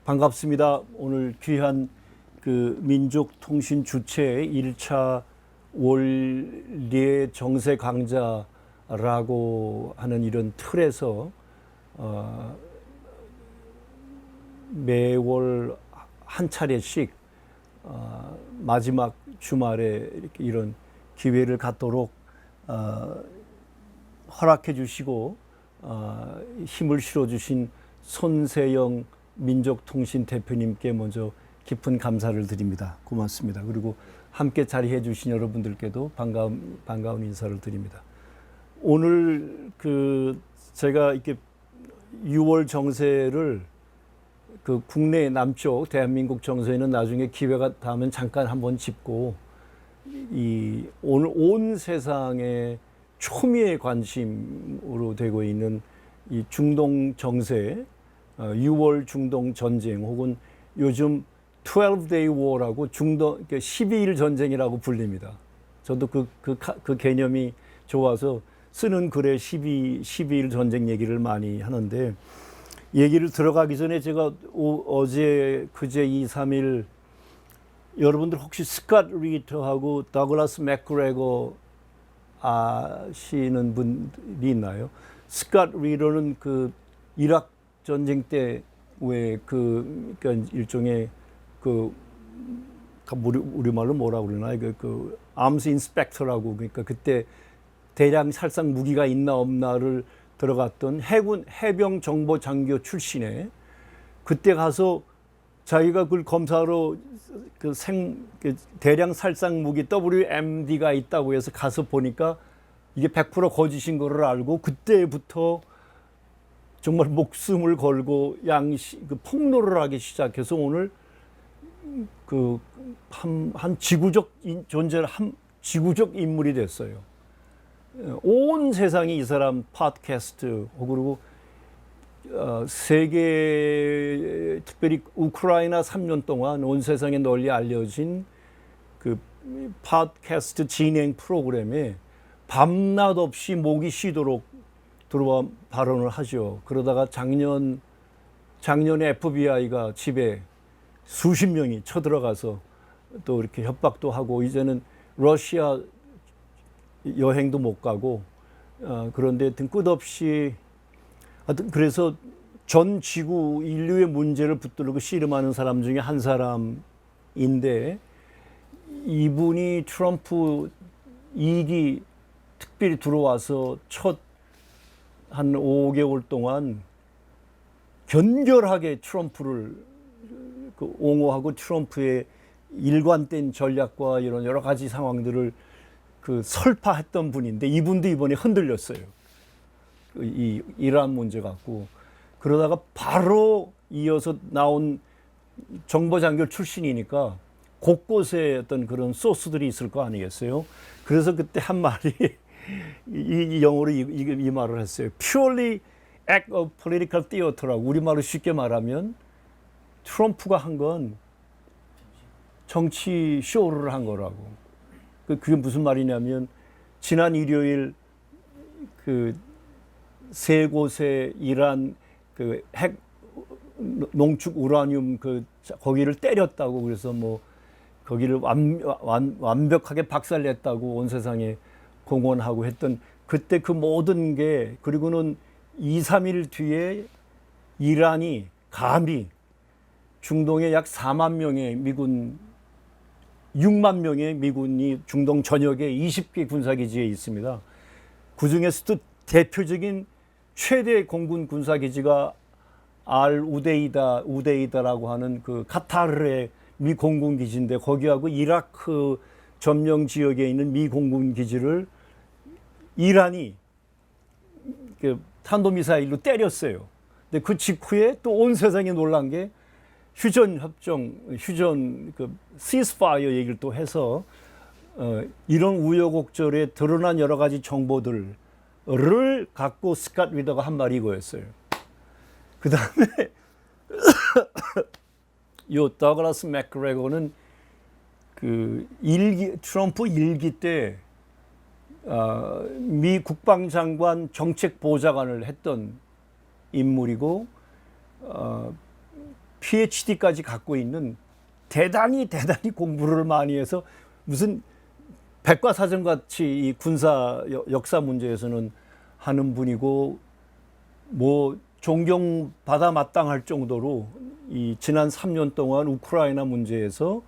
반갑습니다. 오늘 귀한 그 민족통신 주최 1차 원리의 정세 강좌라고 하는 이런 틀에서 매월 한 차례씩 마지막 주말에 이렇게 이런 기회를 갖도록 허락해 주시고 힘을 실어 주신 손세영 민족통신 대표님께 먼저 깊은 감사를 드립니다. 고맙습니다. 그리고 함께 자리해 주신 여러분들께도 반가운 인사를 드립니다. 오늘 제가 이렇게 6월 정세를 그 국내 남쪽 대한민국 정세는 나중에 기회가 닿으면 잠깐 한번 짚고 오늘 온 세상의 초미의 관심으로 되고 있는 이 중동 정세, 6월 중동 전쟁 혹은 요즘 12-day war라고 중동 12일 전쟁이라고 불립니다. 저도 그 개념이 좋아서 쓰는 글에 12일 전쟁 얘기를 많이 하는데, 얘기를 들어가기 전에 제가 어제 그제 2, 3일 여러분들 혹시 스캇 리터하고 더글라스 맥그레거 아시는 분이 있나요? 스캇 리터는 그 이라크 전쟁 때 왜 그러니까 일종의 우리말로 뭐라고 그러나 그 암스 인스펙터라고, 그러니까 그때 대량 살상 무기가 있나 없나를 들어갔던 해병 정보 장교 출신에, 그때 가서 자기가 그걸 검사로 대량 살상 무기 WMD가 있다고 해서 가서 보니까 이게 100% 거짓인 거를 알고 그때부터 정말 목숨을 걸고 폭로를 하기 시작해서 오늘 한 지구적 존재를 지구적 인물이 됐어요. 온 세상이 이 사람 팟캐스트 그리고 세계, 특별히 우크라이나 3년 동안 온 세상에 널리 알려진 그 팟캐스트 진행 프로그램에 밤낮 없이 목이 쉬도록 들어와 발언을 하죠. 그러다가 작년에 FBI가 집에 수십 명이 쳐들어가서 또 이렇게 협박도 하고, 이제는 러시아 여행도 못 가고, 그런데 하여튼 끝없이, 하여튼 그래서 전 지구 인류의 문제를 붙들고 씨름하는 사람 중에 한 사람인데, 이분이 트럼프 2기 특별히 들어와서 한 5개월 동안 견결하게 트럼프를 옹호하고 트럼프의 일관된 전략과 이런 여러 가지 상황들을 설파했던 분인데, 이분도 이번에 흔들렸어요. 이 이란 문제 갖고. 그러다가 바로 이어서 나온 정보장교 출신이니까 곳곳에 어떤 그런 소스들이 있을 거 아니겠어요? 그래서 그때 한 말이 이 영어로 이 말을 했어요. Purely act of political theater라고. 우리말로 쉽게 말하면 트럼프가 한 건 정치 쇼를 한 거라고. 그게 무슨 말이냐면, 지난 일요일 세 곳의 이란 핵 농축 우라늄 거기를 때렸다고, 그래서 뭐 거기를 완벽하게 박살냈다고 온 세상에 공언하고 했던 그때 그 모든 게, 그리고는 2, 3일 뒤에 이란이 감히 중동에 약 4만 명의 미군, 6만 명의 미군이 중동 전역에 20개 군사기지에 있습니다. 그 중에서도 대표적인 최대 공군 군사기지가 우데이다라고 하는 그 카타르의 미 공군 기지인데, 거기하고 이라크 점령 지역에 있는 미 공군 기지를 이란이 탄도미사일로 때렸어요. 근데 그 직후에 또 온 세상이 놀란 게 휴전 시스파이어 얘기를 또 해서 이런 우여곡절에 드러난 여러 가지 정보들을 갖고 스캇 리더가 한 말이 이거였어요. 그 다음에 요 더글라스 맥그레거는 트럼프 1기 때 미 국방장관 정책보좌관을 했던 인물이고, PhD까지 갖고 있는 대단히 공부를 많이 해서 무슨 백과사전같이 이 군사 역사 문제에서는 하는 분이고 뭐 존경받아 마땅할 정도로 이 지난 3년 동안 우크라이나 문제에서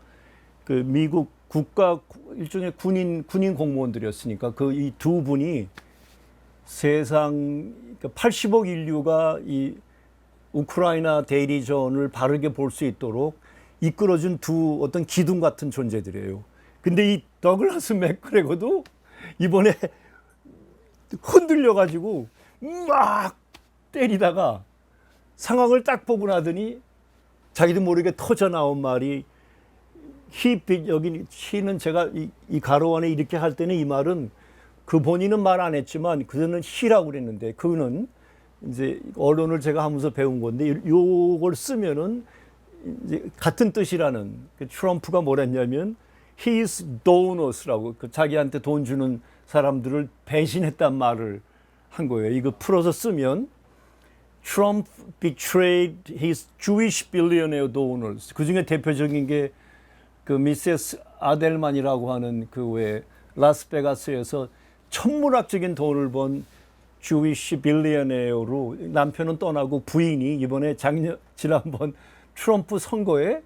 그 미국 국가 일종의 군인 공무원들이었으니까 그 이 두 분이 세상 80억 인류가 이 우크라이나 대리전을 바르게 볼 수 있도록 이끌어준 두 어떤 기둥 같은 존재들이에요. 근데 이 더글라스 맥그레거도 이번에 흔들려 가지고 막 때리다가 상황을 딱 보고 나더니 자기도 모르게 터져 나온 말이 여기 히는 제가 이 가로 안에 이렇게 할 때는 이 말은 그 본인은 말 안 했지만 그는 히라고 그랬는데 그는 이제 언론을 제가 하면서 배운 건데 요걸 쓰면은 이제 같은 뜻이라는 그 트럼프가 뭐랬냐면 his donors라고 그 자기한테 돈 주는 사람들을 배신했단 말을 한 거예요. 이거 풀어서 쓰면 Trump betrayed his Jewish billionaire donors. 그 중에 대표적인 게 그 미세스 아델만이라고 하는 그 왜 라스베가스에서 천문학적인 돈을 번 Jewish billionaire로 남편은 떠나고 부인이 이번에 지난번 트럼프 선거에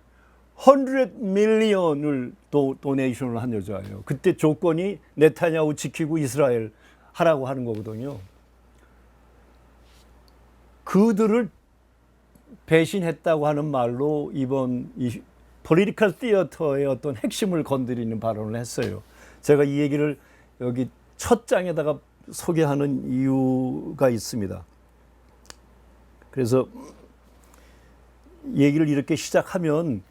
100 million을 도네이션을 한 여자예요. 그때 조건이 네타냐후 지키고 이스라엘 하라고 하는 거거든요. 그들을 배신했다고 하는 말로 이번 이 포리티컬 티어터의 어떤 핵심을 건드리는 발언을 했어요. 제가 이 얘기를 여기 첫 장에다가 소개하는 이유가 있습니다. 그래서 얘기를 이렇게 시작하면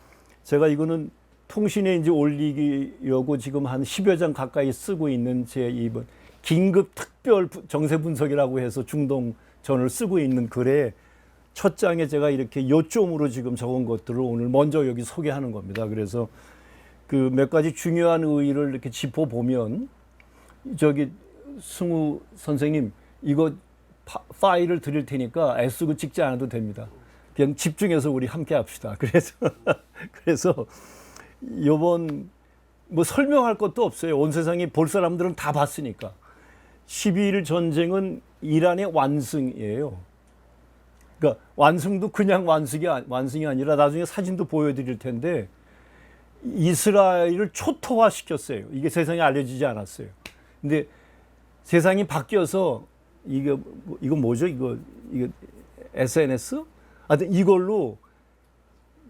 제가 이거는 통신에 이제 올리려고 지금 한 10여 장 가까이 쓰고 있는 제 이번 긴급 특별 정세 분석이라고 해서 중동전을 쓰고 있는 글에 첫 장에 제가 이렇게 요점으로 지금 적은 것들을 오늘 먼저 여기 소개하는 겁니다. 그래서 그 몇 가지 중요한 의의를 이렇게 짚어보면 저기 승우 선생님 이거 파일을 드릴 테니까 애쓰고 찍지 않아도 됩니다. 그냥 집중해서 우리 함께 합시다. 그래서 요번 뭐 설명할 것도 없어요. 온 세상에 볼 사람들은 다 봤으니까. 12일 전쟁은 이란의 완승이에요. 그러니까 완승도 그냥 완승이 아니라 나중에 사진도 보여드릴 텐데 이스라엘을 초토화시켰어요. 이게 세상에 알려지지 않았어요. 근데 세상이 바뀌어서 이거 뭐죠? 이거 SNS? 하여튼 이걸로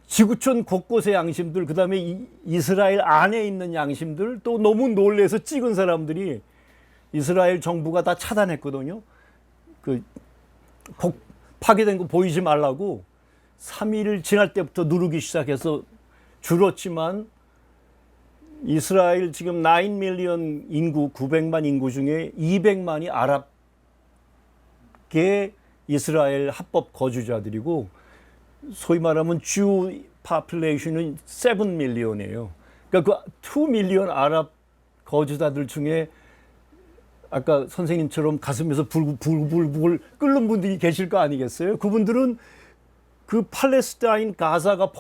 지구촌 곳곳의 양심들, 그 다음에 이스라엘 안에 있는 양심들, 또 너무 놀래서 찍은 사람들이 이스라엘 정부가 다 차단했거든요. 파괴된 거 보이지 말라고 3일 지날 때부터 누르기 시작해서 줄었지만 이스라엘 지금 9 밀리언 인구, 900만 인구 중에 200만이 아랍계 이스라엘 합법 거주자들이고 소위 말하면 주 파퓰레이션은 7 밀리언이에요. 그러니까 그 2 밀리언 아랍 거주자들 중에 아까 선생님처럼 가슴에서 불불불불 끓는 분들이 계실 거 아니겠어요? 그분들은 그 팔레스타인 가사가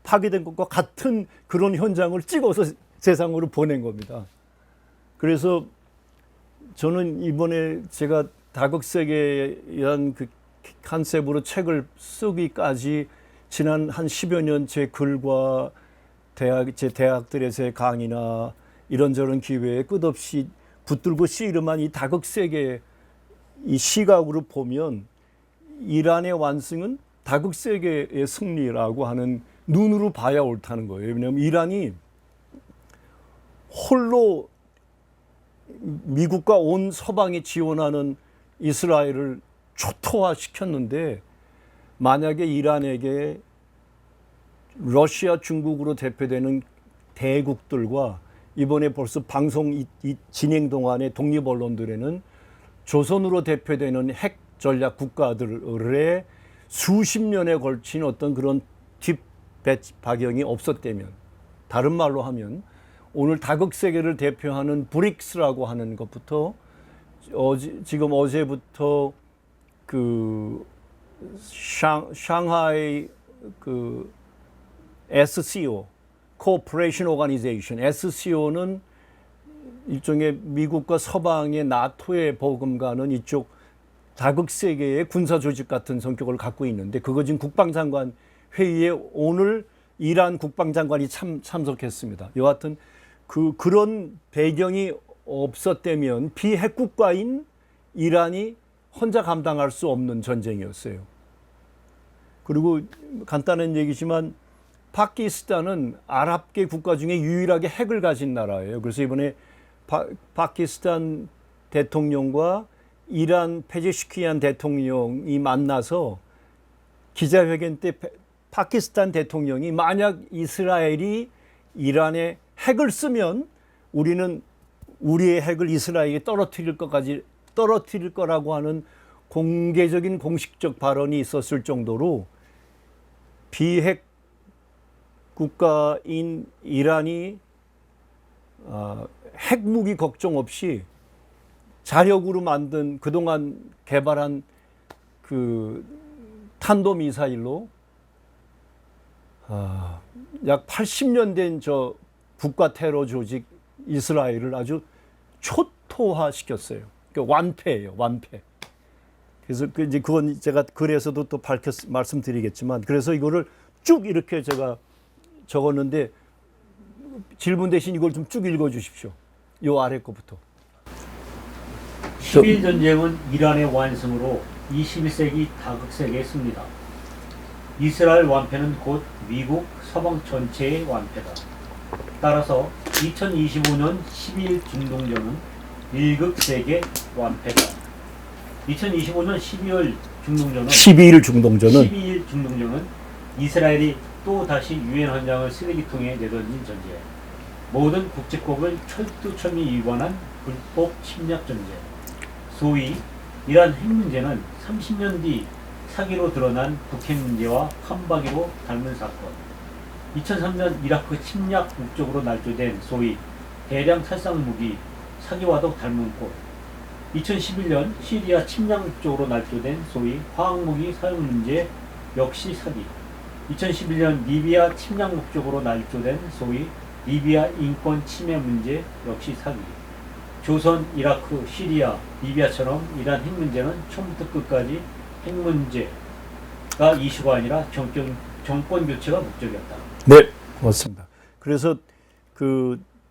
파괴된 것과 같은 그런 현장을 찍어서 세상으로 보낸 겁니다. 그래서 저는 이번에 제가 다극세계라는 그 컨셉으로 책을 쓰기까지 지난 한 10여 년 제 글과 제 대학들에서의 강의나 이런저런 기회에 끝없이 붙들고 씨름한 이 다극세계 이 시각으로 보면 이란의 완승은 다극세계의 승리라고 하는 눈으로 봐야 옳다는 거예요. 왜냐하면 이란이 홀로 미국과 온 서방이 지원하는 이스라엘을 초토화시켰는데 만약에 이란에게 러시아, 중국으로 대표되는 대국들과 이번에 벌써 방송 진행 동안의 독립 언론들에는 조선으로 대표되는 핵 전략 국가들의 수십 년에 걸친 어떤 그런 뒷배경이 없었다면, 다른 말로 하면 오늘 다극세계를 대표하는 브릭스라고 하는 것부터 지금 어제부터 그 샹하이 그 SCO, Cooperation Organization, SCO는 일종의 미국과 서방의 나토의 버금가는 이쪽 다극세계의 군사 조직 같은 성격을 갖고 있는데 그거 지금 국방장관 회의에 오늘 이란 국방장관이 참석했습니다. 여하튼 그런 배경이 없었다면 비핵 국가인 이란이 혼자 감당할 수 없는 전쟁이었어요. 그리고 간단한 얘기지만 파키스탄은 아랍계 국가 중에 유일하게 핵을 가진 나라예요. 그래서 이번에 파키스탄 대통령과 이란 페제시키안 대통령이 만나서 기자회견 때 파키스탄 대통령이 만약 이스라엘이 이란에 핵을 쓰면 우리는 우리의 핵을 이스라엘에 떨어뜨릴 거라고 하는 공개적인 공식적 발언이 있었을 정도로 비핵 국가인 이란이 핵무기 걱정 없이 자력으로 만든 그동안 개발한 그 탄도미사일로 약 80년 된 저 국가 테러 조직 이스라엘을 아주 초토화시켰어요. 그러니까 완패예요, 완패. 그래서 이제 그건 제가 글에서도 또 말씀드리겠지만 그래서 이거를 쭉 이렇게 제가 적었는데 질문 대신 이걸 좀 쭉 읽어 주십시오. 요 아래 거부터. 10일 전쟁은 이란의 완승으로 21세기 다극세계의 승리다. 이스라엘 완패는 곧 미국 서방 전체의 완패다. 따라서 2025년 12일 중동전은 1급 세계 완패다. 2025년 12월 중동전은 12일 중동전은 이스라엘이 또 다시 유엔 헌장을 쓰레기통에 내던진 전제, 모든 국제법을 철두철미 위반한 불법 침략 전제, 소위 이란 핵 문제는 30년 뒤 사기로 드러난 북핵 문제와 칸박이로 닮은 사건, 2003년 이라크 침략 목적으로 날조된 소위 대량 살상 무기 사기와도 닮은 꼴, 2011년 시리아 침략 목적으로 날조된 소위 화학무기 사용 문제 역시 사기, 2011년 리비아 침략 목적으로 날조된 소위 리비아 인권 침해 문제 역시 사기, 조선, 이라크, 시리아, 리비아처럼 이란 핵 문제는 처음부터 끝까지 핵 문제가 이슈가 아니라 정권 교체가 목적이었다. 네, 고맙습니다. 그래서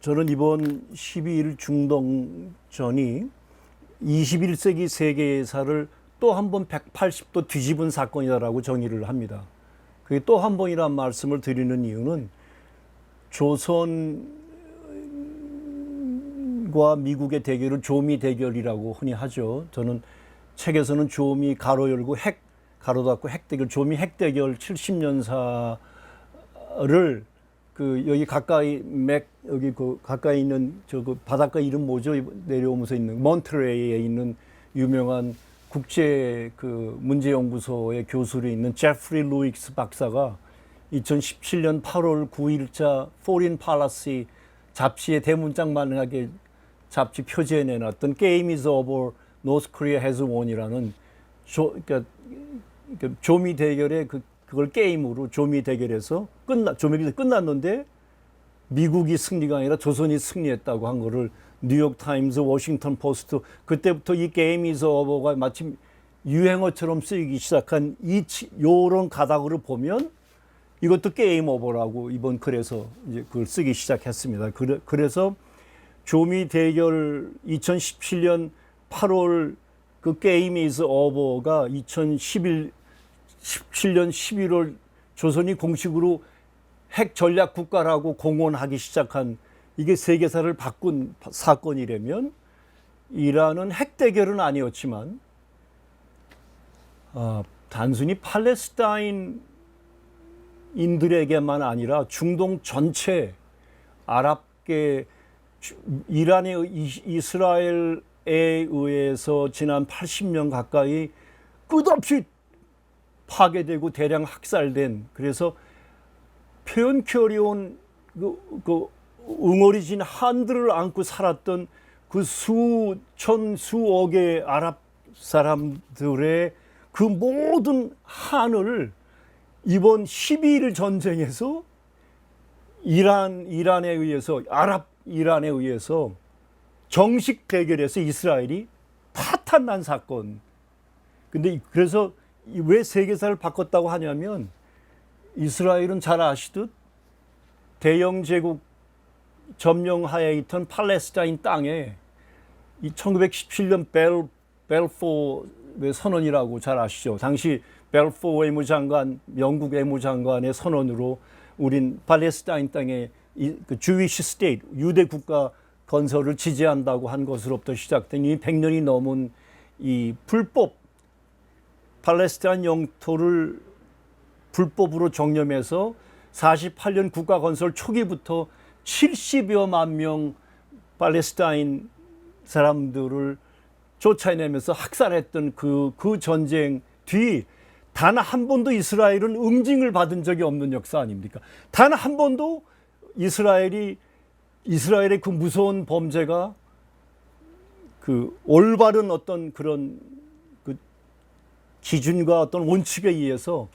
저는 이번 12일 중동전이 21세기 세계사를 또 한 번 180도 뒤집은 사건이다라고 정의를 합니다. 그게 또 한 번이란 말씀을 드리는 이유는 조선과 미국의 대결을 조미 대결이라고 흔히 하죠. 저는 책에서는 조미 가로 열고 핵 가로 닫고 핵 대결, 조미 핵 대결 70년사를 여기 가까이 여기 가까이 있는 그 바닷가 이름 뭐죠? 내려오면서 있는 몬트레이에 있는 유명한 국제 문제연구소의 교수로 있는 제프리 루익스 박사가 2017년 8월 9일자 Foreign Policy 잡지의 대문짝만하게 잡지 표지에 내놨던 Game is over, North Korea has won이라는 그러니까 조미 대결의 그걸 게임으로 조미 대결에서 조미 끝났는데 미국이 승리가 아니라 조선이 승리했다고 한 거를 뉴욕 타임즈, 워싱턴 포스트, 그때부터 이 게임 이즈 오버가 마침 유행어처럼 쓰이기 시작한 요런 가닥으로 보면 이것도 게임 오버라고 이번 글에서 이제 그걸 쓰기 시작했습니다. 그래서 조미 대결 2017년 8월 그 게임 이즈 오버가 2017년 11월 조선이 공식으로 핵 전략 국가라고 공언하기 시작한 이게 세계사를 바꾼 사건이라면 이란은 핵 대결은 아니었지만 단순히 팔레스타인인들에게만 아니라 중동 전체 아랍계 이란의 이스라엘에 의해서 지난 80년 가까이 끝없이 파괴되고 대량 학살된, 그래서 표현키 어려운 응어리진 한들을 안고 살았던 그 수천 수억의 아랍 사람들의 그 모든 한을 이번 12일 전쟁에서 이란에 의해서 이란에 의해서 정식 대결에서 이스라엘이 파탄난 사건. 근데 그래서 왜 세계사를 바꿨다고 하냐면 이스라엘은 잘 아시듯 대영 제국 점령하에 있던 팔레스타인 땅에 이 1917년 벨포의 선언이라고 잘 아시죠. 당시 벨포 외무장관, 영국 외무장관의 선언으로 우린 팔레스타인 땅에 그 주위시 스테이트, 유대 국가 건설을 지지한다고 한 것으로부터 시작된 이 100년이 넘은 이 불법 팔레스타인 영토를 불법으로 정념해서 48년 국가 건설 초기부터 70여만 명 팔레스타인 사람들을 쫓아내면서 학살했던 그 전쟁 뒤 단 한 번도 이스라엘은 응징을 받은 적이 없는 역사 아닙니까? 단 한 번도 이스라엘의 그 무서운 범죄가 그 올바른 어떤 그런 그 기준과 어떤 원칙에 의해서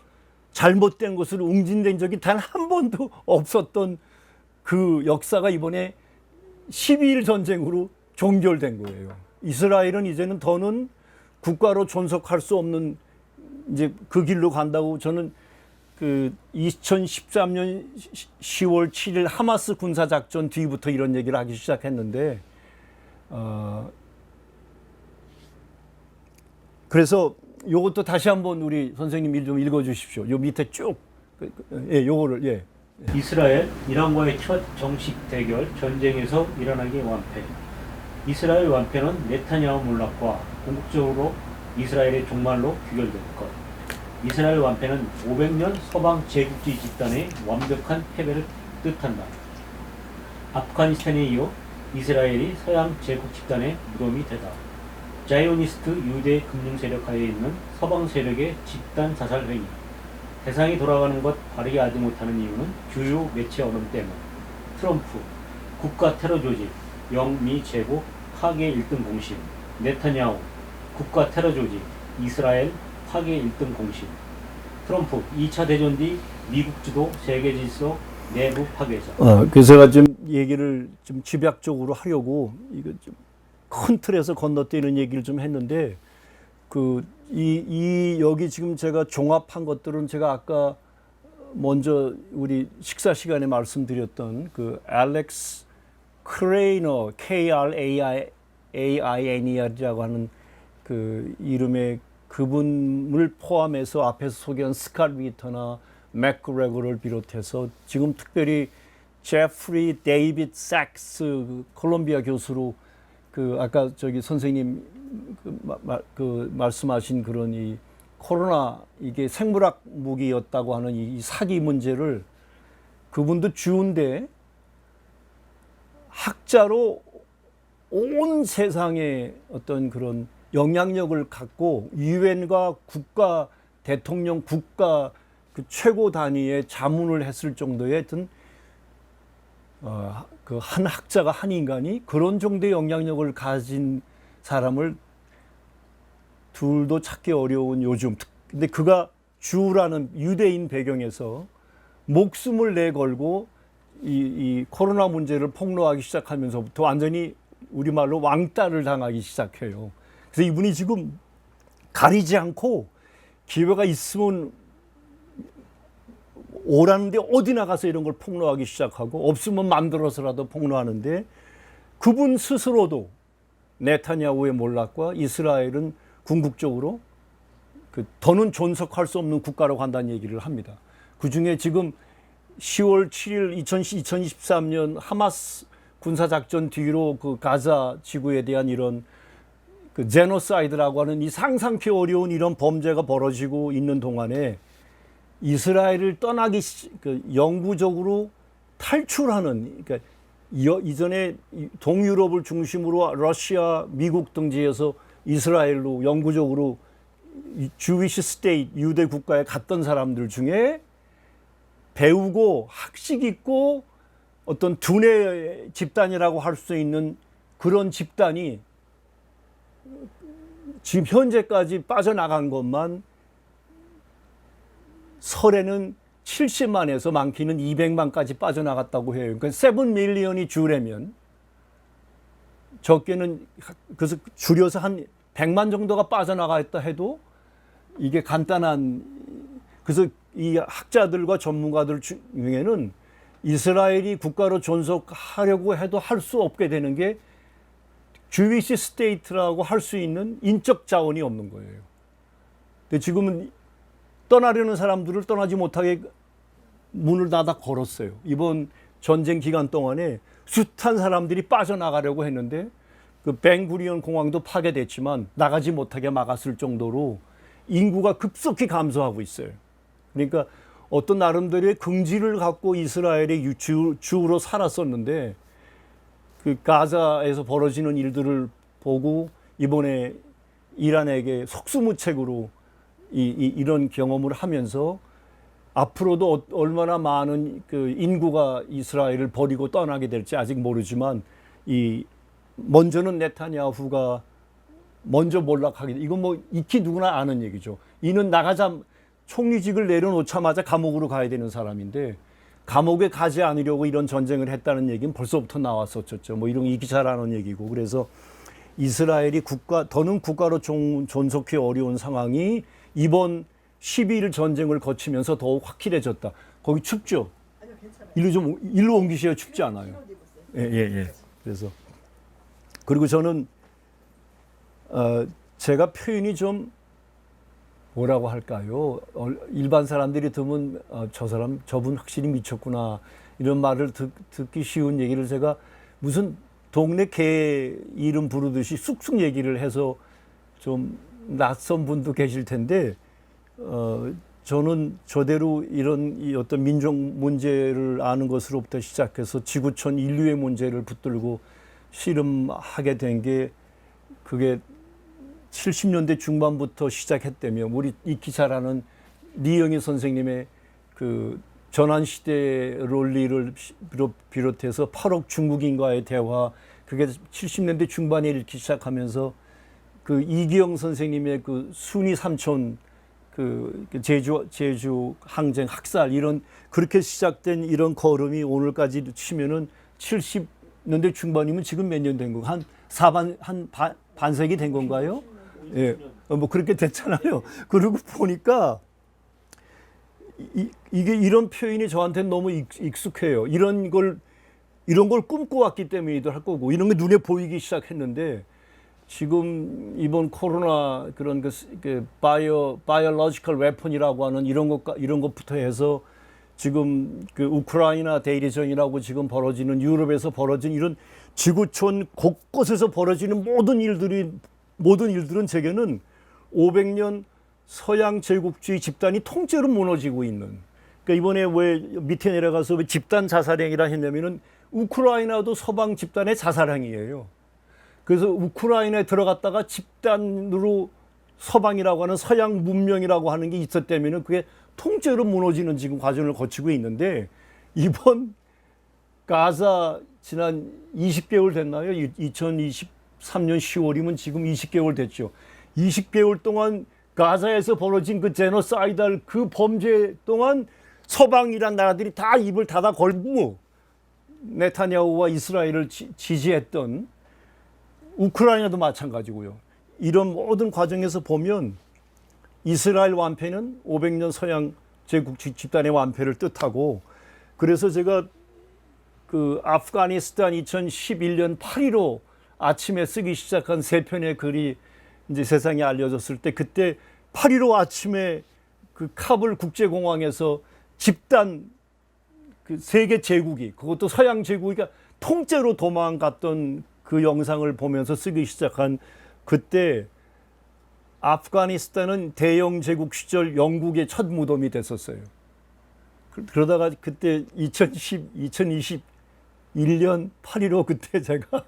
잘못된 것을 응징된 적이 단 한 번도 없었던 그 역사가 이번에 12일 전쟁으로 종결된 거예요. 이스라엘은 이제는 더는 국가로 존속할 수 없는 이제 그 길로 간다고 저는 그 2013년 10월 7일 하마스 군사작전 뒤부터 이런 얘기를 하기 시작했는데 그래서 요것도 다시 한번 우리 선생님 좀 읽어주십시오. 요 밑에 쭉 예, 요거를 예. 이스라엘 이란과의 첫 정식 대결 전쟁에서 일어나기 완패. 이스라엘 완패는 네타냐후 몰락과 궁극적으로 이스라엘의 종말로 귀결될 것. 이스라엘 완패는 500년 서방 제국주의 집단의 완벽한 패배를 뜻한다. 아프가니스탄에 이어 이스라엘이 서양 제국 집단의 무덤이 되다. 자이오니스트 유대 금융 세력 하에 있는 서방 세력의 집단 자살 행위. 세상이 돌아가는 것 바르게 알지 못하는 이유는 주요 매체 언론 때문. 트럼프, 국가 테러 조직, 영미 제국 파괴 1등 공신. 네타냐후, 국가 테러 조직, 이스라엘 파괴 1등 공신. 트럼프, 2차 대전 뒤 미국 주도 세계 질서 내부 파괴자. 그래서 제가 좀 얘기를 좀 집약적으로 하려고 이거 좀 큰 틀에서 건너뛰는 얘기를 좀 했는데 여기 지금 제가 종합한 것들은 제가 아까 먼저 우리 식사 시간에 말씀드렸던 그 알렉스 크레이너 KRAINER이라고 하는 그 이름의 그분을 포함해서 앞에서 소개한 스캇 위터나 맥그레거를 비롯해서 지금 특별히 제프리 데이빗 삭스 콜롬비아 교수로 그 아까 저기 선생님 말씀하신 그런 이 코로나 이게 생물학 무기였다고 하는 이 사기 문제를 그분도 주운데 학자로 온 세상에 어떤 그런 영향력을 갖고 유엔과 국가 대통령 국가 그 최고 단위의 자문을 했을 정도의 하여튼 그 한 학자가 한 인간이 그런 정도의 영향력을 가진 사람을 둘도 찾기 어려운 요즘. 근데 그가 주라는 유대인 배경에서 목숨을 내걸고 이 코로나 문제를 폭로하기 시작하면서부터 완전히 우리말로 왕따를 당하기 시작해요. 그래서 이분이 지금 가리지 않고 기회가 있으면 오라는데 어디 나가서 이런 걸 폭로하기 시작하고 없으면 만들어서라도 폭로하는데 그분 스스로도 네타냐후의 몰락과 이스라엘은 궁극적으로 더는 존속할 수 없는 국가로 간다는 얘기를 합니다. 그중에 지금 10월 7일 2023년 하마스 군사작전 뒤로 그 가자 지구에 대한 이런 그 제노사이드라고 하는 이 상상케 어려운 이런 범죄가 벌어지고 있는 동안에 이스라엘을 떠나기 영구적으로 탈출하는 그러니까 이전에 동유럽을 중심으로 러시아, 미국 등지에서 이스라엘로 영구적으로 주위시 스테이트 유대 국가에 갔던 사람들 중에 배우고 학식 있고 어떤 두뇌 집단이라고 할 수 있는 그런 집단이 지금 현재까지 빠져나간 것만 설에는 70만에서 많게는 200만까지 빠져나갔다고 해요. 그러니까 7밀리언이 주라면 적게는 그래서 줄여서 한 100만 정도가 빠져나갔다 해도 이게 간단한 그래서 이 학자들과 전문가들 중에는 이스라엘이 국가로 존속하려고 해도 할 수 없게 되는 게 주위시 스테이트라고 할 수 있는 인적 자원이 없는 거예요. 근데 지금은 떠나려는 사람들을 떠나지 못하게 문을 닫아 걸었어요. 이번 전쟁 기간 동안에 숱한 사람들이 빠져나가려고 했는데 그 벤구리온 공항도 파괴됐지만 나가지 못하게 막았을 정도로 인구가 급속히 감소하고 있어요. 그러니까 어떤 나름대로의 긍지를 갖고 이스라엘의 주로 살았었는데 그 가자에서 벌어지는 일들을 보고 이번에 이란에게 속수무책으로 이런 경험을 하면서 앞으로도 얼마나 많은 그 인구가 이스라엘을 버리고 떠나게 될지 아직 모르지만 먼저는 네타냐후가 먼저 몰락하게 이건 뭐 익히 누구나 아는 얘기죠. 이는 나가자 총리직을 내려놓자마자 감옥으로 가야 되는 사람인데 감옥에 가지 않으려고 이런 전쟁을 했다는 얘기는 벌써부터 나왔었죠. 뭐 이런 익히 잘 아는 얘기고 그래서 이스라엘이 더는 국가로 존속히 어려운 상황이 이번 12일 전쟁을 거치면서 더욱 확실해졌다. 거기 춥죠? 아니요, 괜찮아요. 일로 옮기셔야 춥지 않아요. 예. 그래서 그리고 저는 제가 표현이 좀 뭐라고 할까요? 일반 사람들이 들으면 저분 확실히 미쳤구나 이런 말을 듣기 쉬운 얘기를 제가 무슨 동네 개 이름 부르듯이 쑥쑥 얘기를 해서 좀 낯선 분도 계실 텐데 저는 저대로 이런 어떤 민족 문제를 아는 것으로부터 시작해서 지구촌 인류의 문제를 붙들고 씨름하게 된 게 그게 70년대 중반부터 시작했다며 우리 익히 잘 아는 리영희 선생님의 그 전환시대 논리를 비롯해서 8억 중국인과의 대화 그게 70년대 중반에 읽기 시작하면서 그 이기영 선생님의 그 순위 삼촌 그 제주 항쟁 학살 이런 그렇게 시작된 이런 걸음이 오늘까지 치면은 70년대 중반이면 지금 몇 년 된 건가? 한 반세기 된 건가요? 예, 뭐 그렇게 됐잖아요. 그리고 보니까 이게 이런 표현이 저한테는 너무 익숙해요. 이런 걸 꿈꿔왔기 때문이기도 할 거고 이런 게 눈에 보이기 시작했는데 지금 이번 코로나 그런 그 바이올로지컬 웨폰이라고 하는 이런 것부터 해서 지금 그 우크라이나 대리전이라고 지금 벌어지는 유럽에서 벌어진 이런 지구촌 곳곳에서 벌어지는 모든 일들은 제게는 500년 서양 제국주의 집단이 통째로 무너지고 있는. 그러니까 이번에 왜 밑에 내려가서 왜 집단 자살행위라 했냐면은 우크라이나도 서방 집단의 자살행위예요. 그래서 우크라이나에 들어갔다가 집단으로 서방이라고 하는 서양 문명이라고 하는 게 있었다면은 그게 통째로 무너지는 지금 과정을 거치고 있는데 이번 가자 지난 20개월 됐나요? 2023년 10월이면 지금 20개월 됐죠. 20개월 동안 가자에서 벌어진 그 제노사이달 그 범죄 동안 서방이란 나라들이 다 입을 닫아 걸고 네타냐후와 이스라엘을 지지했던 우크라이나도 마찬가지고요. 이런 모든 과정에서 보면 이스라엘 완패는 500년 서양 제국 집단의 완패를 뜻하고 그래서 제가 그 아프가니스탄 2011년 8.15 아침에 쓰기 시작한 세 편의 글이 이제 세상에 알려졌을 때 그때 8.15 아침에 그 카불 국제공항에서 집단 그 세계 제국이 그것도 서양 제국이 통째로 도망갔던 그 영상을 보면서 쓰기 시작한 그때 아프가니스탄은 대영 제국 시절 영국의 첫 무덤이 됐었어요. 그러다가 그때 2021년 8.15 그때 제가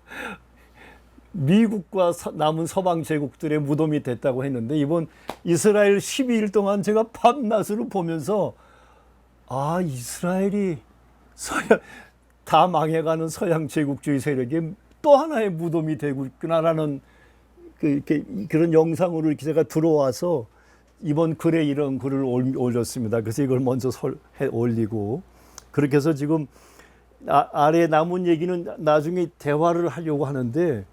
미국과 남은 서방 제국들의 무덤이 됐다고 했는데 이번 이스라엘 12일 동안 제가 밤낮으로 보면서 아 이스라엘이 다 망해가는 서양 제국주의 세력의 또 하나의 무덤이 되고 있구나라는 그런 영상으로 이렇게 제가 들어와서 이번 글에 이런 글을 올렸습니다. 그래서 이걸 먼저 올리고 그렇게 해서 지금 아래 남은 얘기는 나중에 대화를 하려고 하는데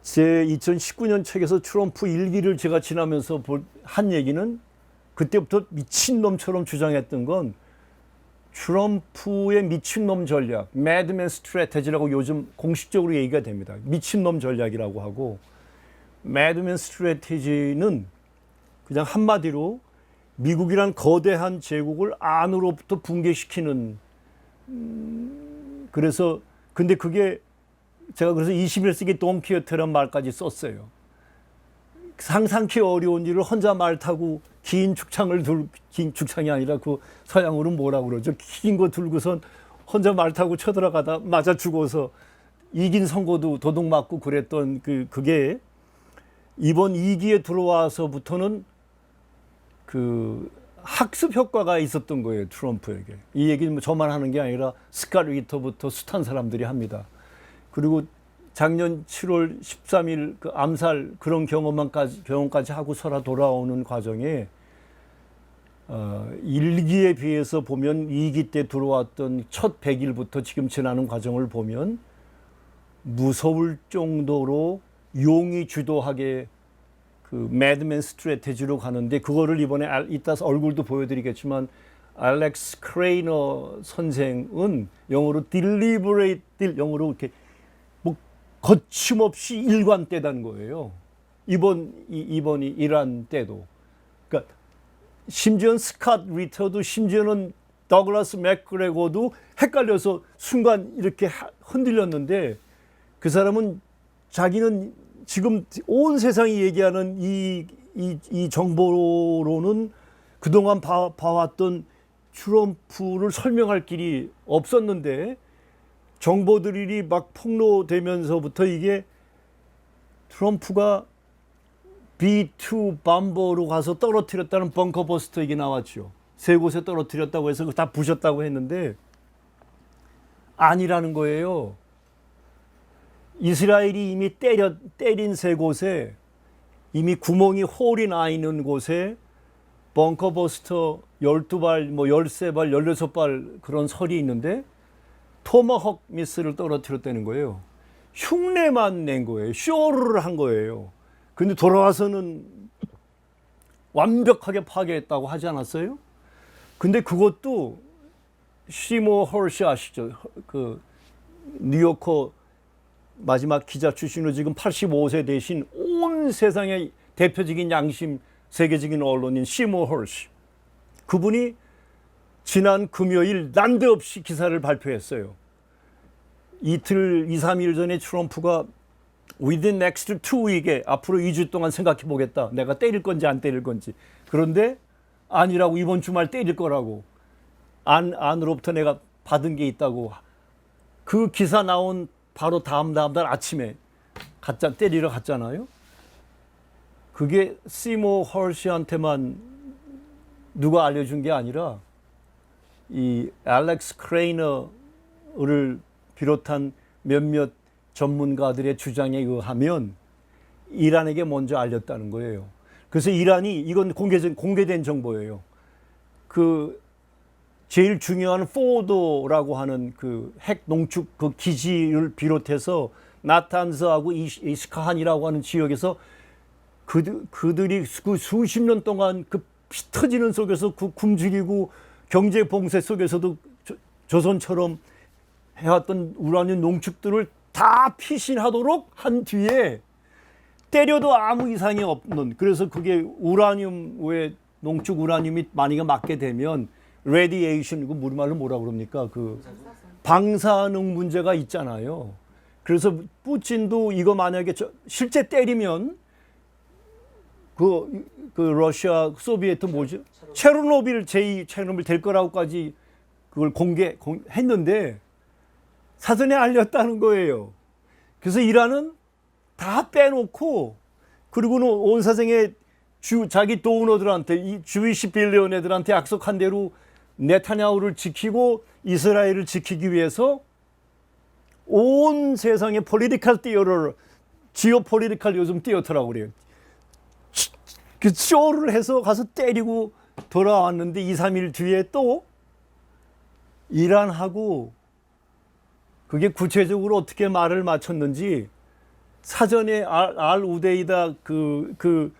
제 2019년 책에서 트럼프 일기를 제가 지나면서 한 얘기는 그때부터 미친놈처럼 주장했던 건 트럼프의 미친놈 전략, 매드맨 스트래테지라고 요즘 공식적으로 얘기가 됩니다. 미친놈 전략이라고 하고 매드맨 스트래테지는 그냥 한마디로 미국이란 거대한 제국을 안으로부터 붕괴시키는 그래서 근데 그게 제가 그래서 21세기 돈키호테라는 말까지 썼어요. 상상치 어려운 일을 혼자 말 타고 긴 죽창이 아니라 그 서양으로 뭐라 그러죠? 긴 거 들고선 혼자 말 타고 쳐들어가다 맞아 죽어서 이긴 선거도 도둑 맞고 그랬던 그게 이번 2기에 들어와서부터는 그 학습 효과가 있었던 거예요, 트럼프에게. 이 얘기는 저만 하는 게 아니라 스칼 리터부터 숱한 사람들이 합니다. 그리고 작년 7월 13일 그 암살 그런 경험까지 하고서라 돌아오는 과정에 1기에 비해서 보면 2기 때 들어왔던 첫 100일부터 지금 지나는 과정을 보면 무서울 정도로 용이 주도하게 그 매드맨 스트래테지로 가는데 그거를 이번에 이따 얼굴도 보여드리겠지만 알렉스 크레이너 선생은 영어로 deliberate 영어로 이렇게 뭐 거침없이 일관되다는 거예요. 이번이 이란 때도. 그러니까 심지어는 스캇 리터도 심지어는 더글라스 맥그레거도 헷갈려서 순간 이렇게 흔들렸는데 그 사람은 자기는 지금 온 세상이 얘기하는 이 정보로는 그동안 봐왔던 트럼프를 설명할 길이 없었는데 정보들이 막 폭로되면서부터 이게 트럼프가 B2 밤버로 가서 떨어뜨렸다는 벙커버스터 얘기 나왔죠. 3곳에 떨어뜨렸다고 해서 그거 다 부셨다고 했는데 아니라는 거예요. 이스라엘이 이미 때린 3곳에 이미 구멍이 홀이 나 있는 곳에 벙커버스터 12발, 뭐 13발, 16발 그런 설이 있는데 토마호크 미스를 떨어뜨렸다는 거예요. 흉내만 낸 거예요. 쇼를 한 거예요. 근데 돌아와서는 완벽하게 파괴했다고 하지 않았어요? 근데 그것도 시모 헐시 아시죠? 그 뉴요커 마지막 기자 출신으로 지금 85세 되신 온 세상의 대표적인 양심 세계적인 언론인 시모 헐시. 그분이 지난 금요일 난데없이 기사를 발표했어요. 2-3일 전에 트럼프가 within next 2week에 앞으로 2주 동안 생각해 보겠다. 내가 때릴 건지 안 때릴 건지. 그런데 아니라고 이번 주말 때릴 거라고. 안으로부터 내가 받은 게 있다고. 그 기사 나온 바로 다음 날 아침에 때리러 갔잖아요. 그게 시모 헐시한테만 누가 알려준 게 아니라 이 알렉스 크레이너를 비롯한 몇몇 전문가들의 주장에 의하면 이란에게 먼저 알렸다는 거예요. 그래서 이란이 이건 공개된 정보예요. 그 제일 중요한 포도라고 하는 그 핵 농축 그 기지를 비롯해서 나탄즈하고 이스카한이라고 하는 지역에서 그들이 그 수십 년 동안 그 피 터지는 속에서 그 굶주리고 경제 봉쇄 속에서도 조선처럼 해왔던 우라늄 농축들을 다 피신하도록 한 뒤에 때려도 아무 이상이 없는 그래서 그게 우라늄 왜 농축 우라늄이 만약에 맞게 되면 레디에이션 이거 우리말로 뭐라 그럽니까? 그 방사능 문제가 있잖아요. 그래서 푸틴도 이거 만약에 실제 때리면 그 러시아 소비에트 뭐죠? 체르노빌 제2 체르노빌 될 거라고까지 그걸 공개했는데 사전에 알렸다는 거예요. 그래서 이란은 다 빼놓고 그리고는 온 세상에 자기 도너들한테 이 주위시 빌리언애들한테 약속한 대로 네타냐후를 지키고 이스라엘을 지키기 위해서 온 세상의 폴리티컬 띠어를 지오폴리티컬 요즘 띠어터라고 그래요. 그 쇼를 해서 가서 때리고 돌아왔는데 2, 3일 뒤에 또 이란하고 그게 구체적으로 어떻게 말을 맞췄는지 사전에 알 우데이다 그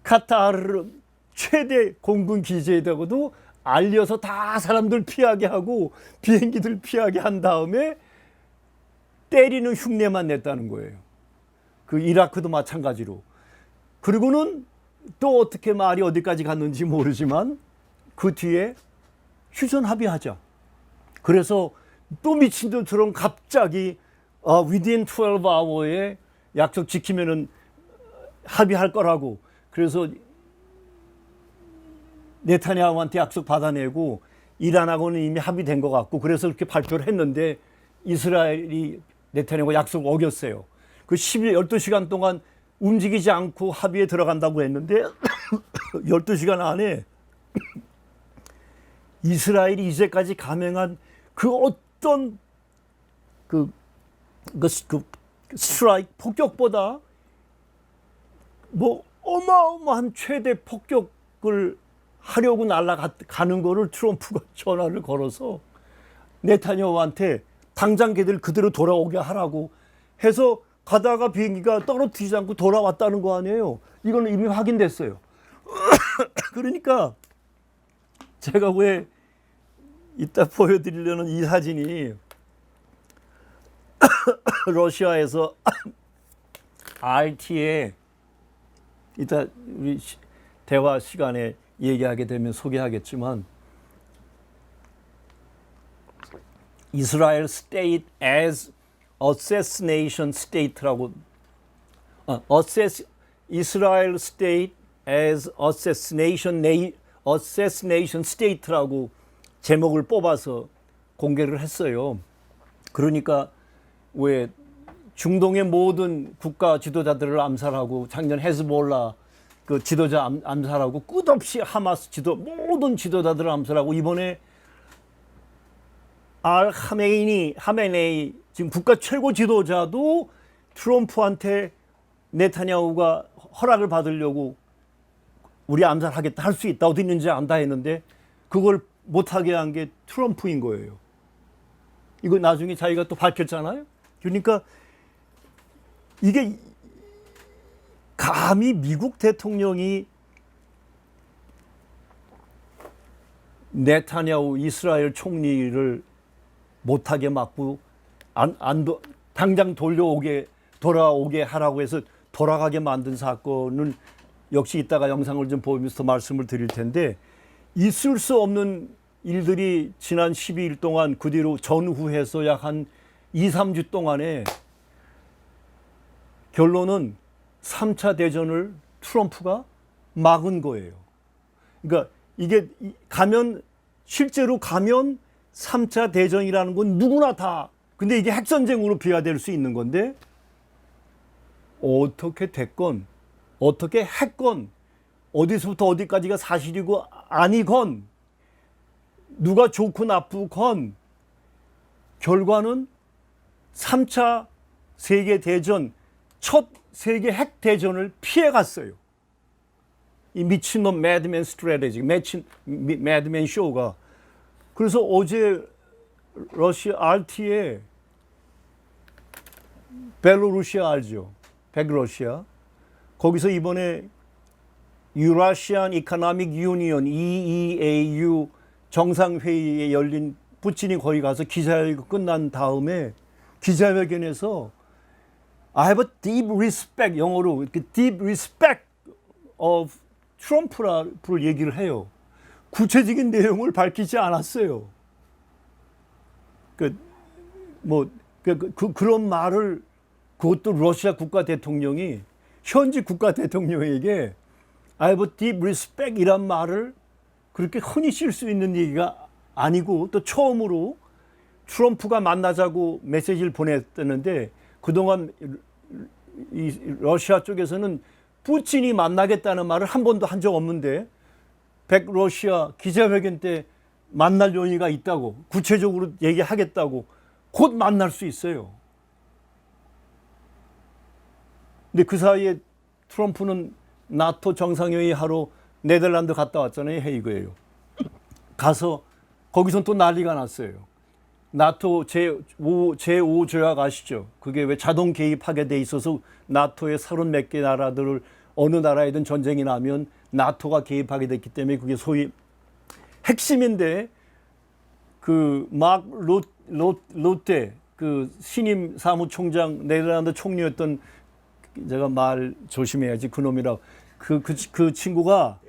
카타르 최대 공군 기지에다가도 알려서 다 사람들 피하게 하고 비행기들 피하게 한 다음에 때리는 흉내만 냈다는 거예요. 그 이라크도 마찬가지로. 그리고는 또 어떻게 말이 어디까지 갔는지 모르지만 그 뒤에 휴전 합의하자. 그래서 또 미친 듯처럼 갑자기 within 12hour에 약속 지키면은 합의할 거라고. 그래서 네타냐후한테 약속 받아내고 이란하고는 이미 합의된 것 같고 그래서 그렇게 발표를 했는데 이스라엘이 네타냐후 약속 어겼어요. 그 12시간 동안 움직이지 않고 합의에 들어간다고 했는데 12시간 안에 이스라엘이 이제까지 감행한 그 어떤 그 스트라이크 폭격보다 뭐 어마어마한 최대 폭격을 하려고 날아가는 거를 트럼프가 전화를 걸어서 네타냐후한테 당장 걔들 그대로 돌아오게 하라고 해서 가다가 비행기가 떨어뜨리지 않고 돌아왔다는 거 아니에요. 이거는 이미 확인됐어요. 그러니까 제가 왜 이따 보여드리려는 이 사진이 러시아에서 RT에 이따 우리 대화 시간에 얘기하게 되면 소개하겠지만 Israel State as Assassination State라고 Israel State as Assassination State라고 제목을 뽑아서 공개를 했어요. 그러니까 왜 중동의 모든 국가 지도자들을 암살하고 작년 헤즈볼라 그 지도자 암살하고 끝없이 하마스 모든 지도자들을 암살하고 이번에 하메네이 지금 국가 최고 지도자도 트럼프한테 네타냐후가 허락을 받으려고 우리 암살하겠다 할 수 있다 어디 있는지 안다 했는데 그걸 못하게 한 게 트럼프인 거예요. 이거 나중에 자기가 또 밝혔잖아요. 그러니까 이게 감히 미국 대통령이 네타냐후 이스라엘 총리를 못하게 막고 당장 돌아오게 하라고 해서 돌아가게 만든 사건은 역시 이따가 영상을 좀 보면서 말씀을 드릴 텐데 있을 수 없는 일들이 지난 12일 동안 그 뒤로 전후해서 약 한 2, 3주 동안에 결론은 3차 대전을 트럼프가 막은 거예요. 그러니까 이게 실제로 가면 3차 대전이라는 건 누구나 다 근데 이게 핵전쟁으로 비화될 수 있는 건데 어떻게 됐건 어떻게 했건 어디서부터 어디까지가 사실이고 아니건 누가 좋고 나쁘건 결과는 3차 세계대전 첫 세계 핵대전을 피해갔어요. 이 미친놈 매드맨 스트래테지 매드맨 쇼가 그래서 어제 러시아 RT에 벨로루시아 알죠? 백러시아 거기서 이번에 유라시안 이코노믹 유니언 EEAU 정상회의에 열린 푸틴이 거기 가서 기자회견 끝난 다음에 기자회견에서 I have a deep respect 영어로 이렇게 deep respect of 트럼프를 얘기를 해요. 구체적인 내용을 밝히지 않았어요. 그런 말을 그것도 러시아 국가 대통령이 현지 국가 대통령에게 I have a deep respect 이란 말을 그렇게 흔히 쓸 수 있는 얘기가 아니고 또 처음으로 트럼프가 만나자고 메시지를 보냈었는데 그동안 이 러시아 쪽에서는 푸틴이 만나겠다는 말을 한 번도 한 적 없는데 백러시아 기자회견 때 만날 용의가 있다고 구체적으로 얘기하겠다고 곧 만날 수 있어요. 근데 그 사이에 트럼프는 나토 정상회의 하러 네덜란드 갔다 왔잖아요. 헤이그예요. 가서 거기선 또 난리가 났어요. 나토 제5 조약 아시죠? 그게 왜 자동 개입하게 돼 있어서 나토의 30 몇 개 나라들을 어느 나라에든 전쟁이 나면 나토가 개입하게 됐기 때문에 그게 소위 핵심인데 그 막 로테 그 신임 사무총장 네덜란드 총리였던 제가 말 조심해야지 그놈이라 그 친구가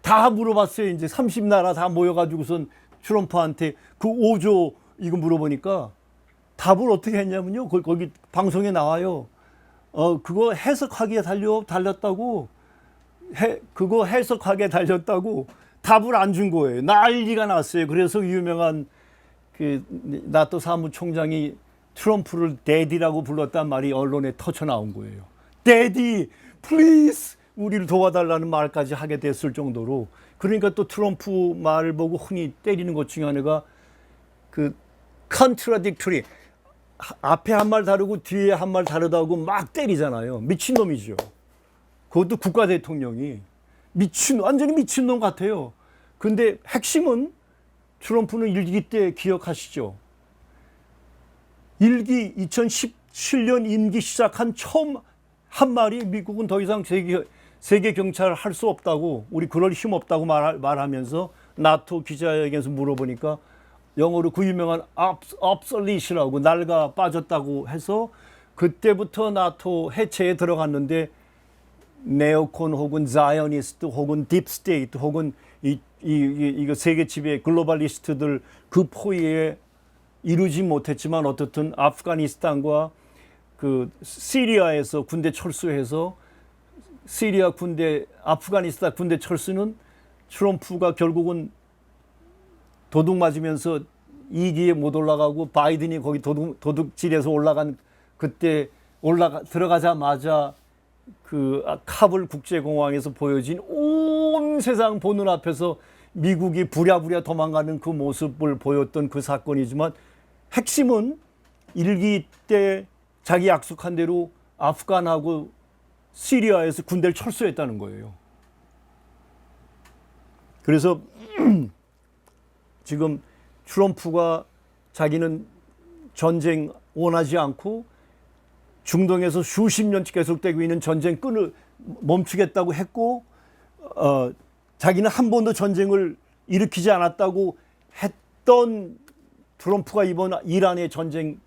다 물어봤어요. 이제 30나라 다 모여가지고선 트럼프한테 그 5조 이거 물어보니까 답을 어떻게 했냐면요. 거기 방송에 나와요. 그거 해석하기에 달렸다고. 그거 해석하기에 달렸다고 답을 안 준 거예요. 난리가 났어요. 그래서 유명한 그 나토 사무총장이 트럼프를 데디라고 불렀단 말이 언론에 터쳐 나온 거예요. 데디, 플리즈 우리를 도와달라는 말까지 하게 됐을 정도로. 그러니까 또 트럼프 말을 보고 흔히 때리는 것 중에 하나가 그 contradictory, 앞에 한 말 다르고 뒤에 한 말 다르다고 막 때리잖아요. 미친놈이죠. 그것도 국가 대통령이 완전히 미친놈 같아요. 근데 핵심은 트럼프는 일기 때 기억하시죠? 일기 2017년 임기 시작한 처음 한 말이 미국은 더 이상 세계 경찰을 할 수 없다고, 우리 그럴 힘 없다고 말하면서 나토 기자회견에서 물어보니까 영어로 그 유명한 obsolete이라고 낡아 빠졌다고 해서 그때부터 나토 해체에 들어갔는데 네오콘 혹은 자이오니스트 혹은 딥스테이트 혹은 이거 세계 지배 글로벌리스트들 그 포위에 이루지 못했지만 어떻든 아프가니스탄과 그 시리아에서 군대 철수해서 시리아 군대, 아프가니스탄 군대 철수는 트럼프가 결국은 도둑 맞으면서 2기에 못 올라가고 바이든이 거기 도둑질해서 올라간 그때 들어가자마자 그 카불 국제공항에서 보여진 온 세상 보는 앞에서 미국이 부랴부랴 도망가는 그 모습을 보였던 그 사건이지만 핵심은 일기 때 자기 약속한 대로 아프간하고 시리아에서 군대를 철수했다는 거예요. 그래서 지금 트럼프가 자기는 전쟁 원하지 않고 중동에서 수십 년째 계속되고 있는 전쟁 멈추겠다고 했고 자기는 한 번도 전쟁을 일으키지 않았다고 했던 트럼프가 이번 이란의 전쟁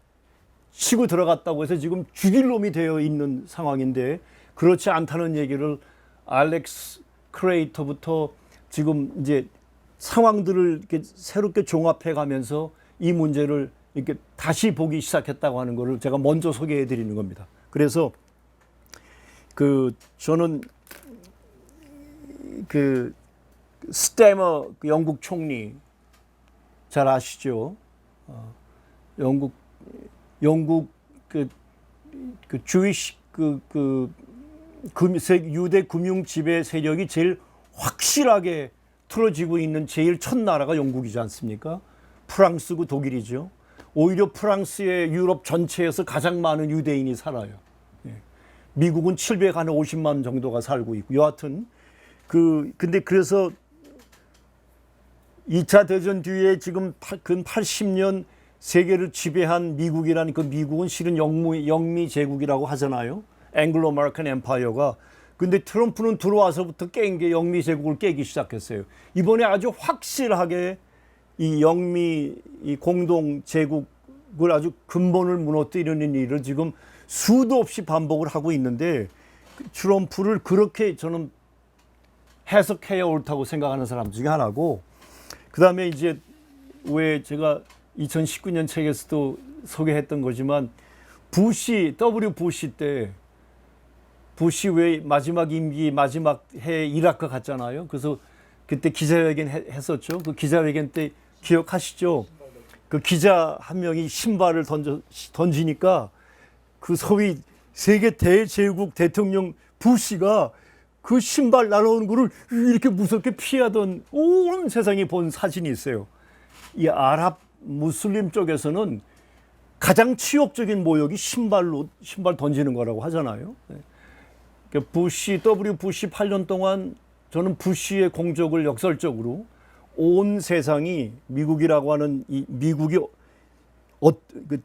치고 들어갔다고 해서 지금 죽일 놈이 되어 있는 상황인데 그렇지 않다는 얘기를 알렉스 크레이터부터 지금 이제 상황들을 이렇게 새롭게 종합해 가면서 이 문제를 이렇게 다시 보기 시작했다고 하는 것을 제가 먼저 소개해 드리는 겁니다. 그래서 저는 그 스태머 영국 총리 잘 아시죠? 영국 주이시 유대 금융 지배 세력이 제일 확실하게 틀어지고 있는 제일 첫 나라가 영국이지 않습니까? 프랑스고 독일이죠. 오히려 프랑스의 유럽 전체에서 가장 많은 유대인이 살아요. 미국은 750만 정도가 살고 있고 여하튼 근데 그래서 2차 대전 뒤에 지금 근 80년 세계를 지배한 미국이라는 그 미국은 실은 영미 제국이라고 하잖아요. 앵글로 아메리칸 엠파이어가. 근데 트럼프는 들어와서부터 깬 게 영미 제국을 깨기 시작했어요. 이번에 아주 확실하게 이 영미 이 공동 제국을 아주 근본을 무너뜨리는 일을 지금 수도 없이 반복을 하고 있는데 트럼프를 그렇게 저는 해석해야 옳다고 생각하는 사람 중에 하나고 그다음에 이제 왜 제가 2019년 책에서도 소개했던 거지만 W 부시 때 부시 왜 마지막 임기 마지막 해 이라크 갔잖아요. 그래서 그때 기자회견 했었죠. 그 기자회견 때 기억하시죠? 그 기자 한 명이 신발을 던지니까 그 소위 세계 대제국 대통령 부시가 그 신발 날아오는 거를 이렇게 무섭게 피하던 온 세상이 본 사진이 있어요. 이 아랍 무슬림 쪽에서는 가장 치욕적인 모욕이 신발 던지는 거라고 하잖아요. W 부시 8년 동안 저는 부시의 공적을 역설적으로 온 세상이 미국이라고 하는 이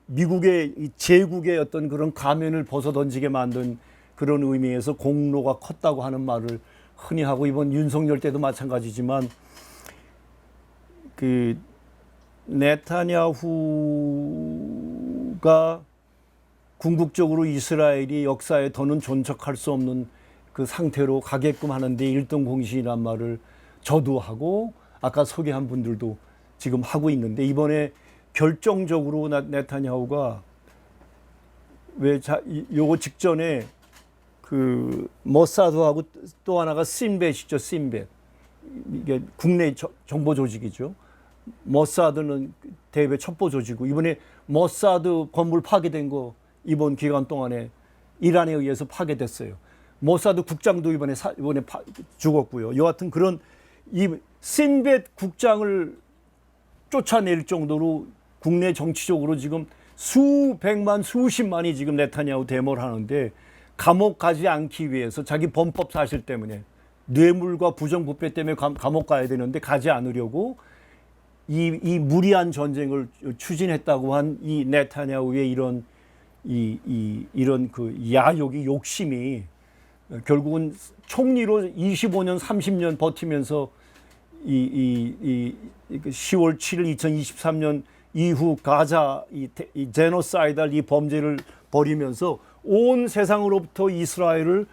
미국의 이 제국의 어떤 그런 가면을 벗어던지게 만든 그런 의미에서 공로가 컸다고 하는 말을 흔히 하고, 이번 윤석열 때도 마찬가지지만 그 네타냐후가 궁극적으로 이스라엘이 역사에 더는 존속할 수 없는 그 상태로 가게끔 하는데 일등 공신이란 말을 저도 하고 아까 소개한 분들도 지금 하고 있는데, 이번에 결정적으로 네타냐후가 요거 직전에 그 모사드하고 또 하나가 신벳이죠. 신벳. 이게 국내 정보 조직이죠. 모사드는 대외 첩보 조직이고, 이번에 모사드 건물 파괴된 거 이번 기간 동안에 이란에 의해서 파괴됐어요. 모사드 국장도 이번에 죽었고요. 여하튼 그런 이 신벳 국장을 쫓아낼 정도로 국내 정치적으로 지금 수백만 수십만이 지금 네타냐후 데모를 하는데, 감옥 가지 않기 위해서 자기 범법 사실 때문에 뇌물과 부정부패 때문에 감옥 가야 되는데 가지 않으려고 이 무리한 전쟁을 추진했다고 한 이 네타냐후의 이런 그 야욕이, 욕심이 결국은 총리로 25년 30년 버티면서 10월 7일 2023년 이후 가자 이 제노사이달 이 범죄를 벌이면서 온 세상으로부터 이스라엘을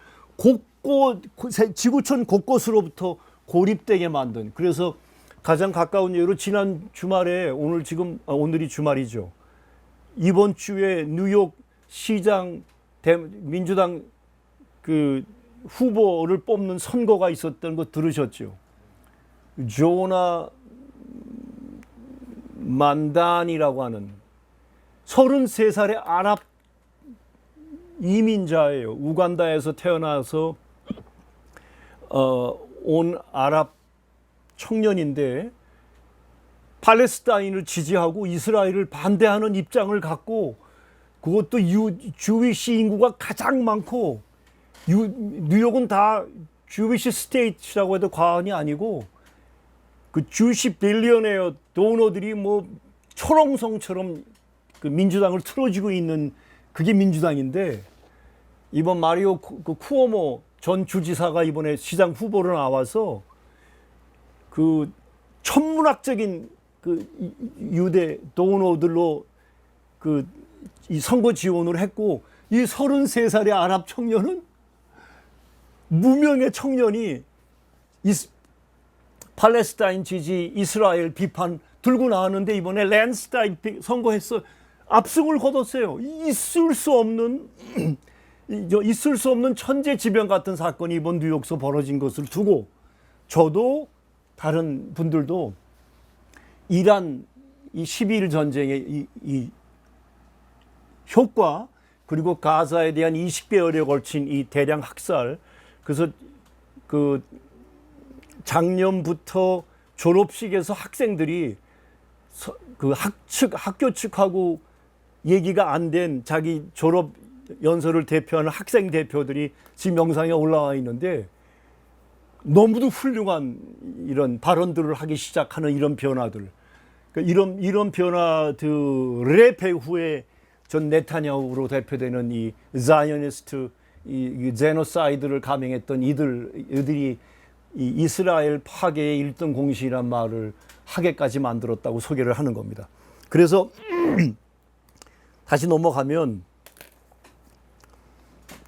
지구촌 곳곳으로부터 고립되게 만든, 그래서 가장 가까운 예로 지난 주말에 오늘이 주말이죠. 이번 주에 뉴욕 시장 민주당 그 후보를 뽑는 선거가 있었던 거 들으셨죠? 조나 만단이라고 하는 33살의 아랍 이민자예요. 우간다에서 태어나서 온 아랍 청년인데 팔레스타인을 지지하고 이스라엘을 반대하는 입장을 갖고, 그것도 주위시 인구가 가장 많고, 뉴욕은 다 주위시 스테이트라고 해도 과언이 아니고, 그 주위시 빌리언웨어 도너들이 뭐 초롱성처럼 그 민주당을 틀어주고 있는 그게 민주당인데, 이번 마리오 쿠오모 전 주지사가 이번에 시장 후보로 나와서 그 천문학적인 그 유대 도너들로 그 이 선거 지원을 했고, 이 33살의 아랍 청년은, 무명의 청년이 팔레스타인 지지, 이스라엘 비판 들고 나왔는데 이번에 랜드슬라이드 선거해서 압승을 거뒀어요. 있을 수 없는 천재지변 같은 사건이 이번 뉴욕에서 벌어진 것을 두고, 저도 다른 분들도 이란 이 12일 전쟁의 이 효과, 그리고 가자에 대한 20개월에 걸친 이 대량 학살, 그래서 그 작년부터 졸업식에서 학생들이 그 학교 측하고 얘기가 안 된 자기 졸업 연설을 대표하는 학생 대표들이 지금 영상에 올라와 있는데, 너무도 훌륭한 이런 발언들을 하기 시작하는 이런 변화들, 그러니까 이런 변화들의 배후에 전 네타냐후로 대표되는 이 자이오니스트, 이 제노사이드를 감행했던 이들이 이 이스라엘 파괴의 일등 공신이란 말을 하게까지 만들었다고 소개를 하는 겁니다. 그래서 다시 넘어가면,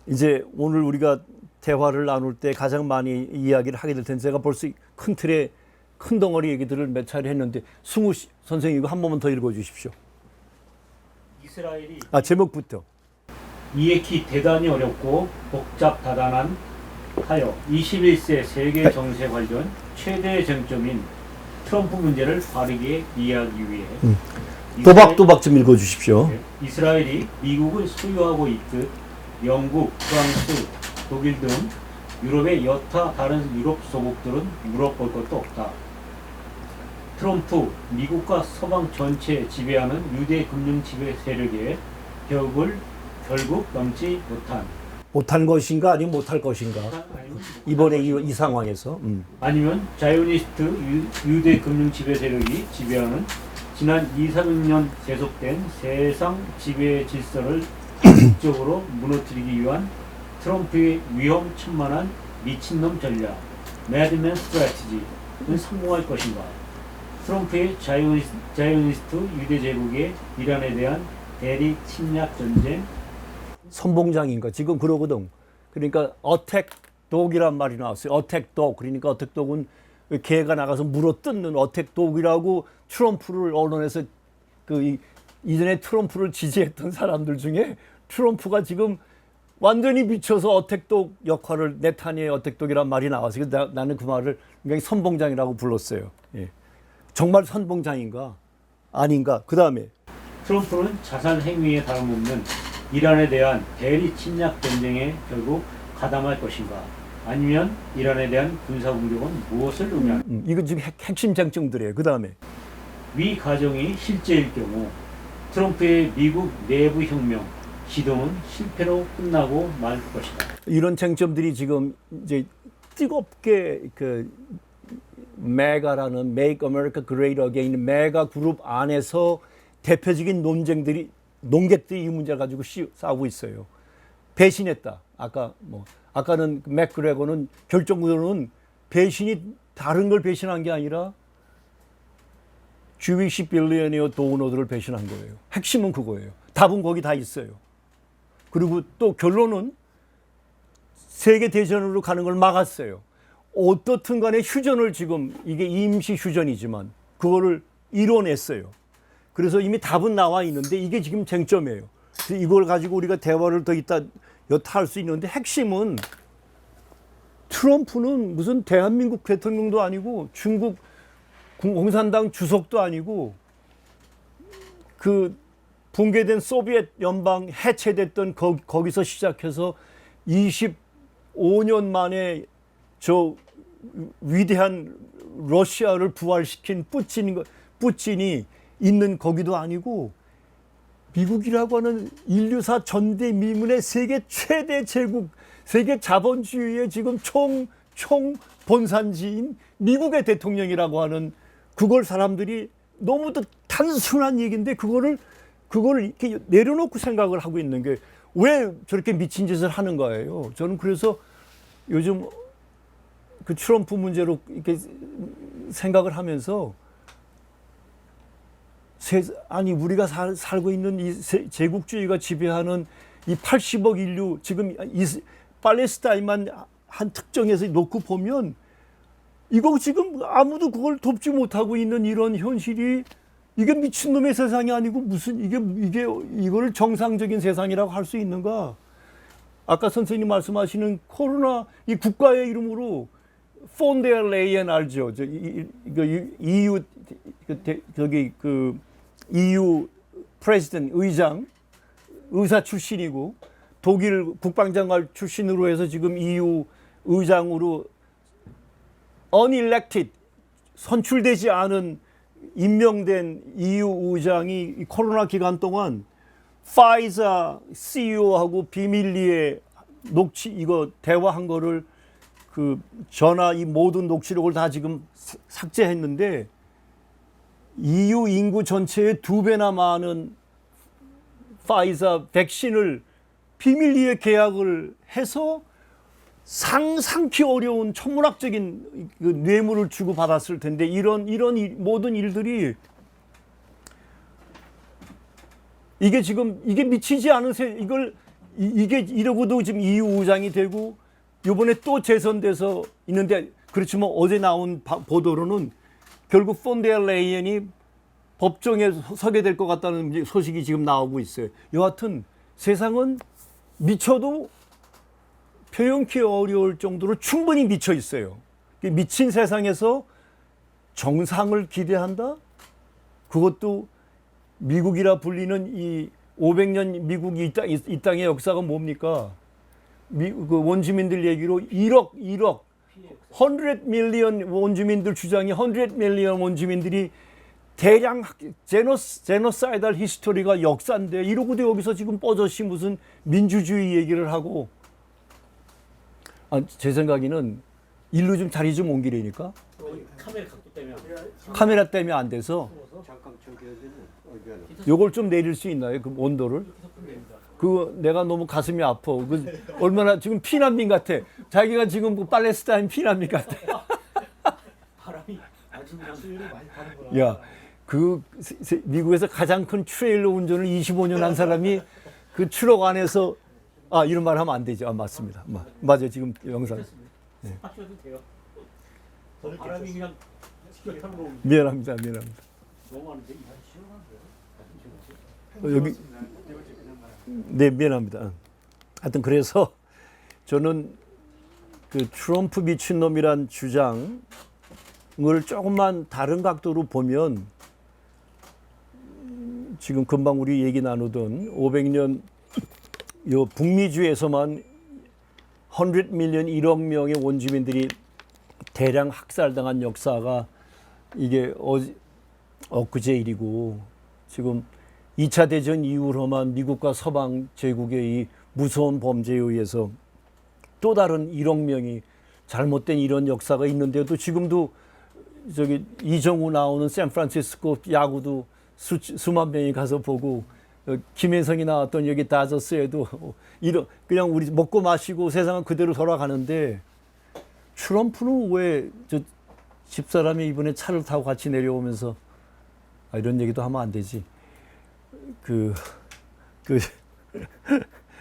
이제 오늘 우리가 대화를 나눌 때 가장 많이 이야기를 하게 될 텐데, 제가 벌써 큰 틀에 큰 덩어리 얘기들을 몇 차례 했는데, 승우 선생님 이거 한 번만 더 읽어주십시오. 이스라엘이 제목부터. 이해키 대단히 어렵고 복잡다단한 하여 21세 세계 정세 관련 최대의 쟁점인 트럼프 문제를 바르게 이해하기 위해 또박또박 좀 읽어주십시오. 이스라엘이 미국을 소유하고 있듯 영국, 프랑스, 독일 등 유럽의 여타 다른 유럽 소국들은 물어볼 것도 없다. 트럼프, 미국과 서방 전체 지배하는 유대 금융 지배 세력의 벽을 결국 넘지 못한 못한 것인가 아니면 못할 것인가 아니면 이번에 이 상황에서 아니면 자이오니스트 유대 금융 지배 세력이 지배하는 지난 2, 3년 계속된 세상 지배 질서를 적극적으로 무너뜨리기 위한 트럼프의 위험천만한 미친놈 전략, 매드맨 스트래티지는 성공할 것인가? 트럼프의 자이오니스트 유대 제국의 이란에 대한 대리 침략 전쟁, 선봉장인가 지금 그러거든. 그러니까 어택 독이란 말이 나왔어요. 어택 독. 그러니까 어택 독은 개가 나가서 물어 뜯는 어택 독이라고 트럼프를 언론에서 이전에 트럼프를 지지했던 사람들 중에 트럼프가 지금 완전히 미쳐서 어택독 역할을 네타니의 어택독이란 말이 나와서 나는 그 말을 굉장히 선봉장이라고 불렀어요. 예. 정말 선봉장인가 아닌가. 그 다음에 트럼프는 자살 행위에 다름없는 이란에 대한 대리 침략 전쟁에 결국 가담할 것인가? 아니면 이란에 대한 군사 공격은 무엇을 의미하는가? 이거 지금 핵심 쟁점들이에요. 그 다음에 위 가정이 실제일 경우 트럼프의 미국 내부 혁명 시도는 실패로 끝나고 말 것이다. 이런 쟁점들이 지금 이제 뜨겁게 그 메가라는 Make America Great Again 메가 그룹 안에서 대표적인 논객들이 이 문제를 가지고 싸우고 있어요. 배신했다. 아까는 맥그레거는 결정적으로는 배신이 다른 걸 배신한 게 아니라 주위시 빌리언이어 도너들을 배신한 거예요. 핵심은 그거예요. 답은 거기 다 있어요. 그리고 또 결론은 세계 대전으로 가는 걸 막았어요. 어떻든 간에 휴전을 지금 이게 임시 휴전이지만 그거를 이뤄냈어요. 그래서 이미 답은 나와 있는데 이게 지금 쟁점이에요. 이걸 가지고 우리가 대화를 더 이따 여타할 수 있는데 핵심은 트럼프는 무슨 대한민국 대통령도 아니고 중국 공산당 주석도 아니고 그 붕괴된 소비에트 연방 해체됐던 거기서 시작해서 25년 만에 저 위대한 러시아를 부활시킨 뿌틴이 있는 거기도 아니고 미국이라고 하는 인류사 전대미문의 세계 최대 제국, 세계 자본주의의 지금 총 본산지인 미국의 대통령이라고 하는 그걸 사람들이 너무도 단순한 얘기인데 그걸 이렇게 내려놓고 생각을 하고 있는 게 왜 저렇게 미친 짓을 하는 거예요. 저는 그래서 요즘 그 트럼프 문제로 이렇게 생각을 하면서 아니 우리가 살고 있는 이 제국주의가 지배하는 이 80억 인류 지금 팔레스타인만 한 특정해서 놓고 보면 이거 지금 아무도 그걸 돕지 못하고 있는 이런 현실이 이게 미친놈의 세상이 아니고 무슨 이걸 정상적인 세상이라고 할 수 있는가? 아까 선생님 말씀하시는 코로나 이 국가의 이름으로 폰데어 레이엔 알죠? EU EU 프레지던트 의사 출신이고 독일 국방장관 출신으로 해서 지금 EU 의장으로 unelected 선출되지 않은 임명된 EU 의장이 코로나 기간 동안 파이자 CEO하고 비밀리에 이거 대화한 거를 그 전화 이 모든 녹취록을 다 지금 삭제했는데 EU 인구 전체의 2배나 많은 파이자 백신을 비밀리에 계약을 해서 상상치 어려운 천문학적인 그 뇌물을 주고 받았을 텐데 이런 모든 일들이 이게 지금 이게 미치지 않은 이게 이러고도 지금 EU 의장이 되고 이번에 또 재선돼서 있는데 그렇지만 어제 나온 보도로는 결국 폰데어 레이엔이 법정에 서게 될 것 같다는 소식이 지금 나오고 있어요. 여하튼 세상은 미쳐도 표현키 어려울 정도로 충분히 미쳐 있어요. 미친 세상에서 정상을 기대한다? 그것도 미국이라 불리는 이 500년 미국이 이 땅의 역사가 뭡니까? 그 원주민들 얘기로 1억 100 밀리언 원주민들 주장이 100 밀리언 원주민들이 대량 제노사이달 히스토리가 역사인데 이러고도 여기서 지금 뻗어시 무슨 민주주의 얘기를 하고 제 생각에는 일로 좀 자리 좀 옮기려니까 카메라 각도 때문에 카메라 때문에 안 돼서 잠깐 저기 해야 되면 요걸 좀 내릴 수 있나요? 그 온도를? 그 내가 너무 가슴이 아파. 그 얼마나 지금 피난민 같아. 자기가 지금 그 팔레스타인 피난민 같아. 바람이 아주 그냥 수위를 많이 타는구나. 야, 미국에서 가장 큰 트레일러 운전을 25년 한 사람이 그 트럭 안에서 이런 말 하면 안 되죠. 맞습니다. 맞아요. 지금 영상. 하셔도 돼요. 바람이 그냥 시원한 거 미안합니다. 너무 하는데 여기 네, 미안합니다. 하여튼 그래서 저는 그 트럼프 미친놈이란 주장을 조금만 다른 각도로 보면 지금 금방 우리 얘기 나누던 500년 요 북미주에서만 100 밀리언 1억 명의 원주민들이 대량 학살당한 역사가 이게 엊그제 일이고 지금 2차 대전 이후로만 미국과 서방 제국의 이 무서운 범죄에 의해서 또 다른 1억 명이 잘못된 이런 역사가 있는데도 지금도 저기 이정우 나오는 샌프란시스코 야구도 수만 명이 가서 보고 김혜성이 나왔던 여기 다저스에도 이런 그냥 우리 먹고 마시고 세상은 그대로 돌아가는데 트럼프는 왜 저 집사람이 이번에 차를 타고 같이 내려오면서 이런 얘기도 하면 안 되지.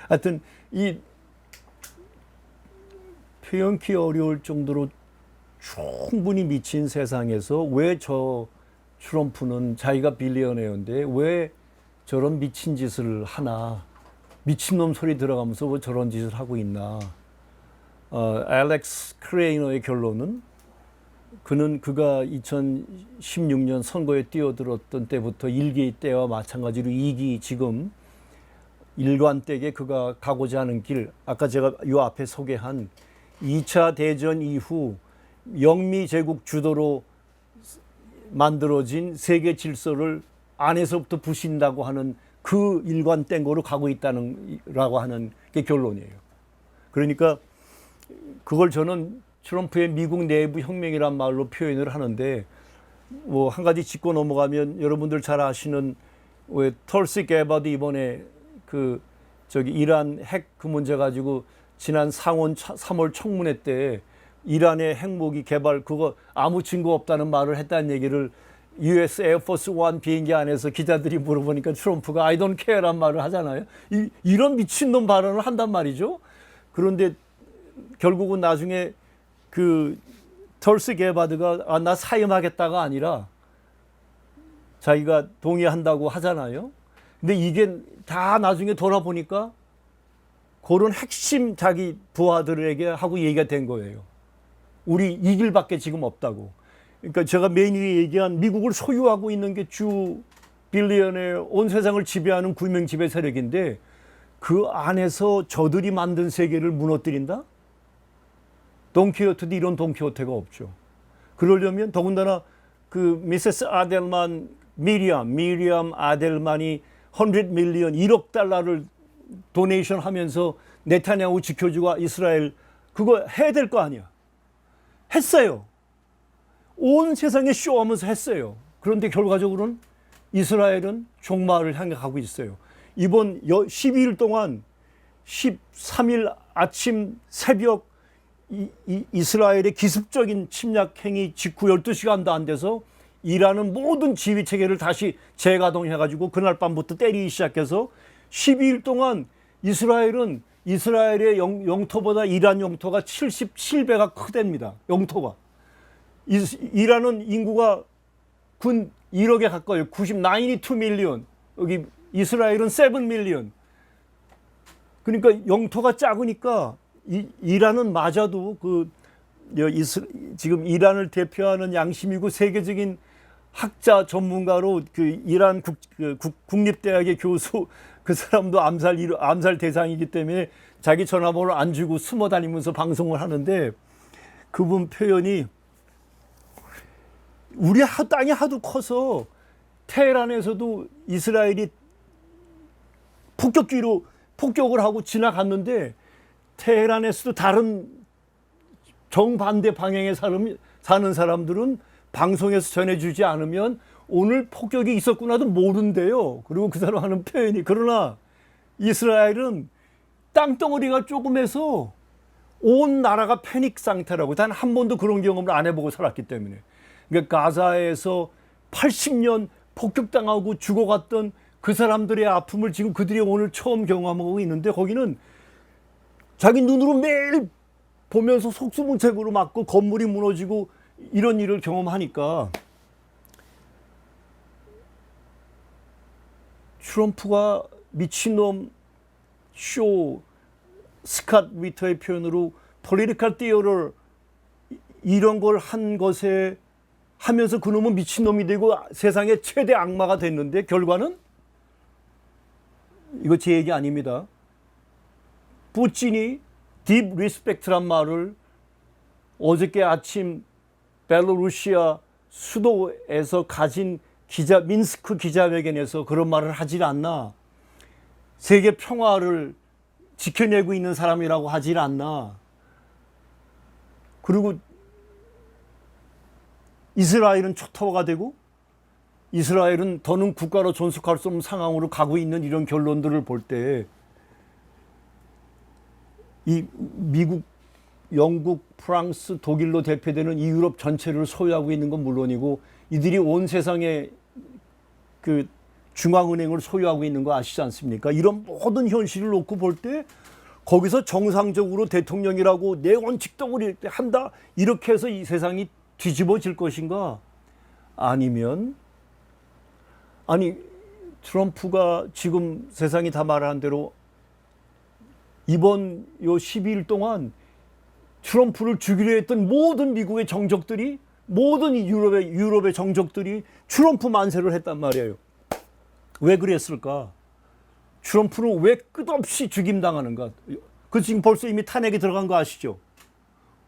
하여튼 이 표현기 어려울 정도로 충분히 미친 세상에서 왜 저 트럼프는 자기가 빌리언웨어인데 왜 저런 미친 짓을 하나, 미친놈 소리 들어가면서 왜 저런 짓을 하고 있나. 알렉스 크레이너의 결론은 그가 2016년 선거에 뛰어들었던 때부터 1기 때와 마찬가지로 2기 지금 일관되게 그가 가고자 하는 길, 아까 제가 요 앞에 소개한 2차 대전 이후 영미 제국 주도로 만들어진 세계 질서를 안에서부터 부신다고 하는 그 일관된 거로 가고 있다라고 하는 게 결론이에요. 그러니까 그걸 저는 트럼프의 미국 내부 혁명이란 말로 표현을 하는데 뭐 한 가지 짚고 넘어가면 여러분들 잘 아시는 왜 털시 게바드 이번에 이란 핵 그 문제 가지고 지난 상원 3월 청문회 때 이란의 핵무기 개발 그거 아무 증거 없다는 말을 했다는 얘기를 US 에어포스 1 비행기 안에서 기자들이 물어보니까 트럼프가 I don't care란 말을 하잖아요. 이런 미친놈 발언을 한단 말이죠. 그런데 결국은 나중에 털스 게바드가 나 사임하겠다가 아니라 자기가 동의한다고 하잖아요. 근데 이게 다 나중에 돌아보니까 그런 핵심 자기 부하들에게 하고 얘기가 된 거예요. 우리 이 길밖에 지금 없다고. 그러니까 제가 맨 위에 얘기한 미국을 소유하고 있는 게 주 빌리언의 온 세상을 지배하는 구명 지배 세력인데 그 안에서 저들이 만든 세계를 무너뜨린다? 돈키호테도 이런 돈키호테가 없죠. 그러려면 더군다나 미세스 아델만 미리암 아델만이 100 밀리언 1억 달러를 도네이션 하면서 네타냐후 지켜주고 이스라엘 그거 해야 될 거 아니야. 했어요. 온 세상에 쇼하면서 했어요. 그런데 결과적으로는 이스라엘은 종말을 향해 가고 있어요. 이번 12일 동안 13일 아침 새벽 이스라엘의 기습적인 침략 행위 직후 12시간도 안 돼서 이란은 모든 지휘 체계를 다시 재가동해가지고 그날 밤부터 때리기 시작해서 12일 동안 이스라엘의 영토보다 이란 영토가 77배가 크답니다. 영토가. 이란은 인구가 군 1억에 가까워요. 92 밀리언. 여기 이스라엘은 7 밀리언. 그러니까 영토가 작으니까 이란은 맞아도 지금 이란을 대표하는 양심이고 세계적인 학자 전문가로 이란 국립대학의 교수 그 사람도 암살 대상이기 때문에 자기 전화번호를 안 주고 숨어 다니면서 방송을 하는데 그분 표현이 우리 땅이 하도 커서 테헤란에서도 이스라엘이 폭격을 하고 지나갔는데 테헤란에서도 다른 정반대 방향의 사는 사람들은 방송에서 전해주지 않으면 오늘 폭격이 있었구나도 모른대요. 그리고 그 사람 하는 표현이. 그러나 이스라엘은 땅덩어리가 조금해서 온 나라가 패닉 상태라고. 단 한 번도 그런 경험을 안 해보고 살았기 때문에. 그러니까 가자에서 80년 폭격당하고 죽어갔던 그 사람들의 아픔을 지금 그들이 오늘 처음 경험하고 있는데, 거기는 자기 눈으로 매일 보면서 속수무책으로 맞고 건물이 무너지고 이런 일을 경험하니까 트럼프가 미친놈 쇼, 스캇 위터의 표현으로 political theater 이런 걸 한 것에 하면서 그놈은 미친놈이 되고 세상의 최대 악마가 됐는데, 결과는 이거 제 얘기 아닙니다. 푸틴이 deep respect란 말을 어저께 아침 벨로루시아 수도에서 가진 민스크 기자회견에서 그런 말을 하질 않나. 세계 평화를 지켜내고 있는 사람이라고 하질 않나. 그리고 이스라엘은 초토화가 되고 이스라엘은 더는 국가로 존속할 수 없는 상황으로 가고 있는 이런 결론들을 볼 때, 이 미국, 영국, 프랑스, 독일로 대표되는 이 유럽 전체를 소유하고 있는 건 물론이고, 이들이 온 세상의 그 중앙은행을 소유하고 있는 거 아시지 않습니까? 이런 모든 현실을 놓고 볼 때 거기서 정상적으로 대통령이라고 내 원칙대로 한다 이렇게 해서 이 세상이 뒤집어질 것인가? 아니면 트럼프가 지금 세상이 다 말한 대로 이번 요 12일 동안 트럼프를 죽이려 했던 모든 미국의 정적들이, 모든 유럽의 정적들이 트럼프 만세를 했단 말이에요. 왜 그랬을까? 트럼프는 왜 끝없이 죽임당하는가? 그 지금 벌써 이미 탄핵이 들어간 거 아시죠?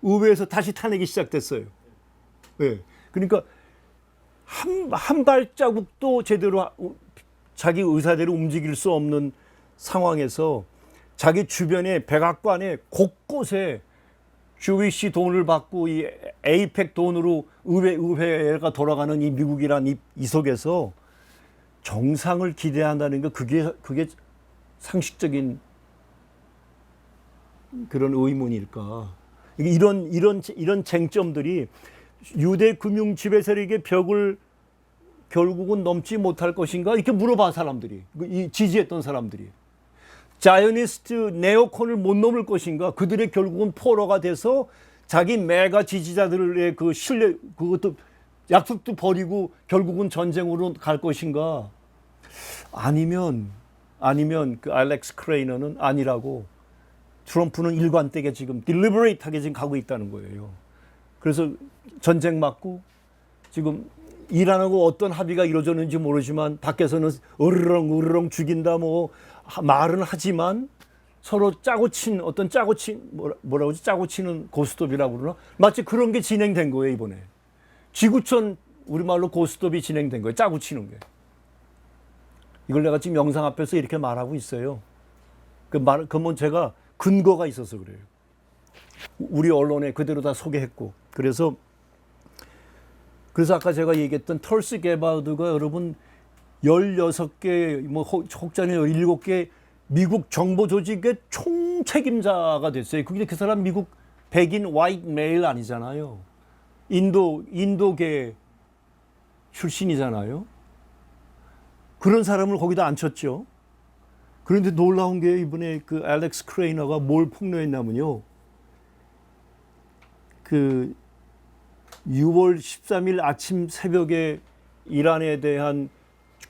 의회에서 다시 탄핵이 시작됐어요. 네. 그러니까 한 발자국도 제대로 자기 의사대로 움직일 수 없는 상황에서 자기 주변에 백악관에 곳곳에 주위시 돈을 받고 이 에이펙 돈으로 의회가 돌아가는 이 미국이란 이 속에서 정상을 기대한다는 거, 그게 상식적인 그런 의문일까? 이런 쟁점들이 유대 금융 지배 세력의 벽을 결국은 넘지 못할 것인가? 이렇게 물어봐 사람들이, 이 지지했던 사람들이. 자이오니스트 네오콘을 못 넘을 것인가? 그들의 결국은 포로가 돼서 자기 메가 지지자들의 그 신뢰, 그것도 약속도 버리고 결국은 전쟁으로 갈 것인가? 아니면 그 알렉스 크레이너는 아니라고, 트럼프는 일관되게 지금 딜리버레이트하게 지금 가고 있다는 거예요. 그래서 전쟁 맞고 지금 이란하고 어떤 합의가 이루어졌는지 모르지만 밖에서는 으르렁 죽인다 뭐 말은 하지만 서로 짜고 친 뭐라고 하지? 짜고 치는 고스톱이라고 그러나? 마치 그런 게 진행된 거예요, 이번에. 지구촌 우리말로 고스톱이 진행된 거예요. 짜고 치는 게. 이걸 내가 지금 영상 앞에서 이렇게 말하고 있어요. 그건 제가 근거가 있어서 그래요. 우리 언론에 그대로 다 소개했고. 그래서 아까 제가 얘기했던 털스 게바드가 여러분 16개, 뭐 혹자는 17개 미국 정보 조직의 총책임자가 됐어요. 근데 그 사람 미국 백인 화이트 메일 아니잖아요. 인도계 출신이잖아요. 그런 사람을 거기다 앉혔죠. 그런데 놀라운 게 이번에 그 알렉스 크레이너가 뭘 폭로했냐면요. 그 6월 13일 아침 새벽에 이란에 대한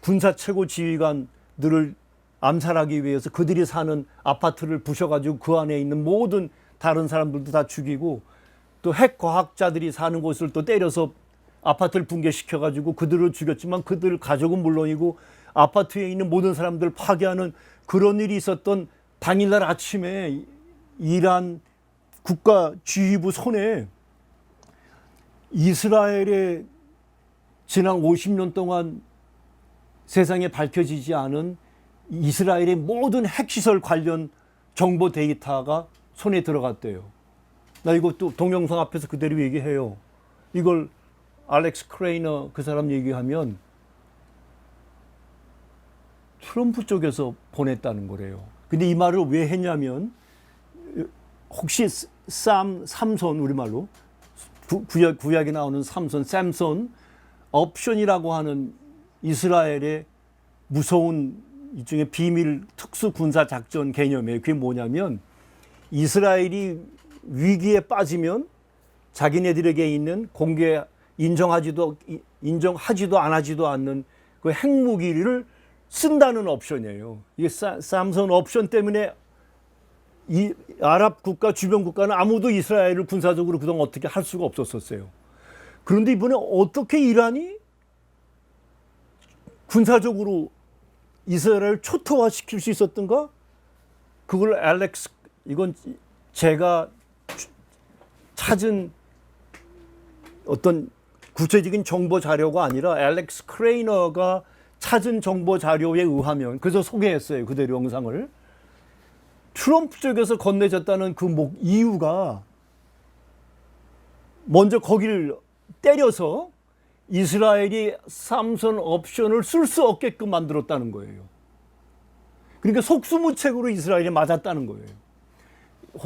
군사 최고 지휘관들을 암살하기 위해서 그들이 사는 아파트를 부셔가지고 그 안에 있는 모든 다른 사람들도 다 죽이고, 또 핵 과학자들이 사는 곳을 또 때려서 아파트를 붕괴시켜가지고 그들을 죽였지만 그들 가족은 물론이고 아파트에 있는 모든 사람들 파괴하는 그런 일이 있었던 당일날 아침에 이란 국가 지휘부 손에 이스라엘의 지난 50년 동안 세상에 밝혀지지 않은 이스라엘의 모든 핵시설 관련 정보 데이터가 손에 들어갔대요. 나 이거 또 동영상 앞에서 그대로 얘기해요. 이걸 알렉스 크레이너 그 사람 얘기하면 트럼프 쪽에서 보냈다는 거래요. 근데 이 말을 왜 했냐면 혹시 삼손 우리말로 구약에 나오는 샘손 옵션이라고 하는 이스라엘의 무서운 일종의 비밀 특수 군사 작전 개념이에요. 그게 뭐냐면 이스라엘이 위기에 빠지면 자기네들에게 있는 공개 인정하지도 안 하지도 않는 그 핵무기를 쓴다는 옵션이에요. 이게 샘손 옵션 때문에 이 아랍 국가 주변 국가는 아무도 이스라엘을 군사적으로 그동안 어떻게 할 수가 없었어요. 그런데 이번에 어떻게 이란이 군사적으로 이스라엘을 초토화시킬 수 있었던가? 그걸 이건 제가 찾은 어떤 구체적인 정보 자료가 아니라 알렉스 크레이너가 찾은 정보 자료에 의하면, 그래서 소개했어요. 그대로 영상을. 트럼프 쪽에서 건네졌다는 그 이유가 먼저 거기를 때려서 이스라엘이 삼손 옵션을 쓸 수 없게끔 만들었다는 거예요. 그러니까 속수무책으로 이스라엘이 맞았다는 거예요.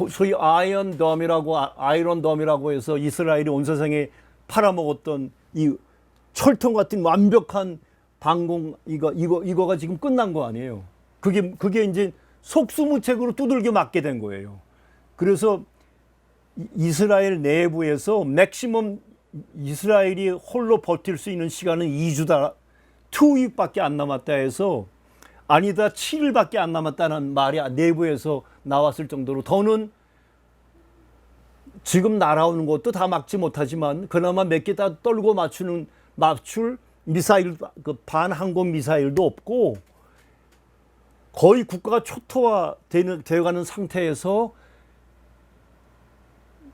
소위 아이런 덤이라고 해서 이스라엘이 온 세상에 팔아먹었던 이 철통 같은 완벽한 방공 이거가 지금 끝난 거 아니에요. 그게 이제 속수무책으로 두들겨 맞게 된 거예요. 그래서 이스라엘 내부에서 맥시멈 이스라엘이 홀로 버틸 수 있는 시간은 2주다, 2week밖에 안 남았다 해서 아니다 7일밖에 안 남았다는 말이 내부에서 나왔을 정도로, 더는 지금 날아오는 것도 다 막지 못하지만 그나마 몇 개 다 떨고 맞출 미사일, 그 반항공 미사일도 없고 거의 국가가 초토화 되어가는 상태에서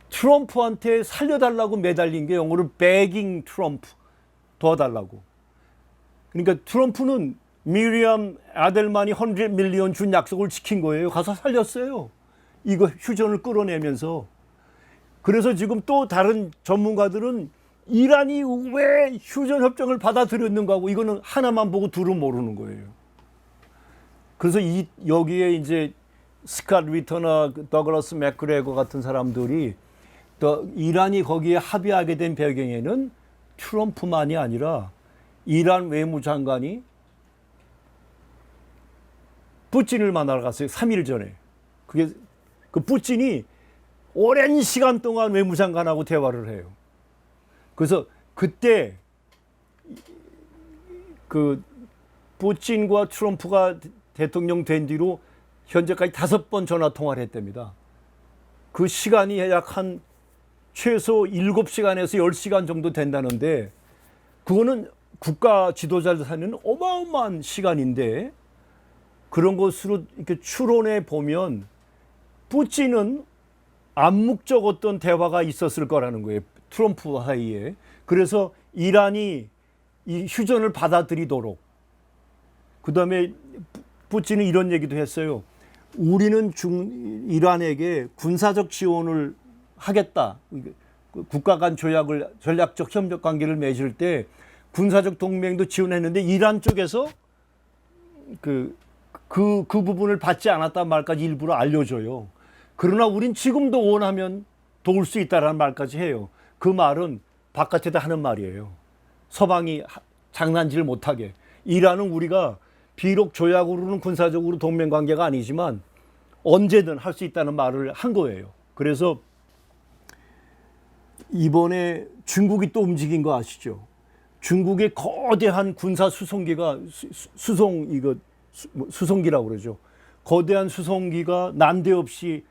트럼프한테 살려달라고 매달린 게 영어로 begging 트럼프, 도와달라고. 그러니까 트럼프는 미리암 아델만이 100 밀리언 준 약속을 지킨 거예요. 가서 살렸어요. 이거 휴전을 끌어내면서. 그래서 지금 또 다른 전문가들은 이란이 왜 휴전 협정을 받아들였는가 하고 이거는 하나만 보고 둘은 모르는 거예요. 그래서 여기에 이제 스캇 위터나 더글라스 맥그레거 같은 사람들이 또 이란이 거기에 합의하게 된 배경에는 트럼프만이 아니라 이란 외무장관이 푸틴을 만나러 갔어요. 3일 전에. 그게 그 푸틴이 오랜 시간 동안 외무장관하고 대화를 해요. 그래서 그때 그 푸틴과 트럼프가 대통령 된 뒤로 현재까지 5번 전화 통화를 했답니다. 그 시간이 약 한 최소 7시간에서 10시간 정도 된다는데, 그거는 국가 지도자들 사는 어마어마한 시간인데, 그런 것으로 이렇게 추론해 보면 푸틴은 암묵적 어떤 대화가 있었을 거라는 거예요. 트럼프 사이에. 그래서 이란이 이 휴전을 받아들이도록. 그 다음에 푸틴은 이런 얘기도 했어요. 우리는 이란에게 군사적 지원을 하겠다. 국가 간 전략적 협력 관계를 맺을 때 군사적 동맹도 지원했는데 이란 쪽에서 그 부분을 받지 않았다는 말까지 일부러 알려줘요. 그러나 우린 지금도 원하면 도울 수 있다라는 말까지 해요. 그 말은 바깥에다 하는 말이에요. 서방이 장난질 못하게. 이란은 우리가 비록 조약으로는 군사적으로 동맹 관계가 아니지만 언제든 할 수 있다는 말을 한 거예요. 그래서 이번에 중국이 또 움직인 거 아시죠? 중국의 거대한 군사 수송기가 수송기라고 그러죠. 거대한 수송기가 난데없이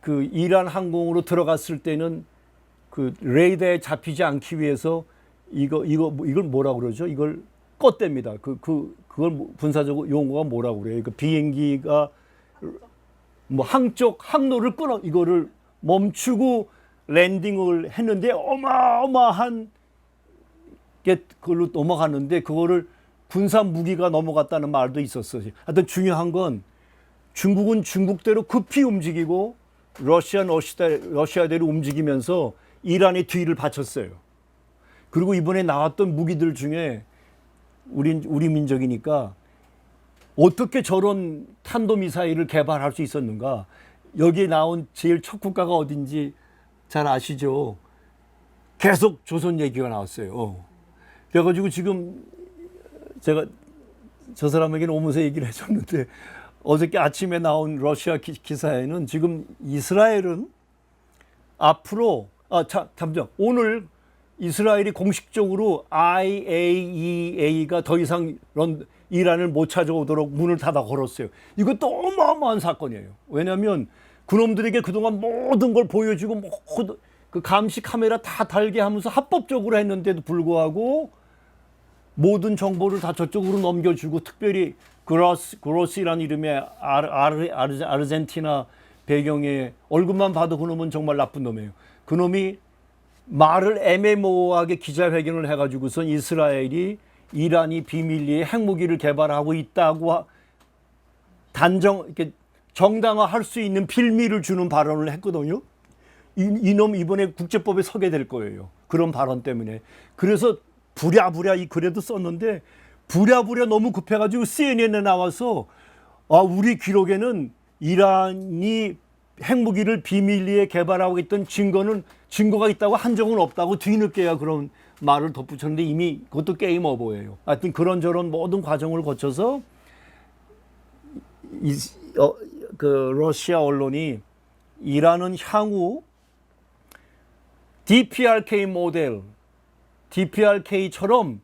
그 이란 항공으로 들어갔을 때는 그 레이더에 잡히지 않기 위해서 이걸 뭐라고 그러죠? 이걸 껐댑니다. 그걸 군사적 용어가 뭐라고 그래요? 그 비행기가 뭐 항로를 이거를 멈추고 랜딩을 했는데 어마어마한 게 그걸로 넘어갔는데 그거를 군사 무기가 넘어갔다는 말도 있었어요. 하여튼 중요한 건 중국은 중국대로 급히 움직이고 러시아대로 움직이면서 이란의 뒤를 바쳤어요. 그리고 이번에 나왔던 무기들 중에 우리 민족이니까 어떻게 저런 탄도미사일을 개발할 수 있었는가? 여기에 나온 제일 첫 국가가 어딘지 잘 아시죠? 계속 조선 얘기가 나왔어요. 그래가지고 지금 제가 저 사람에게는 오면서 얘기를 해줬는데 어저께 아침에 나온 러시아 기사에는 지금 이스라엘은 앞으로 잠시만 오늘 이스라엘이 공식적으로 IAEA가 더 이상 이란을 못 찾아오도록 문을 닫아 걸었어요. 이것도 어마어마한 사건이에요. 왜냐하면 그놈들에게 그동안 모든 걸 보여주고 그 감시 카메라 다 달게 하면서 합법적으로 했는데도 불구하고 모든 정보를 다 저쪽으로 넘겨주고 특별히 그로시라는 이름의 아르헨티나 배경의 얼굴만 봐도 그놈은 정말 나쁜 놈이에요. 그놈이 말을 애매모호하게 기자회견을 해가지고선 이스라엘이 이란이 비밀리에 핵무기를 개발하고 있다고 이렇게 정당화할 수 있는 빌미를 주는 발언을 했거든요. 이놈 이번에 국제법에 서게 될 거예요. 그런 발언 때문에. 그래서 부랴부랴 이 글에도 썼는데 부랴부랴 너무 급해가지고 CNN에 나와서 우리 기록에는 이란이 핵무기를 비밀리에 개발하고 있던 증거가 있다고 한 적은 없다고 뒤늦게야 그런 말을 덧붙였는데 이미 그것도 게임 오버예요. 하여튼 그런저런 모든 과정을 거쳐서 그 러시아 언론이 이란은 향후 DPRK 모델, DPRK처럼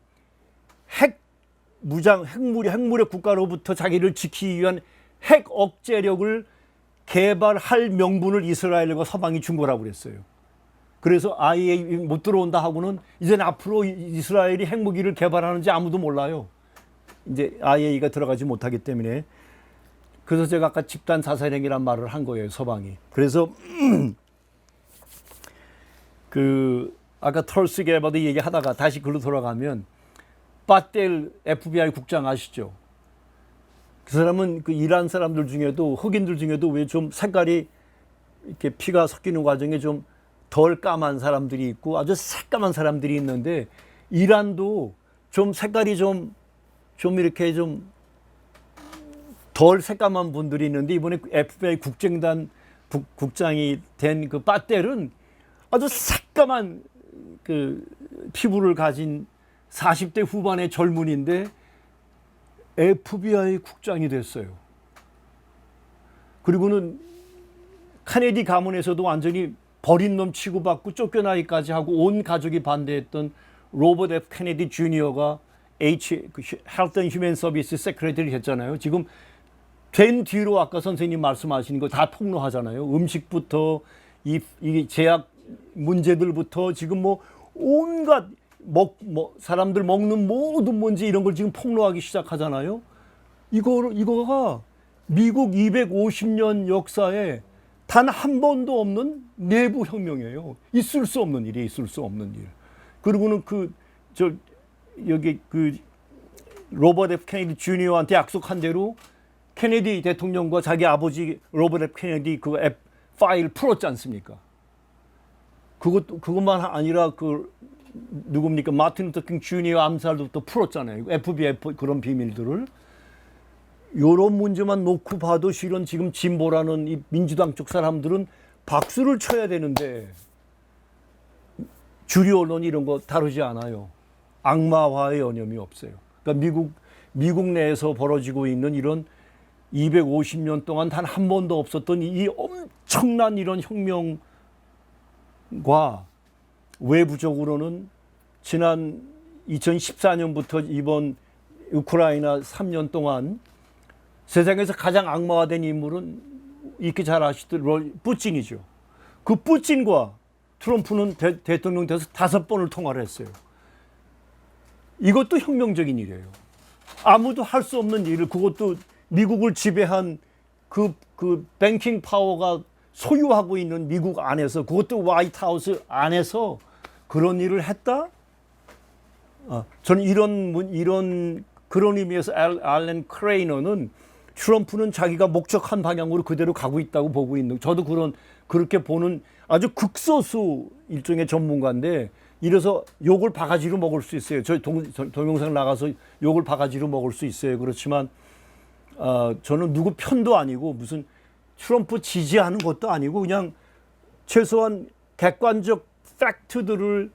핵무력 국가로부터 자기를 지키기 위한 핵 억제력을 개발할 명분을 이스라엘과 서방이 준 거라고 그랬어요. 그래서 IAEA 못 들어온다 하고는 이제는 앞으로 이스라엘이 핵무기를 개발하는지 아무도 몰라요. 이제 IAEA가 들어가지 못하기 때문에. 그래서 제가 아까 집단 자살행위란 말을 한 거예요, 서방이. 그래서 아까 털스 게바드 얘기하다가 다시 글로 돌아가면 바텔 FBI 국장 아시죠? 그 사람은 그 이란 사람들 중에도 흑인들 중에도 왜 좀 색깔이 이렇게 피가 섞이는 과정에 좀 덜 까만 사람들이 있고 아주 새까만 사람들이 있는데 이란도 좀 색깔이 좀 이렇게 좀 덜 새까만 분들이 있는데 이번에 FBI 국장이 된 그 바텔은 아주 새까만 그 피부를 가진 40대 후반의 젊은이인데 FBI 국장이 됐어요. 그리고는 카네디 가문에서도 완전히 버린 놈 취급받고 쫓겨나기까지 하고 온 가족이 반대했던 로버트 F 케네디 주니어가 Health and Human Services Secretary를 했잖아요. 지금 된 뒤로 아까 선생님 말씀하신 거 다 폭로하잖아요. 음식부터 이 제약 문제들부터 지금 뭐 온갖 사람들 먹는 모든 문제 이런 걸 지금 폭로하기 시작하잖아요. 이거가 미국 250년 역사에 단 한 번도 없는 내부 혁명이에요. 있을 수 없는 일이 있을 수 없는 일. 그리고는 여기 로버트 F 케네디 주니어한테 약속한 대로 케네디 대통령과 자기 아버지 로버트 F 케네디 그 파일 풀었지 않습니까? 그것만 아니라 누굽니까? 마틴 루터 킹 주니어 암살도 또 풀었잖아요. FBI 그런 비밀들을. 요런 문제만 놓고 봐도 실은 지금 진보라는 이 민주당 쪽 사람들은 박수를 쳐야 되는데 주류 언론이 이런 거 다루지 않아요. 악마화의 여념이 없어요. 그러니까 미국 내에서 벌어지고 있는 이런 250년 동안 단 한 번도 없었던 이 엄청난 이런 혁명과 외부적으로는 지난 2014년부터 이번 우크라이나 3년 동안 세상에서 가장 악마화된 인물은 이렇게 잘 아시듯 푸틴이죠. 그 푸틴과 트럼프는 대통령 돼서 5번을 통화를 했어요. 이것도 혁명적인 일이에요. 아무도 할 수 없는 일을 그것도 미국을 지배한 그 뱅킹 파워가 소유하고 있는 미국 안에서 그것도 화이트하우스 안에서 그런 일을 했다? 저는 그런 의미에서 알렌 크레이너는 트럼프는 자기가 목적한 방향으로 그대로 가고 있다고 보고 있는, 저도 그렇게 보는 아주 극소수 일종의 전문가인데, 이래서 욕을 바가지로 먹을 수 있어요. 저희 동영상 나가서 욕을 바가지로 먹을 수 있어요. 그렇지만 저는 누구 편도 아니고 무슨 트럼프 지지하는 것도 아니고, 그냥 최소한 객관적 팩트들을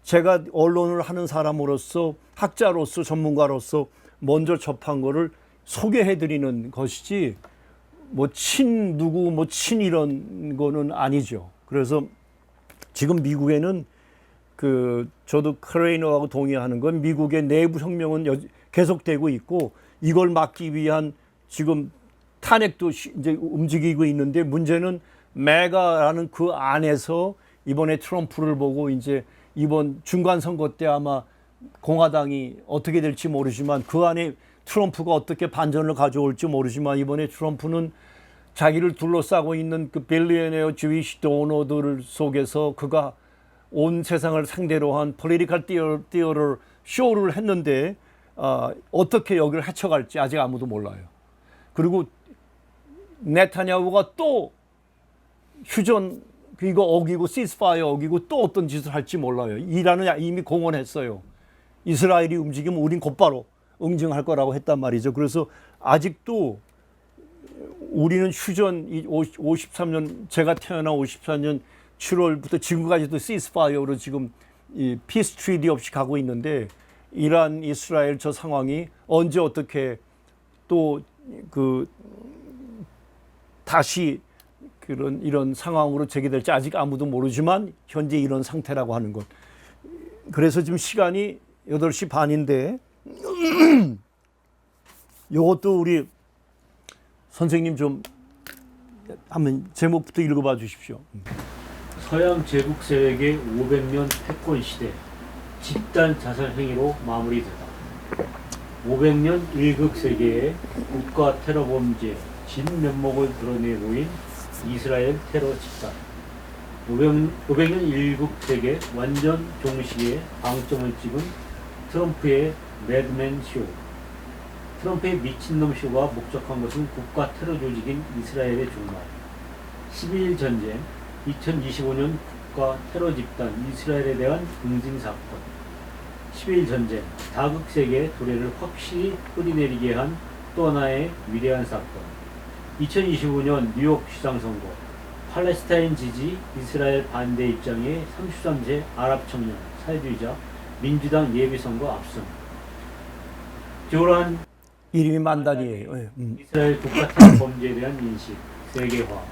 제가 언론을 하는 사람으로서, 학자로서, 전문가로서 먼저 접한 거를 소개해드리는 것이지, 뭐 친 누구 뭐 친 이런 거는 아니죠. 그래서 지금 미국에는 저도 크레이너하고 동의하는 건, 미국의 내부 혁명은 계속되고 있고, 이걸 막기 위한 지금 탄핵도 이제 움직이고 있는데, 문제는 메가라는 그 안에서 이번에 트럼프를 보고 이제 이번 중간 선거 때 아마 공화당이 어떻게 될지 모르지만, 그 안에 트럼프가 어떻게 반전을 가져올지 모르지만, 이번에 트럼프는 자기를 둘러싸고 있는 그 빌리언웨어 주위시 도너들 속에서 그가 온 세상을 상대로 한 폴리티컬 티어터 쇼를 했는데, 어떻게 여기를 헤쳐갈지 아직 아무도 몰라요. 그리고 네타냐후가 또 휴전 이거 어기고, 시스파이어 어기고 또 어떤 짓을 할지 몰라요. 이란은 이미 공언했어요. 이스라엘이 움직이면 우린 곧바로 응징할 거라고 했단 말이죠. 그래서 아직도 우리는 휴전 53년, 제가 태어난 54년 7월부터 지금까지도 시스파이어로 지금 이 피스 트리디 없이 가고 있는데, 이란, 이스라엘 저 상황이 언제 어떻게 또 다시 이런 상황으로 제기될지 아직 아무도 모르지만, 현재 이런 상태라고 하는 것. 그래서 지금 시간이 8시 반인데 이것도 우리 선생님 좀 한번 제목부터 읽어봐 주십시오. 서양 제국 세력의 500년 패권 시대, 집단 자살 행위로 마무리되다. 500년 일극 세계의 국가 테러 범죄 진면목을 드러내 보인 이스라엘 테러 집단. 500년 일극 세계 완전 종식에 방점을 찍은 트럼프의 매드맨 쇼. 트럼프의 미친놈 쇼가 목적한 것은 국가 테러 조직인 이스라엘의 종말, 12일 전쟁, 2025년 국가 테러 집단 이스라엘에 대한 응징 사건, 12일 전쟁, 다극세계의 도래를 확실히 뿌리내리게 한 또 하나의 위대한 사건, 2025년 뉴욕 시장선거, 팔레스타인 지지, 이스라엘 반대 입장의 33세 아랍 청년, 사회주의자, 민주당 예비선거 압승. 교란 이름이 만단이에요. 이스라엘 국가 테러 범죄에 대한 인식, 세계화.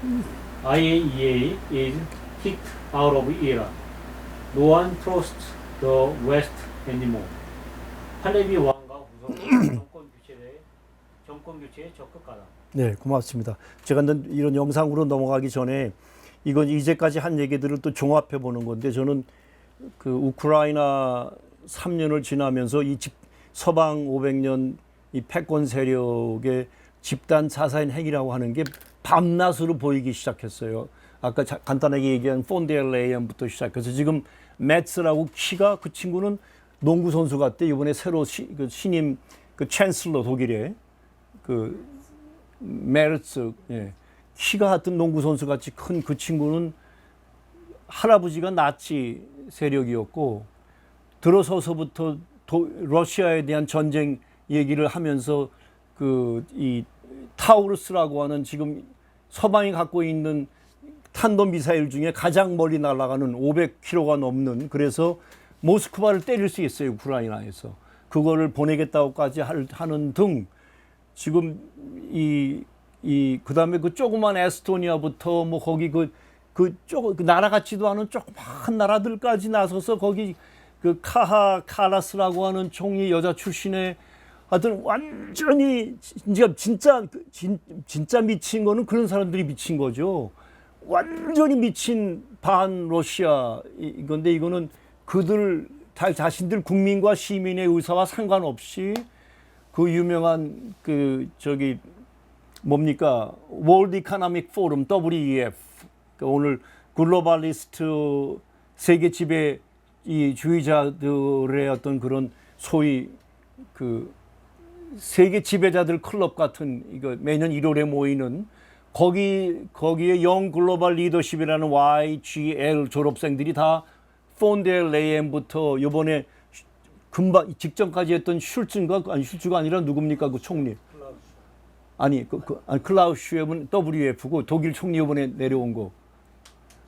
IAEA is kicked out of Iran. No one trusts the West anymore. 팔레비 왕과 후손 정권 교체에 적극 가담. 네, 고맙습니다. 제가 이런 영상으로 넘어가기 전에 이건 이제까지 한 얘기들을 또 종합해 보는 건데, 저는 그 우크라이나 3년을 지나면서 이 서방 500년 이 패권 세력의 집단 자살 행위라고 하는 게 밤낮으로 보이기 시작했어요. 아까 간단하게 얘기한 폰데르 레이언부터 시작해서 지금 매츠라고, 키가, 그 친구는 농구 선수 같대. 이번에 새로 신임 그 챈슬러, 독일의 그 메르츠, 예. 키가 하여튼 농구 선수 같이 큰 그 친구는 할아버지가 나치 세력이었고, 들어서서부터 러시아에 대한 전쟁 얘기를 하면서 이 타우루스라고 하는 지금 서방이 갖고 있는 탄도 미사일 중에 가장 멀리 날아가는 500km가 넘는, 그래서 모스크바를 때릴 수 있어요, 우크라이나에서. 그거를 보내겠다고까지 하는 등, 지금 그다음에 그 조그만 에스토니아부터 뭐 거기 그 나라 같지도 않은 조그만 나라들까지 나서서 거기 그 카라스라고 하는 총리 여자 출신의, 하여튼 완전히 진짜 미친 거는 그런 사람들이 미친 거죠. 완전히 미친 반 러시아 이건데, 이거는 그들 자신들 국민과 시민의 의사와 상관없이 그 유명한 월드 이코노믹 포럼 WEF, 오늘 글로벌리스트 세계 지배 이 주의자들의 어떤 그런 소위 세계 지배자들 클럽 같은 이거 매년 1월에 모이는 거기에 영 글로벌 리더십이라는 YGL 졸업생들이 다 폰델 레이엠부터 요번에 금방 직전까지 했던 슐츠가 아니라 누굽니까 그 총리? 아니 클라우스 슈왑은 WF고 독일 총리 이번에 내려온 거.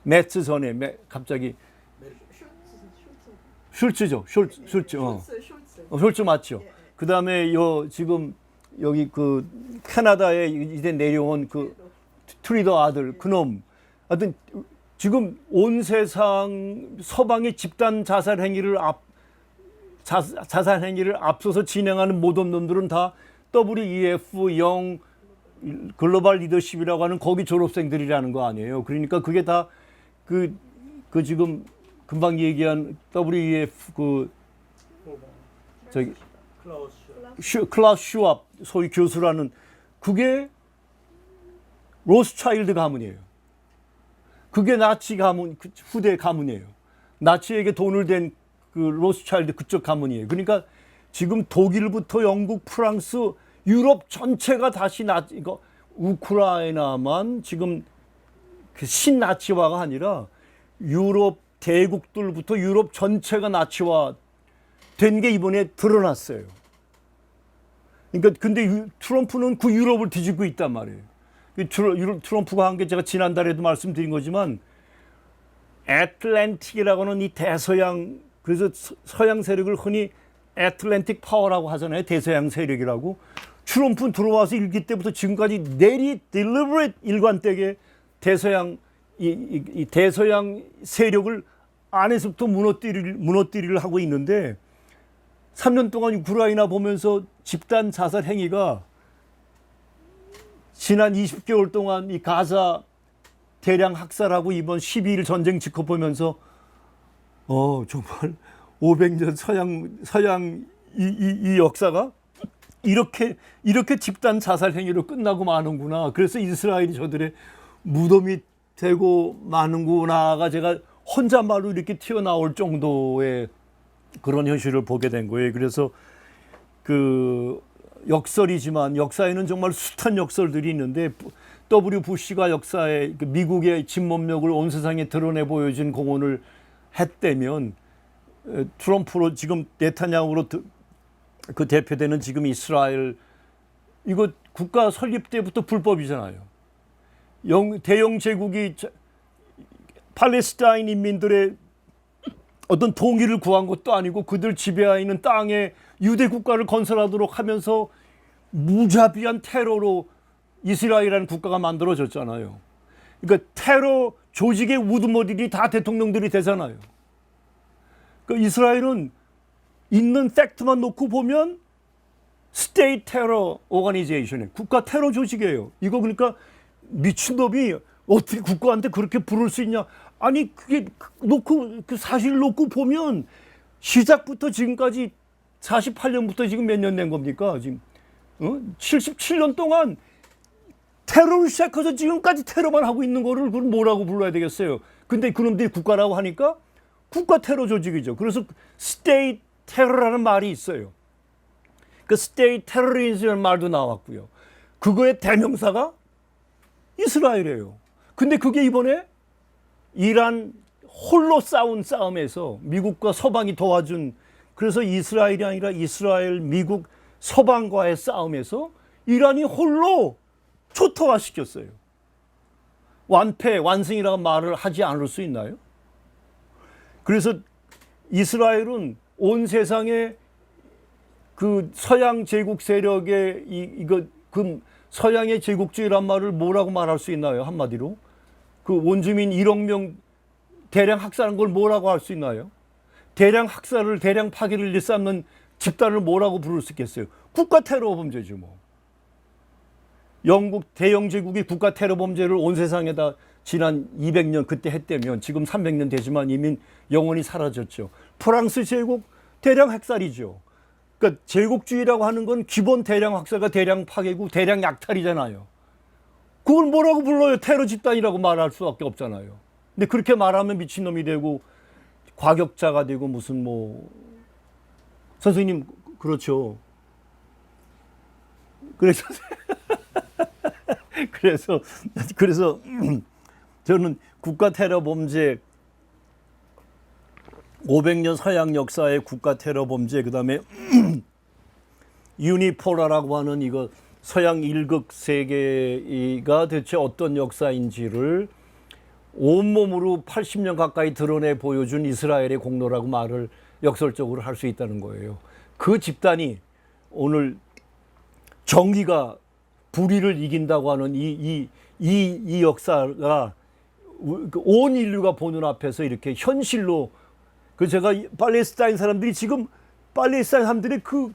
매츠 전에 갑자기 슐츠죠. 슐츠. 슐츠 맞죠. 그다음에 지금 여기 그 캐나다에 이제 내려온 그 트리더 아들 그놈. 하여튼 지금 온 세상 서방의 집단 자살 행위를 앞서서 진행하는 모든 놈들은 다 WEF 영 글로벌 리더십이라고 하는 거기 졸업생들이라는 거 아니에요. 그러니까 그게 다 그 지금 금방 얘기한 WEF 저기 클라우스 슈왑 소위 교수라는 그게 로스차일드 가문이에요. 그게 나치 가문 후대 가문이에요. 나치에게 돈을 댄 그 로스차일드 그쪽 가문이에요. 그러니까 지금 독일부터 영국, 프랑스, 유럽 전체가 다시 이거 우크라이나만 지금 그 신나치화가 아니라 유럽 대국들부터 유럽 전체가 나치화 된 게 이번에 드러났어요. 그러니까 근데 트럼프는 그 유럽을 뒤집고 있단 말이에요. 트럼프가 한 게 제가 지난달에도 말씀드린 거지만 애틀랜틱이라고 하는 이 대서양 그래서 서양 세력을 흔히 애틀랜틱 파워라고 하잖아요. 대서양 세력이라고. 트럼프는 들어와서 일기 때부터 지금까지 deliberate 일관되게 대서양 이 대서양 세력을 안에서부터 무너뜨리를 하고 있는데 3년 동안 우크라이나 보면서 집단 자살 행위가 지난 20개월 동안 이 가자 대량 학살하고 이번 12일 전쟁 지켜보면서 정말 500년 서양 이 역사가 이렇게 집단 자살 행위로 끝나고 마는구나. 그래서 이스라엘이 저들의 무덤이 되고 마는구나가 제가 혼잣말로 이렇게 튀어나올 정도의 그런 현실을 보게 된 거예요. 그래서 그 역설이지만 역사에는 정말 숱한 역설들이 있는데 W 부시가 역사에 미국의 진범력을 온 세상에 드러내 보여준 공헌을 했다면 트럼프로 지금 네타냐후로 그 대표되는 지금 이스라엘 이거 국가 설립 때부터 불법이잖아요. 대영 제국이 팔레스타인 인민들의 어떤 동의를 구한 것도 아니고 그들 지배하에 있는 땅에 유대 국가를 건설하도록 하면서 무자비한 테러로 이스라엘이라는 국가가 만들어졌잖아요. 그러니까 테러 조직의 우두머리들이 다 대통령들이 되잖아요. 그러니까 이스라엘은 있는 팩트만 놓고 보면 스테이트 테러 오거니제이션이에요. 국가 테러 조직이에요. 이거 그러니까 미친놈이 어떻게 국가한테 그렇게 부를 수 있냐. 아니 그게 놓고 그 사실 놓고 보면 시작부터 지금까지 48년부터 지금 몇 년 된 겁니까? 지금 77년 동안 테러를 시작해서 지금까지 테러만 하고 있는 거를 그럼 뭐라고 불러야 되겠어요? 근데 그놈들이 국가라고 하니까 국가 테러 조직이죠. 그래서 스테이트 테러라는 말이 있어요. 그 스테이트 테러리즘이라는 말도 나왔고요. 그거의 대명사가 이스라엘이에요. 근데 그게 이번에 이란 홀로 싸운 싸움에서 미국과 서방이 도와준 그래서 이스라엘이 아니라 이스라엘, 미국, 서방과의 싸움에서 이란이 홀로 초토화시켰어요. 완승이라고 말을 하지 않을 수 있나요? 그래서 이스라엘은 온 세상에 그 서양 제국 세력의 그 서양의 제국주의란 말을 뭐라고 말할 수 있나요? 한마디로 그 원주민 1억 명 대량 학살한 걸 뭐라고 할 수 있나요? 대량 학살을 대량 파괴를 일삼는 집단을 뭐라고 부를 수 있겠어요? 국가 테러 범죄죠 뭐. 영국 대영 제국이 국가 테러 범죄를 온 세상에다 지난 200년 그때 했다면 지금 300년 되지만 이미 영원히 사라졌죠. 프랑스 제국 대량 학살이죠. 그러니까 제국주의라고 하는 건 기본 대량 학살과 대량 파괴고 대량 약탈이잖아요. 그걸 뭐라고 불러요? 테러 집단이라고 말할 수밖에 없잖아요. 근데 그렇게 말하면 미친놈이 되고 과격자가 되고 무슨 뭐 선생님 그렇죠. 그래서 그래서 저는 국가 테러 범죄 500년 서양 역사의 국가 테러 범죄 그다음에 유니포라라고 하는 이거 서양 일극 세계가 대체 어떤 역사인지를 온몸으로 80년 가까이 드러내 보여준 이스라엘의 공로라고 말을 역설적으로 할 수 있다는 거예요. 그 집단이 오늘 정의가 불의를 이긴다고 하는 이 역사가 온 인류가 보는 앞에서 이렇게 현실로 그 제가 팔레스타인 사람들이 지금 팔레스타인 사람들의 그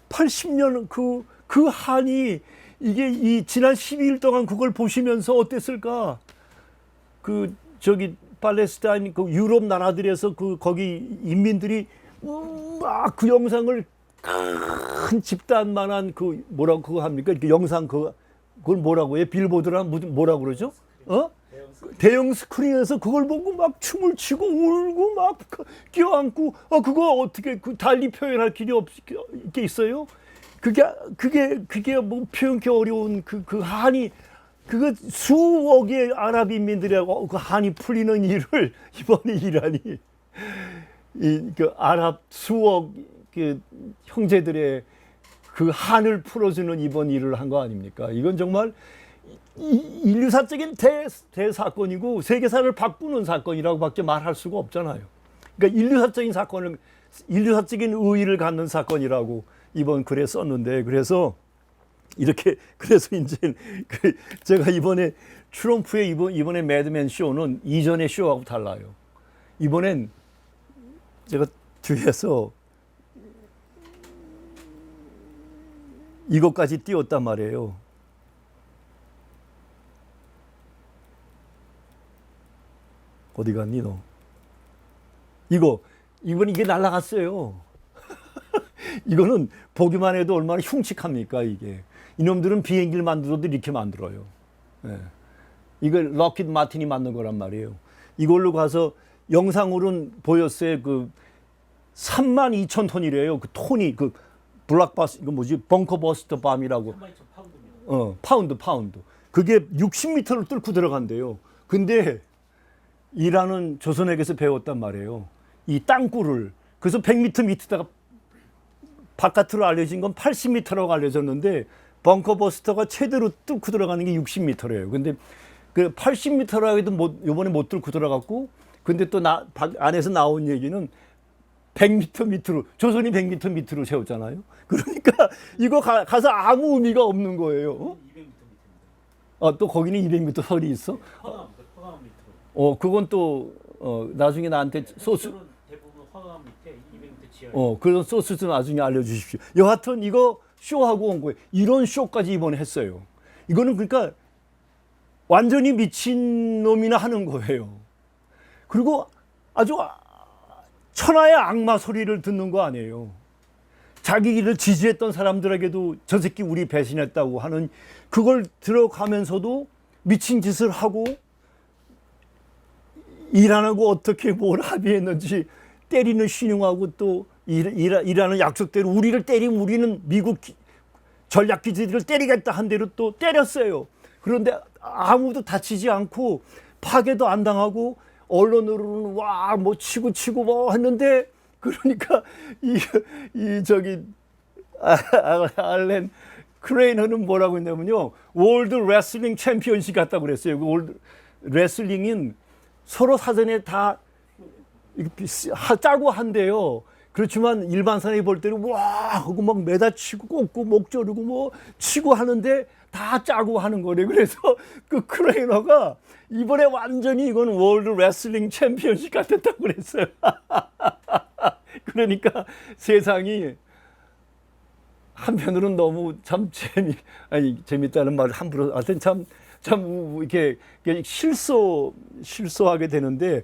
80년 그 한이 이게 이 지난 12일 동안 그걸 보시면서 어땠을까? 그 저기 팔레스타인 그 유럽 나라들에서 그 거기 인민들이 막 그 영상을 큰 집단만한 그 뭐라고 그거 합니까? 이렇게 영상 그걸 뭐라고 해? 빌보드랑 뭐라고 그러죠? 대형 스크린에서 그걸 보고 막 춤을 추고 울고 막 껴안고 그거 어떻게 그 달리 표현할 길이 없게 있어요? 그게 뭐 표현하기 어려운 그 한이 그거 수억의 아랍 인민들하고 그 한이 풀리는 일을 이번에 이란이 그 아랍 수억 그 형제들의 그 한을 풀어주는 이번 일을 한 거 아닙니까? 이건 정말 인류사적인 대사건이고 세계사를 바꾸는 사건이라고밖에 말할 수가 없잖아요. 그러니까 인류사적인 의의를 갖는 사건이라고 이번 글에 썼는데 그래서 이제 제가 이번에 트럼프의 이번에 매드맨 쇼는 이전의 쇼하고 달라요. 이번엔 제가 뒤에서 이것까지 띄웠단 말이에요. 어디 갔니 너? 이건 이게 날라갔어요. 이거는 보기만 해도 얼마나 흉측합니까 이게. 이놈들은 비행기를 만들어도 이렇게 만들어요. 예. 이걸 럭키드 마틴이 만든 거란 말이에요. 이걸로 가서 영상으로는 보였어요. 그 32,000톤이래요. 그 톤이 그 블락버스 이거 뭐지? 벙커버스터 밤이라고. 32,000파운드입니다. 파운드. 그게 60m를 뚫고 들어간대요. 근데 이란은 조선에게서 배웠단 말이에요. 이 땅굴을. 그래서 100m 밑에다가 바깥으로 알려진 건 80m라고 알려졌는데 벙커버스터가 최대로 뚫고 들어가는 게 60m래요. 근데 그 80m라고 해도 요번에 못 뚫고 들어갔고 근데 또 안에서 나온 얘기는 100m 밑으로 조선이 100m 밑으로 세웠잖아요. 그러니까 이거 가서 아무 의미가 없는 거예요. 200m 밑입니다. 또 거기는 200m 설이 있어? 화강 밑으로. 그건 또 나중에 나한테 소스 대부분 화강 밑에 200m 지하. 그런 소스도 나중에 알려주십시오. 여하튼 이거 쇼하고 온 거예요. 이런 쇼까지 이번에 했어요. 이거는 그러니까 완전히 미친 놈이나 하는 거예요. 그리고 아주 천하의 악마 소리를 듣는 거 아니에요. 자기를 지지했던 사람들에게도 저 새끼 우리 배신했다고 하는 그걸 들어가면서도 미친 짓을 하고 이란하고 어떻게 뭘 합의했는지 때리는 신용하고 또 이란은 약속대로 우리를 때리면 우리는 미국 전략기지들을 때리겠다 한 대로 또 때렸어요. 그런데 아무도 다치지 않고 파괴도 안 당하고 언론으로는 와 뭐 치고 뭐 했는데 그러니까 저기 알렌 크레이너는 뭐라고 했냐면요. 월드 레슬링 챔피언십 같다고 그랬어요. 그 월드 레슬링은 서로 사전에 다 짜고 한대요. 그렇지만 일반 사람이 볼 때는 와 하고 막 매다 치고 꽂고 목 조르고 뭐 치고 하는데 다 짜고 하는 거래. 그래서 그 크레이너가 이번에 완전히 이건 월드 레슬링 챔피언십 같았다고 그랬어요. 그러니까 세상이 한편으로는 너무 참 재밌다는 말을 함부로 하여튼 참 이렇게 실소하게 되는데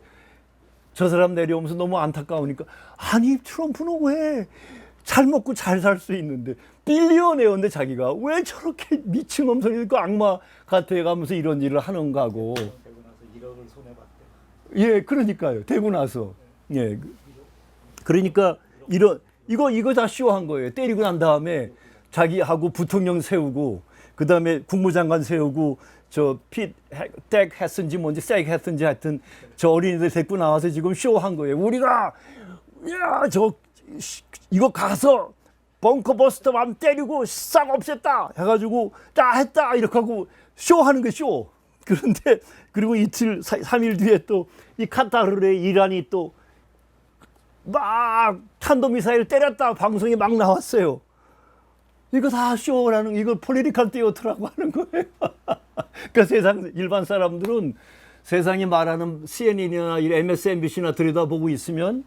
저 사람 내려오면서 너무 안타까우니까 아니 트럼프는 왜 잘 먹고 잘 살 수 있는데 빌리언웨어인데 자기가 왜 저렇게 미친놈 소리 듣고 악마 같아 가면서 이런 일을 하는가 하고. 되고 나서 1억을 손해 봤대. 예, 그러니까요. 되고 나서. 예. 그러니까 이거 다 쇼한 거예요. 때리고 난 다음에 자기하고 부통령 세우고 그다음에 국무장관 세우고 덱 했든지 뭔지 색 했든지 하여튼 저 어린이들 데리고 나와서 지금 쇼한 거예요. 우리가 이거 가서 벙커버스터 맘 때리고 싹 없앴다 해가지고 다 했다 이렇게 하고 쇼하는 거 쇼. 그런데 그리고 이틀 3일 뒤에 또 이 카타르의 이란이 또 막 탄도미사일 때렸다 방송이 막 나왔어요. 이거 다 쇼라는 이걸 폴리티컬 띠어트라고 하는 거예요. 그러니까 세상 일반 사람들은 세상이 말하는 CNN이나 MSNBC나 들여다보고 있으면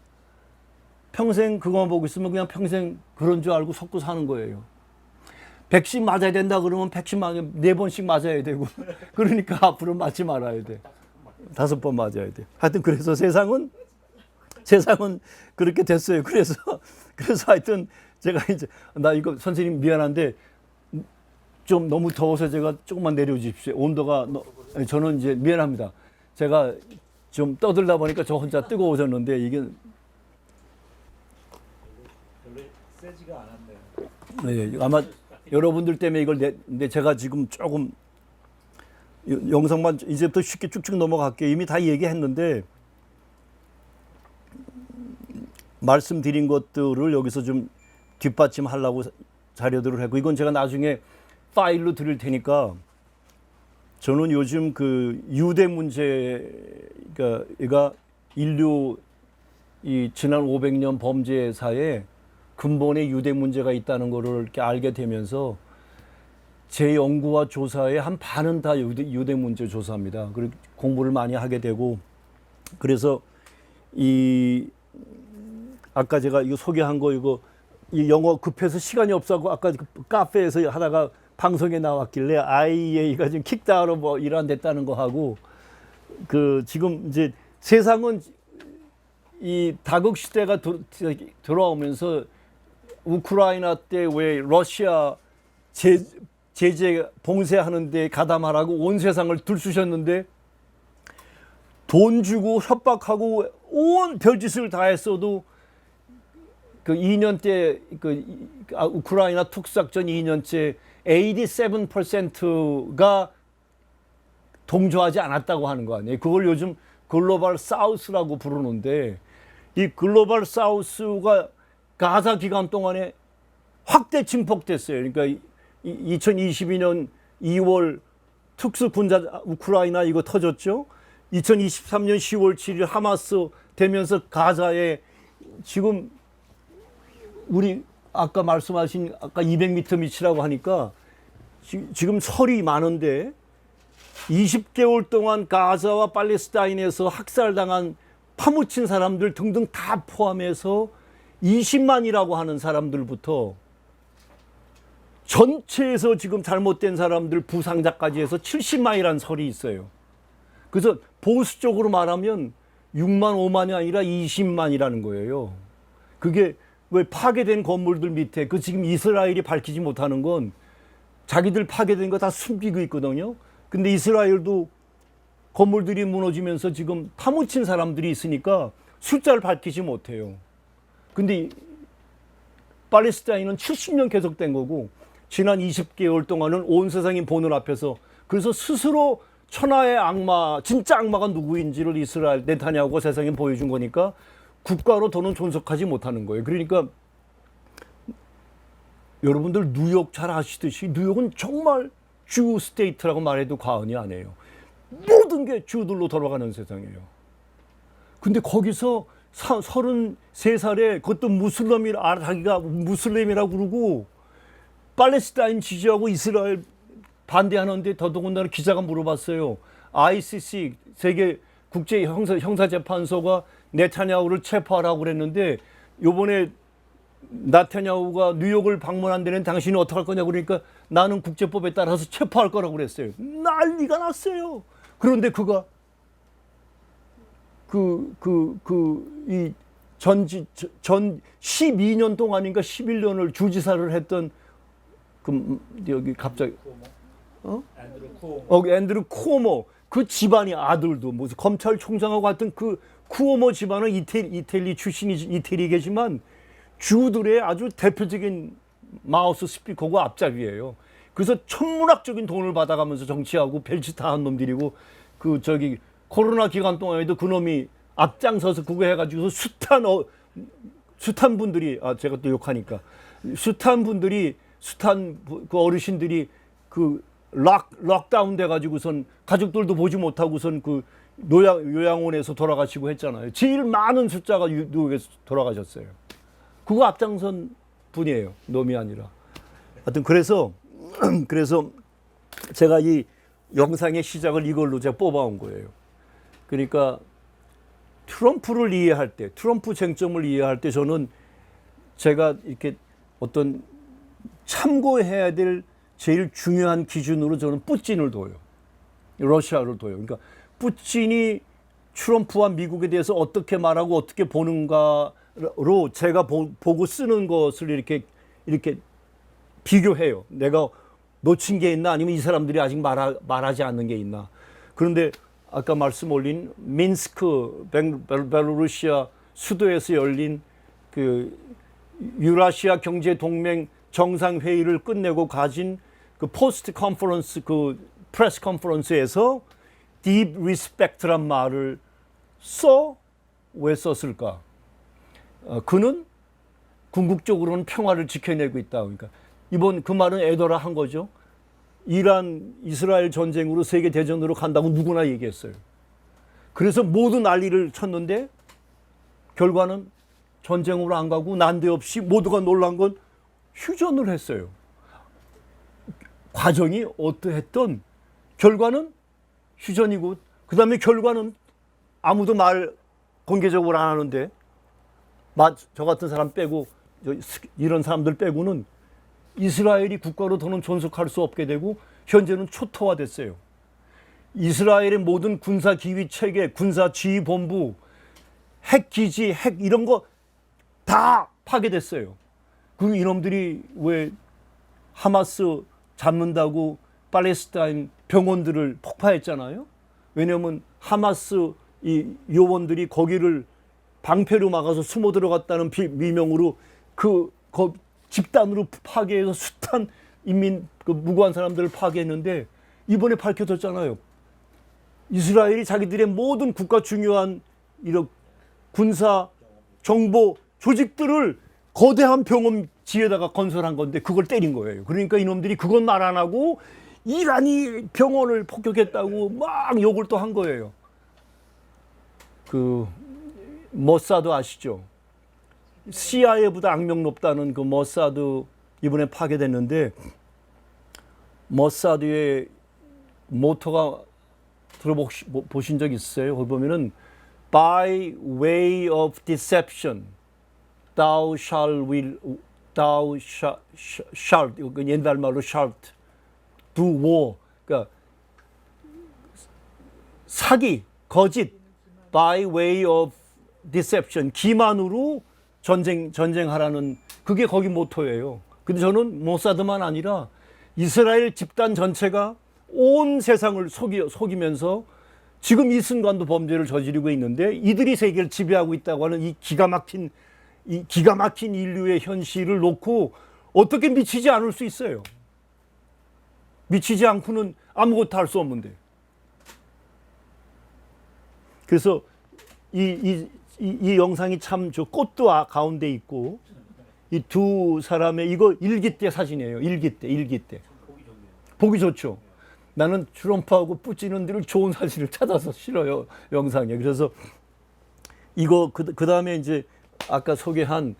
평생 그거만 보고 있으면 그냥 평생 그런 줄 알고 속고 사는 거예요. 백신 맞아야 된다 그러면 백신 4번씩 맞아야 되고 그러니까 앞으로 맞지 말아야 돼. 5번 맞아야 돼. 하여튼 그래서 세상은 그렇게 됐어요. 그래서 하여튼 제가 이제 나 이거 선생님 미안한데 좀 너무 더워서 제가 조금만 내려주십시오. 온도가 저는 이제 미안합니다. 제가 좀 떠들다 보니까 저 혼자 뜨거워졌는데 이게 별로 세지가 않았네요. 네, 아마 여러분들 때문에 이걸 근데 제가 지금 조금 영상만 이제부터 쉽게 쭉쭉 넘어갈게요. 이미 다 얘기했는데 말씀드린 것들을 여기서 좀 뒷받침하려고 자료들을 하고 이건 제가 나중에 파일로 드릴 테니까 저는 요즘 그 유대 문제가 인류 이 지난 500년 범죄사에 근본에 유대 문제가 있다는 것을 이렇게 알게 되면서 제 연구와 조사의 한 반은 다 유대 문제 조사입니다. 그리고 공부를 많이 하게 되고 그래서 아까 제가 이거 소개한 거 이 영어 급해서 시간이 없어서 아까 그 카페에서 하다가 방송에 나왔길래 IEA가 지금 킥다운으로 뭐 일환됐다는 거 하고 그 지금 이제 세상은 이 다국 시대가 돌아오면서 우크라이나 때 왜 러시아 제재 봉쇄하는데 가담하라고 온 세상을 들쑤셨는데 돈 주고 협박하고 온 별짓을 다 했어도 그 2년째 우크라이나 특수작전 2년째 87%가 동조하지 않았다고 하는 거 아니에요. 그걸 요즘 글로벌 사우스라고 부르는데 이 글로벌 사우스가 가사 기간 동안에 확대 증폭됐어요. 그러니까 2022년 2월 특수군자 우크라이나 이거 터졌죠. 2023년 10월 7일 하마스 되면서 가자에 지금 우리 아까 말씀하신 아까 200m 밑이라고 하니까 지금 설이 많은데 20개월 동안 가자와 팔레스타인에서 학살당한 파묻힌 사람들 등등 다 포함해서 20만이라고 하는 사람들부터 전체에서 지금 잘못된 사람들 부상자까지 해서 70만이라는 설이 있어요. 그래서 보수적으로 말하면 6만 5만이 아니라 20만이라는 거예요. 그게 왜 파괴된 건물들 밑에 그 지금 이스라엘이 밝히지 못하는 건 자기들 파괴된 거 다 숨기고 있거든요. 근데 이스라엘도 건물들이 무너지면서 지금 파묻힌 사람들이 있으니까 숫자를 밝히지 못해요. 근데 팔레스타인은 70년 계속된 거고 지난 20개월 동안은 온 세상이 보는 앞에서 그래서 스스로 천하의 악마, 진짜 악마가 누구인지를 이스라엘 네타냐후가 세상에 보여준 거니까 국가로 더는 존속하지 못하는 거예요. 그러니까 여러분들 뉴욕 잘 아시듯이 뉴욕은 정말 주 스테이트라고 말해도 과언이 아니에요. 모든 게 주들로 돌아가는 세상이에요. 근데 거기서 33살에 그것도 자기가 무슬림이라고 그러고 팔레스타인 지지하고 이스라엘 반대하는데 더더군다나 기자가 물어봤어요. ICC 세계 국제 형사재판소가 네타냐후를 체포하라고 그랬는데 요번에 네타냐후가 뉴욕을 방문한 데는 당신이 어떻게 할 거냐고 그러니까 나는 국제법에 따라서 체포할 거라고 그랬어요. 난리가 났어요. 그런데 그가 전 12년 동안인가 11년을 주지사를 했던 여기 갑자기 앤드루 쿠오모 그 집안이 아들도 무슨 검찰총장하고 같은 그 쿠오모 집안은 이태리 출신이 이태리에 계지만 주들의 아주 대표적인 마우스 스피커고 앞잡이에요. 그래서 천문학적인 돈을 받아가면서 정치하고 별짓다한 놈들이고 그 저기 코로나 기간 동안에도 그놈이 앞장서서 그거 해가지고 숱한 분들이 제가 또 욕하니까 숱한 분들이 그 어르신들이 그 락다운 돼가지고선 가족들도 보지 못하고선 그 요양원에서 돌아가시고 했잖아요. 제일 많은 숫자가 뉴욕에서 돌아가셨어요. 그거 앞장선 분이에요. 놈이 아니라. 하여튼 그래서 제가 이 영상의 시작을 이걸로 제가 뽑아온 거예요. 그러니까 트럼프를 이해할 때, 트럼프 쟁점을 이해할 때 저는 제가 이렇게 어떤 참고해야 될 제일 중요한 기준으로 저는 푸틴을 둬요. 러시아를 둬요. 그러니까 푸틴이 트럼프와 미국에 대해서 어떻게 말하고 어떻게 보는가로 제가 보고 쓰는 것을 이렇게 비교해요. 내가 놓친 게 있나 아니면 이 사람들이 아직 말하지 않는 게 있나. 그런데 아까 말씀 올린 민스크 벨로루시아 수도에서 열린 그 유라시아 경제 동맹 정상 회의를 끝내고 가진 그 포스트 컨퍼런스 그 프레스 컨퍼런스에서 deep respect란 말을 왜 썼을까? 그는 궁극적으로는 평화를 지켜내고 있다. 그러니까 이번 그 말은 에더라 한 거죠. 이란 이스라엘 전쟁으로 세계 대전으로 간다고 누구나 얘기했어요. 그래서 모두 난리를 쳤는데 결과는 전쟁으로 안 가고 난데없이 모두가 놀란 건 휴전을 했어요. 과정이 어떠했던 결과는 휴전이고 그다음에 결과는 아무도 말 공개적으로 안 하는데 저 같은 사람 빼고 이런 사람들 빼고는 이스라엘이 국가로 더는 존속할 수 없게 되고 현재는 초토화됐어요. 이스라엘의 모든 군사 기위 체계, 군사 지휘 본부, 핵 기지, 핵 이런 거 다 파괴됐어요. 그리고 이놈들이 왜 하마스 잡는다고 팔레스타인 병원들을 폭파했잖아요. 왜냐하면 하마스 이 요원들이 거기를 방패로 막아서 숨어 들어갔다는 미명으로 그 집단으로 파괴해서 숱한 인민 그 무고한 사람들을 파괴했는데 이번에 밝혀졌잖아요. 이스라엘이 자기들의 모든 국가 중요한 이런 군사 정보 조직들을 거대한 병원지에다가 건설한 건데 그걸 때린 거예요. 그러니까 이놈들이 그건 말 안 하고 이란이 병원을 폭격했다고 막 욕을 또 한 거예요. 그 모사드 아시죠? CIA보다 악명 높다는 그 모사드 이번에 파괴됐는데 모사드의 모토가 들어보신 적 있어요? 거기 보면은 By way of deception, thou shalt 옛날 말로 shalt do war. 그러니까 사기, 거짓, by way of deception, 기만으로 전쟁하라는 그게 거기 모토예요. 근데 저는 모사드만 아니라 이스라엘 집단 전체가 온 세상을 속이면서 지금 이 순간도 범죄를 저지르고 있는데 이들이 세계를 지배하고 있다고 하는 이 기가 막힌 인류의 현실을 놓고 어떻게 미치지 않을 수 있어요? 미치지 않고는 아무것도 할 수 없는데. 그래서 이 영상이 참 저 꽃도 가운데 있고 이 두 사람의 이거 일기 때 사진이에요. 일기 때. 보기 좋죠. 나는 트럼프하고 푸틴은 늘 좋은 사진을 찾아서 실어요. 영상에. 그래서 이거 그 다음에 이제 아까 소개한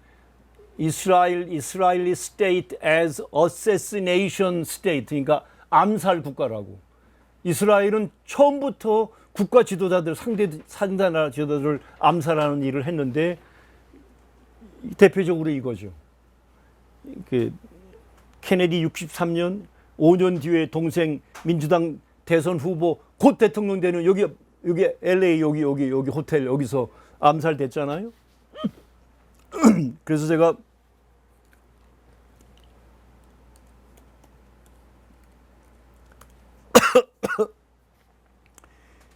Israeli state as assassination state, 그러니까 암살 국가라고. 이스라엘은 처음부터 국가 지도자들 상대나라 지도자들을 암살하는 일을 했는데 대표적으로 이거죠. 그 케네디 63년 5년 뒤에 동생 민주당 대선 후보 곧 대통령 되는 여기 LA 여기 호텔 여기서 암살됐잖아요. 그래서 제가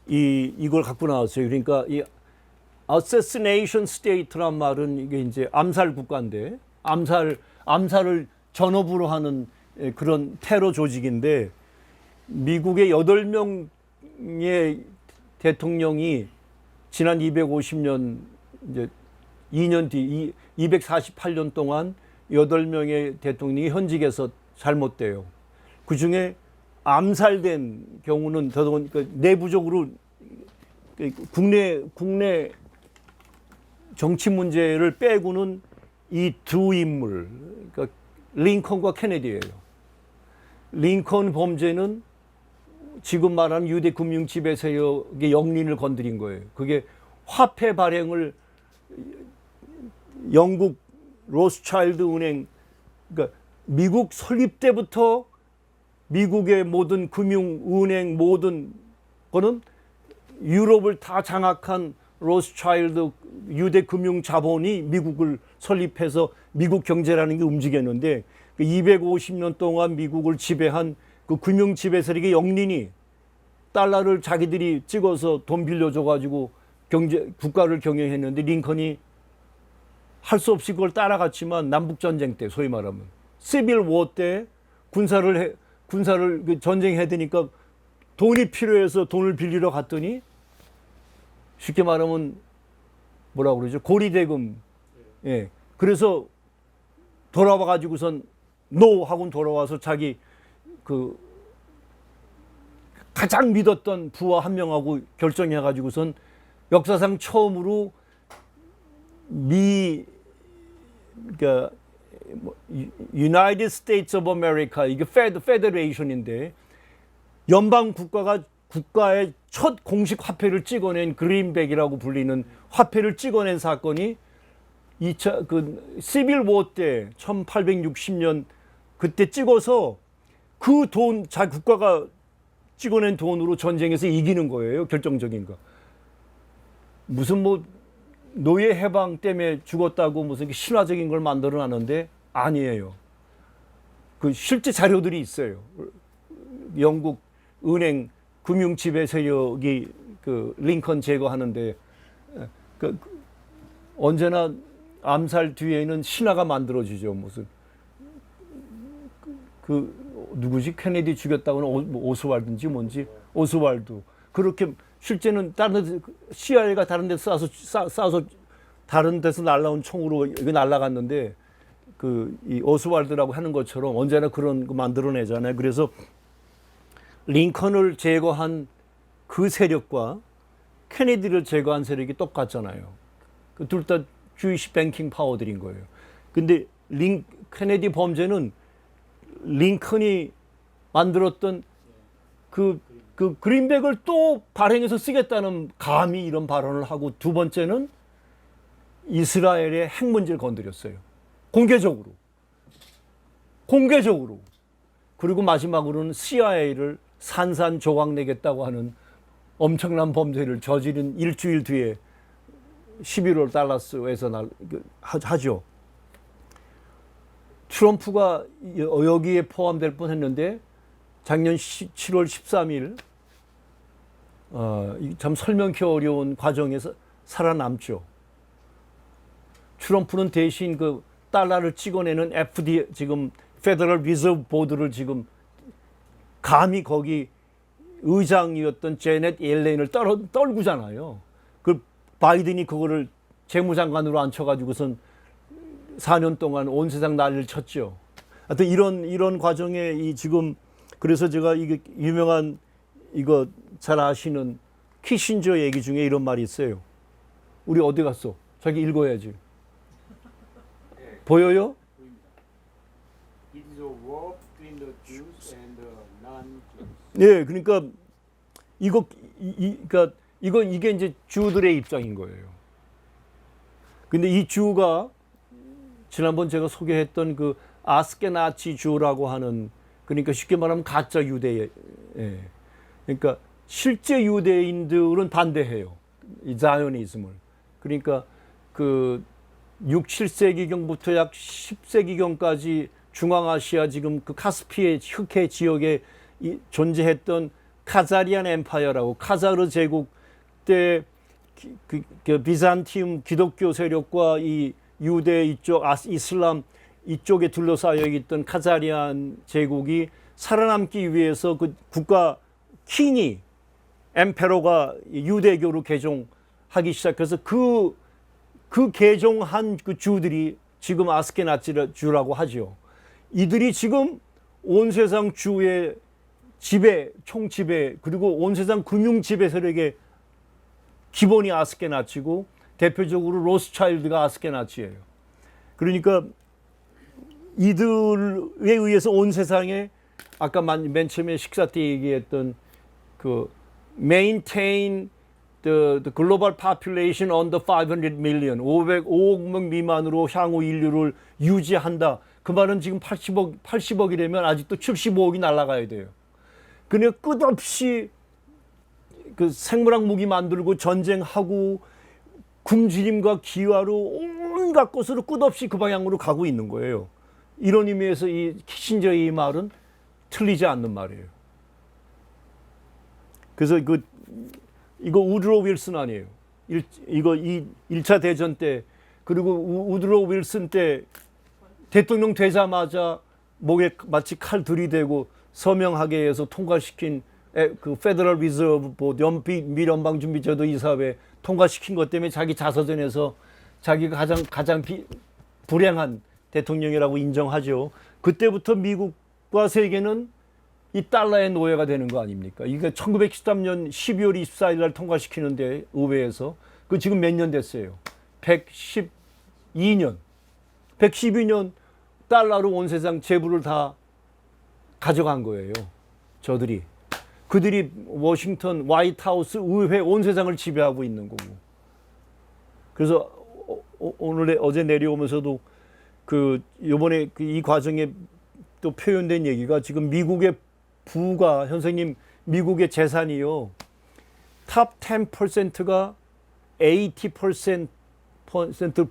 이걸 갖고 나왔어요. 그러니까 이 assassination state란 말은 이게 이제 암살 국가인데 암살을 전업으로 하는 그런 테러 조직인데 미국의 8명의 대통령이 지난 250년 이제 2년 뒤 248년 동안 8명의 대통령이 현직에서 잘못돼요. 그중에 암살된 경우는 더더욱 내부적으로 국내 정치 문제를 빼고는 이 두 인물, 그러니까 링컨과 케네디예요. 링컨 범죄는 지금 말하는 유대 금융 지배 세력의 영린을 건드린 거예요. 그게 화폐 발행을 영국 로스차일드 은행, 그러니까 미국 설립 때부터 미국의 모든 금융 은행 모든 거는 유럽을 다 장악한 로스차일드 유대 금융 자본이 미국을 설립해서 미국 경제라는 게 움직였는데 250년 동안 미국을 지배한 그 금융 지배 세력의 영린이 달러를 자기들이 찍어서 돈 빌려줘 가지고 국가를 경영했는데 링컨이 할 수 없이 그걸 따라갔지만 남북 전쟁 때 소위 말하면 시빌 워 때 군사를 전쟁해야 되니까 돈이 필요해서 돈을 빌리러 갔더니 쉽게 말하면 뭐라고 그러죠? 고리대금. 예. 그래서 돌아와 가지고선 노 하고 돌아와서 자기 그 가장 믿었던 부하 한 명하고 결정해 가지고선 역사상 처음으로 그러니까 United States of America 이게 페더레이션인데 연방 국가의 첫 공식 화폐를 찍어낸 그린백이라고 불리는 화폐를 찍어낸 사건이 2차 그 시빌 워 때 1860년 그때 찍어서 그 돈 국가가 찍어낸 돈으로 전쟁에서 이기는 거예요. 결정적인 거. 무슨 뭐 노예 해방 때문에 죽었다고 무슨 신화적인 걸 만들어 놨는데 아니에요. 그 실제 자료들이 있어요. 영국 은행 금융 지배 세력이 그 링컨 제거하는데 그 언제나 암살 뒤에는 신화가 만들어지죠. 무슨 그 누구지 케네디 죽였다고는 오스왈드인지 뭔지 오스왈드 그렇게 실제는 다른 데 CIA가 다른 데서 쏴서 다른 데서 날라온 총으로 이거 날라갔는데 그 이 오스왈드라고 하는 것처럼 언제나 그런 거 만들어내잖아요. 그래서 링컨을 제거한 그 세력과 케네디를 제거한 세력이 똑같잖아요. 그 둘 다 주이시 뱅킹 파워들인 거예요. 근데 케네디 범죄는 링컨이 만들었던 그 그린백을 또 발행해서 쓰겠다는 감히 이런 발언을 하고 두 번째는 이스라엘의 핵 문제를 건드렸어요. 공개적으로. 그리고 마지막으로는 CIA를 산산조각 내겠다고 하는 엄청난 범죄를 저지른 일주일 뒤에 11월 달라스에서 하죠. 트럼프가 여기에 포함될 뻔했는데 작년 7월 13일 참 설명하기 어려운 과정에서 살아남죠. 트럼프는 대신 그 달러를 찍어내는 FD 지금 페더럴 리저브 보드를 지금 감히 거기 의장이었던 제넷 옐렌을 떨구잖아요. 그 바이든이 그거를 재무장관으로 앉혀가지고선 4년 동안 온 세상 난리를 쳤죠. 하여튼 이런 과정에 이 지금 그래서 제가 이게 유명한 이거 잘 아시는 키신저 얘기 중에 이런 말이 있어요. 우리 어디 갔어? 자기 읽어야지. 보여요? It is a war between the Jews and the non-Jews. 예, 그러니까 이게 이제 주들의 입장인 거예요. 근데 이 주가 지난번 제가 소개했던 그 아스케나치 주라고 하는 그러니까 쉽게 말하면 가짜 유대, 예. 그러니까 실제 유대인들은 반대해요. 이 자이오니즘을. 그러니까 그 6, 7세기경부터 약 10세기경까지 중앙아시아 지금 그 카스피의 흑해 지역에 존재했던 카자리안 엠파이어라고 카자르 제국 때 그 비잔티움 기독교 세력과 이 유대 이쪽 이슬람 이쪽에 둘러싸여 있던 카자리안 제국이 살아남기 위해서 그 국가 킹이 엠페로가 유대교로 개종하기 시작해서 그 개종한 그 주들이 지금 아스케나즈라고 하죠. 이들이 지금 온 세상 주의 지배, 총지배, 그리고 온 세상 금융 지배 세력의 기본이 아스케나치고 대표적으로 로스차일드가 아스케나치예요. 그러니까 이들에 의해서 온 세상에 아까 맨 처음에 식사 때 얘기했던 그 maintain the global population under 500 million, 505억 명 미만으로 향후 인류를 유지한다. 그 말은 지금 80억이라면 아직도 75억이 날아가야 돼요. 그러니까 끝없이 그 생물학 무기 만들고 전쟁하고 굶주림과 기화로 온갖 것으로 끝없이 그 방향으로 가고 있는 거예요. 이런 의미에서 이 키신저의 이 말은 틀리지 않는 말이에요. 그래서 이거 우드로 윌슨 아니에요. 이거 1차 대전 때 그리고 우드로 윌슨 때 대통령 되자마자 목에 마치 칼 들이대고 서명하게 해서 통과시킨 그 페더럴 리저브 보드 미연방준비제도 이사회 통과시킨 것 때문에 자기 자서전에서 자기가 가장 불행한 대통령이라고 인정하죠. 그때부터 미국과 세계는 이 달러의 노예가 되는 거 아닙니까? 이게 1913년 12월 24일 날 통과시키는데 의회에서 그 지금 몇 년 됐어요? 112년. 112년 달러로 온 세상 재부를 다 가져간 거예요. 저들이. 그들이 워싱턴 화이트하우스 의회 온 세상을 지배하고 있는 거고. 그래서 어제 내려오면서도 요번에 이 과정에 또 표현된 얘기가 지금 미국의 부가 선생님 미국의 재산이요. 탑 10%가 80%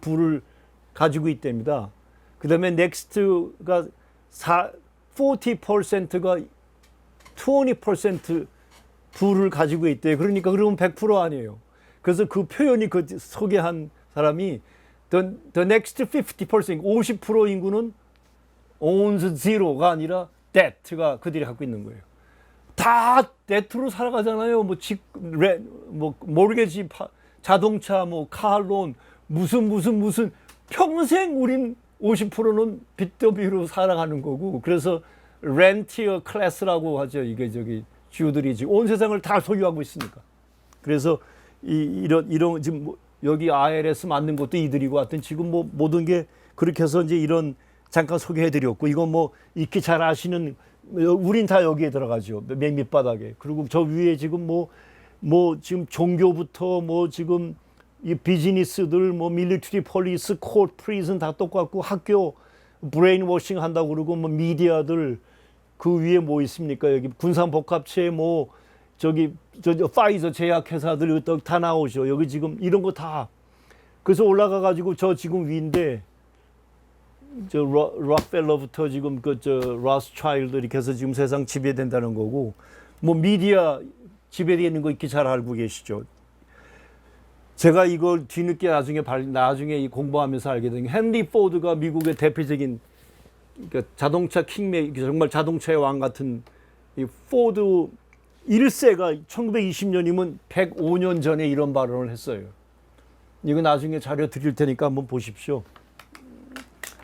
부를 가지고 있답니다. 그다음에 넥스트가 40%가 20% 부를 가지고 있대요. 그러니까 그러면 100% 아니에요. 그래서 그 표현이 소개한 사람이 the next 50%, 50% 인구는 owns zero가 아니라 debt가 그들이 갖고 있는 거예요. 다 debt로 살아가잖아요. 모르게지, 자동차, 칼론, 무슨 평생 우린 50%는 빚더미로 살아가는 거고. 그래서 렌티어 클래스라고 하죠. 이게 주들이 지금 온 세상을 다 소유하고 있으니까. 그래서 이런 지금 여기 IRS 만든 것도 이들이고 하여튼 지금 모든 게 그렇게 해서 이제 이런 잠깐 소개해드렸고 이거 익히 잘 아시는 우린 다 여기에 들어가죠. 맨 밑바닥에. 그리고 저 위에 지금 지금 종교부터 지금 이 비즈니스들 밀리터리 폴리스 코트 프리즌 다 똑같고 학교 브레인워싱 한다고 그러고 미디어들 그 위에 있습니까? 여기 군산복합체 파이저 제약회사들 다 나오죠. 여기 지금 이런 거 다. 그래서 올라가 가지고 저 지금 위인데 록펠러부터 지금 로스차일드 이렇게 해서 지금 세상 지배된다는 거고 미디어 지배되는 거 이렇게 잘 알고 계시죠. 제가 이걸 뒤늦게 나중에 이 공부하면서 알게 된 게 헨리 포드가 미국의 대표적인 자동차 킹메이커 정말 자동차의 왕 같은 이 포드 1세가 1920년이면 105년 전에 이런 발언을 했어요. 이거 나중에 자료 드릴 테니까 한번 보십시오.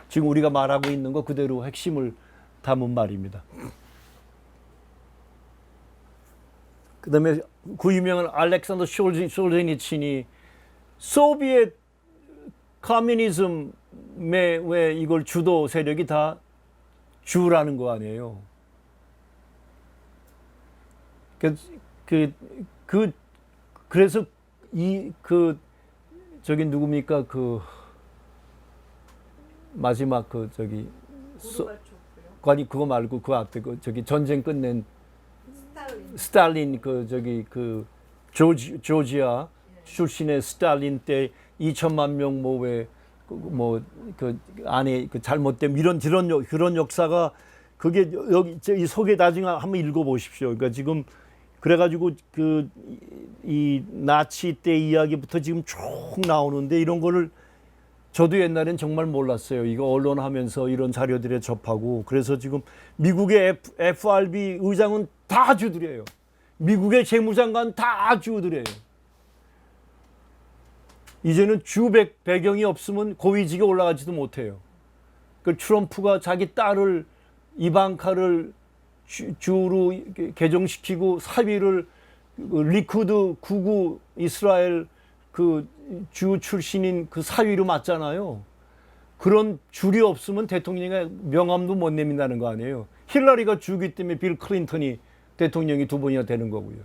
지금 우리가 말하고 있는 거 그대로 핵심을 담은 말입니다. 그 다음에 그 유명한 알렉산더 솔제니친이 소비에트 커뮤니즘의 왜 이걸 주도 세력이 다 주라는 거 아니에요. 그래서 저기 누굽니까 마지막 아니 그거 말고 그 앞에 전쟁 끝낸 스탈린 조지아 출신의 스탈린 때 2천만 명 안에 잘못된 그런 역사가 그게 여기 이 속에 나중에 한번 읽어보십시오. 그러니까 지금 그래가지고 이 나치 때 이야기부터 지금 쭉 나오는데 이런 거를 저도 옛날엔 정말 몰랐어요. 이거 언론하면서 이런 자료들에 접하고. 그래서 지금 미국의 FRB 의장은 다 주들이에요. 미국의 재무장관 다 주들이에요. 이제는 주 배경이 없으면 고위직에 올라가지도 못해요. 그 트럼프가 자기 딸을 이방카를 주로 개종시키고 사위를 리쿠드 구구 이스라엘 그 주 출신인 그 사위로 맞잖아요. 그런 줄이 없으면 대통령의 명함도 못 내민다는 거 아니에요. 힐러리가 주기 때문에 빌 클린턴이 대통령이 2번이나 되는 거고요.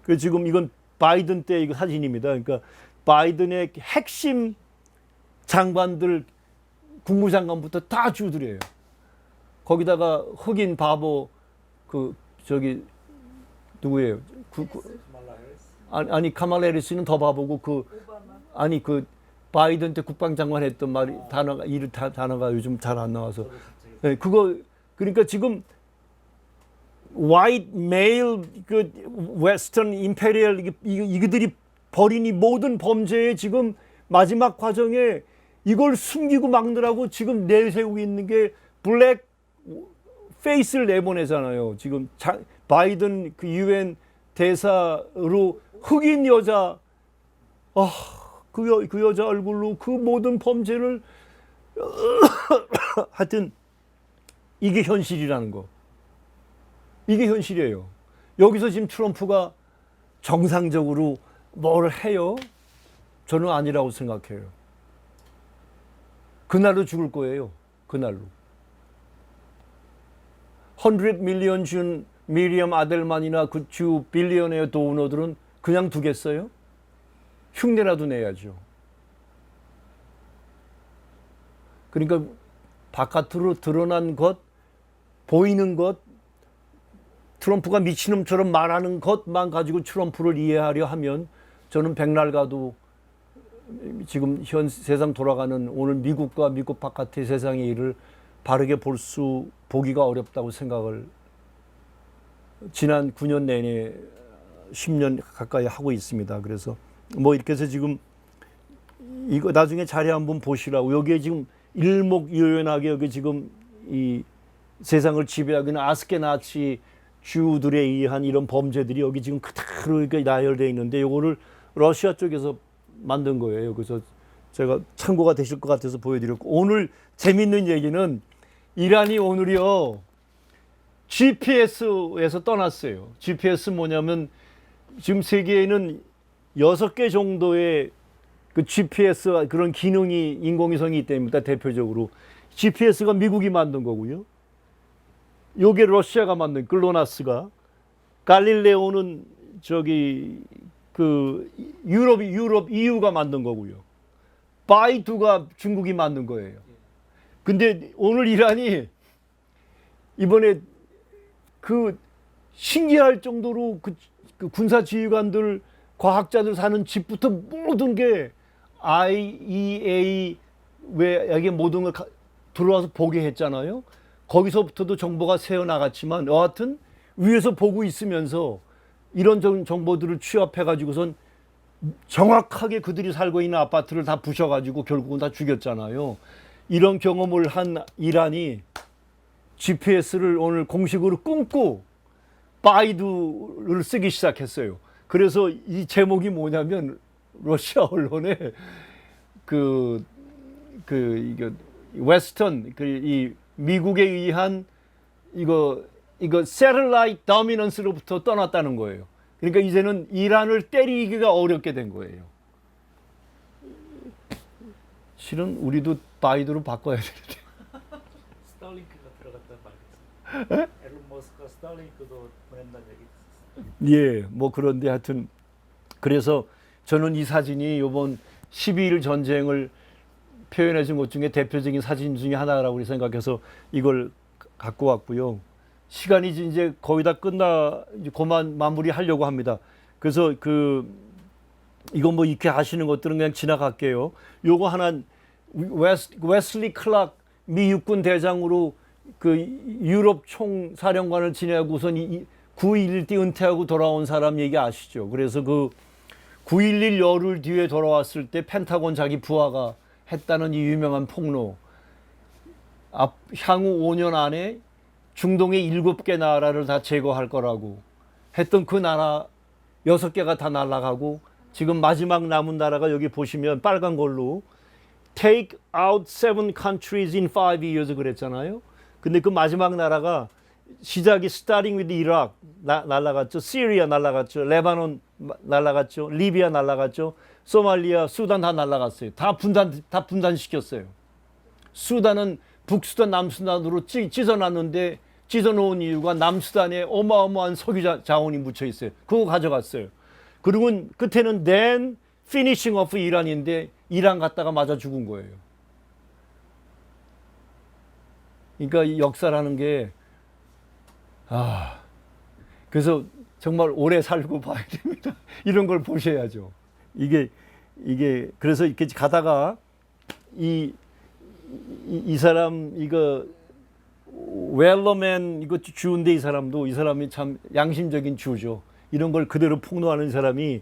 그 지금 이건 바이든 때 이거 사진입니다. 그러니까 바이든의 핵심 장관들 국무장관부터 다 주들이에요. 거기다가 흑인 바보 그 저기 누구예요? 아니 카말라 해리스는 더 바보고 그 바이든 때 국방장관 했던 말이 단어가 요즘 잘 안 나와서 네, 그거 그러니까 지금 white male 그 웨스턴 임페리얼 이들이 벌인 이 모든 범죄의 지금 마지막 과정에 이걸 숨기고 막느라고 지금 내세우고 있는 게 블랙 페이스를 내보내잖아요. 지금 바이든 그 유엔 대사로 흑인 여자 그 여자 얼굴로 그 모든 범죄를 하여튼 이게 현실이라는 거. 이게 현실이에요. 여기서 지금 트럼프가 정상적으로 뭘 해요? 저는 아니라고 생각해요. 그날로 죽을 거예요. 그날로. 100 밀리언 준 미리엄 아델만이나 그 주 빌리언의 도너들은 그냥 두겠어요? 흉내라도 내야죠. 그러니까 바깥으로 드러난 것, 보이는 것, 트럼프가 미친놈처럼 말하는 것만 가지고 트럼프를 이해하려 하면 저는 백날 가도 지금 현 세상 돌아가는 오늘 미국과 미국 바깥의 세상의 일을 바르게 보기가 어렵다고 생각을 지난 9년 내내 10년 가까이 하고 있습니다. 그래서 뭐 이렇게 해서 지금 이거 나중에 자료 한번 보시라고 여기에 지금 일목요연하게 여기 지금 이 세상을 지배하고 있는 아스케나치 주들에 의한 이런 범죄들이 여기 지금 그대로 이렇게 나열되어 있는데 이거를 러시아 쪽에서 만든 거예요. 그래서 제가 참고가 되실 것 같아서 보여드렸고 오늘 재밌는 얘기는 이란이 오늘이요 GPS에서 떠났어요. GPS 뭐냐면 지금 세계에는 6개 정도의 그 GPS 그런 기능이 인공위성이 있답니다. 대표적으로 GPS가 미국이 만든 거고요. 요게 러시아가 만든 글로나스가 갈릴레오는 저기 그 유럽 EU가 만든 거고요. 바이두가 중국이 만든 거예요. 근데 오늘 이란이 이번에 그 신기할 정도로 그 군사 지휘관들 과학자들 사는 집부터 모든 게 IEA 왜 여기 모든 걸 들어와서 보게 했잖아요. 거기서부터도 정보가 새어 나갔지만 여하튼 위에서 보고 있으면서 이런 정보들을 취합해 가지고선 정확하게 그들이 살고 있는 아파트를 다 부셔 가지고 결국은 다 죽였잖아요. 이런 경험을 한 이란이 GPS를 오늘 공식으로 끊고 바이두를 쓰기 시작했어요. 그래서 이 제목이 뭐냐면 러시아 언론에 이거 웨스턴 이 미국에 의한 이거 세틀라이트 더미넌스로부터 떠났다는 거예요. 그러니까 이제는 이란을 때리기가 어렵게 된 거예요. 실은 우리도 바이두로 바꿔야 되는데. 스타링크가 들어갔단 말이겠어요. 에론 머스크가 스타링크도 보낸다는 얘기. 예, 뭐 그런데 하여튼 그래서 저는 이 사진이 이번 12일 전쟁을 표현해 준 것 중에 대표적인 사진 중에 하나라고 생각해서 이걸 갖고 왔고요. 시간이 이제 거의 다 이제 그만 마무리하려고 합니다. 그래서 이거 뭐 이렇게 하시는 것들은 그냥 지나갈게요. 요거 하나 웨슬리 클락 미 육군 대장으로 그 유럽 총사령관을 지내고선 9.11때 은퇴하고 돌아온 사람 얘기 아시죠? 그래서 그 9.11 열흘 뒤에 돌아왔을 때 펜타곤 자기 부하가 했다는 이 유명한 폭로. 향후 5년 안에 중동의 7개 나라를 다 제거할 거라고 했던 그 나라 6개가 다 날아가고 지금 마지막 남은 나라가 여기 보시면 빨간 걸로 Take out 7 countries in 5 years 그랬잖아요. 근데 그 마지막 나라가 시작이 starting with 이라크 날아갔죠. 시리아 날아갔죠. 레바논 날아갔죠. 리비아 날아갔죠. 소말리아, 수단 다 날아갔어요. 다 분단시켰어요. 수단은 북수단, 남수단으로 찢어놨는데 찢어놓은 이유가 남수단에 어마어마한 석유 자원이 묻혀 있어요. 그거 가져갔어요. 그리고 끝에는 then finishing off 이란인데 이란 갔다가 맞아 죽은 거예요. 그러니까 이 역사라는 게 그래서 정말 오래 살고 봐야 됩니다. 이런 걸 보셔야죠. 이게 그래서 이렇게 가다가 이 사람 이거 웰러맨 이거 주인데 이 사람이 참 양심적인 주죠. 이런 걸 그대로 폭로하는 사람이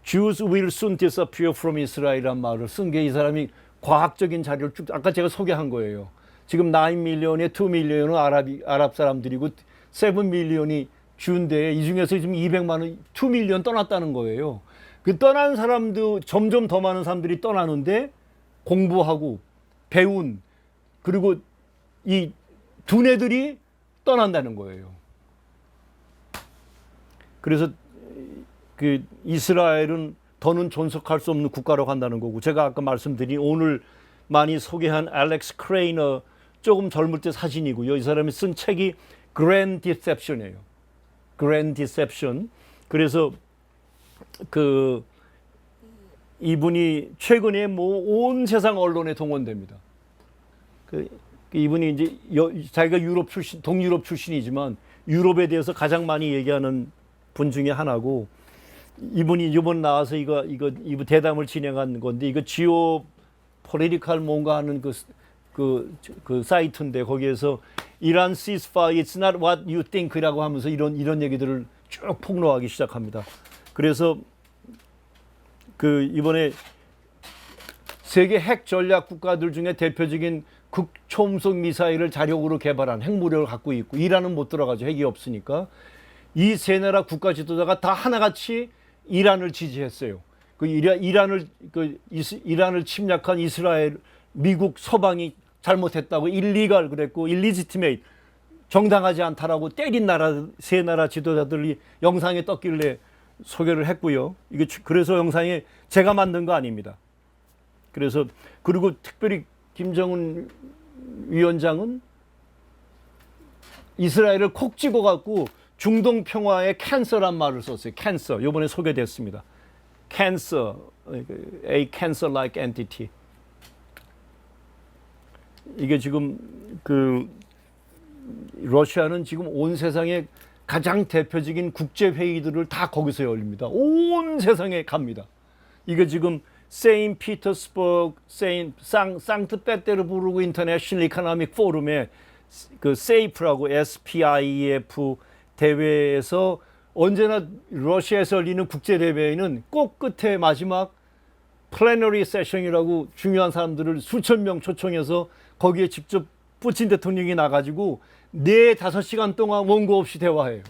Jews will soon disappear from Israel이란 말을 쓴 게 이 사람이 과학적인 자료를 쭉 아까 제가 소개한 거예요. 지금 9밀리언에 2밀리언은 아랍 사람들이고 7밀리언이 주인데 이 중에서 지금 200만원 2밀리언 떠났다는 거예요. 그 떠난 사람도 점점 더 많은 사람들이 떠나는데 공부하고 배운 그리고 이 두뇌들이 떠난다는 거예요. 그래서 그 이스라엘은 더는 존속할 수 없는 국가로 간다는 거고 제가 아까 말씀드린 오늘 많이 소개한 알렉스 크레이너 조금 젊을 때 사진이고요. 이 사람이 쓴 책이 Grand Deception이에요. Grand Deception. 그래서 그 이분이 최근에 뭐 온 세상 언론에 동원됩니다. 이분이 이제 자기가 유럽 출신, 동유럽 출신이지만 유럽에 대해서 가장 많이 얘기하는 분 중에 하나고 이분이 이번 나와서 이분 대담을 진행한 건데 이거 지오 포리티컬 뭔가 하는 그 사이트인데 거기에서 이란 ceasefire it's not what you think라고 하면서 이런 얘기들을 쭉 폭로하기 시작합니다. 그래서 그 이번에 세계 핵 전략 국가들 중에 대표적인 극초음속 미사일을 자력으로 개발한 핵무력을 갖고 있고 이란은 못 들어가죠. 핵이 없으니까. 이 세 나라 국가 지도자가 다 하나같이 이란을 지지했어요. 이란을 침략한 이스라엘, 미국, 서방이 잘못했다고 일리갈 그랬고 일리지티메이트 정당하지 않다라고 때린 나라 세 나라 지도자들이 영상에 떴길래 소개를 했고요. 이게 그래서 영상에 제가 만든 거 아닙니다. 그래서 그리고 특별히 김정은 위원장은 이스라엘을 콕 집어 갖고 중동 평화의 캔서란 말을 썼어요. 캔서. 이번에 소개됐습니다. 캔서. A cancer-like entity. 이게 지금 그 러시아는 지금 온 세상에 가장 대표적인 국제 회의들을 다 거기서 열립니다. 온 세상에 갑니다. 이게 지금 세인트 피터스버그, 상트페테르부르크 인터내셔널 이코노믹 포럼에 그 세이프라고 SPIEF 대회에서 언제나 러시아에서 열리는 국제 대회에는 꼭 끝에 마지막 플래너리 세션이라고 중요한 사람들을 수천 명 초청해서 거기에 직접 푸틴 대통령이 나가지고 4-5시간 동안 원고 없이 대화해요.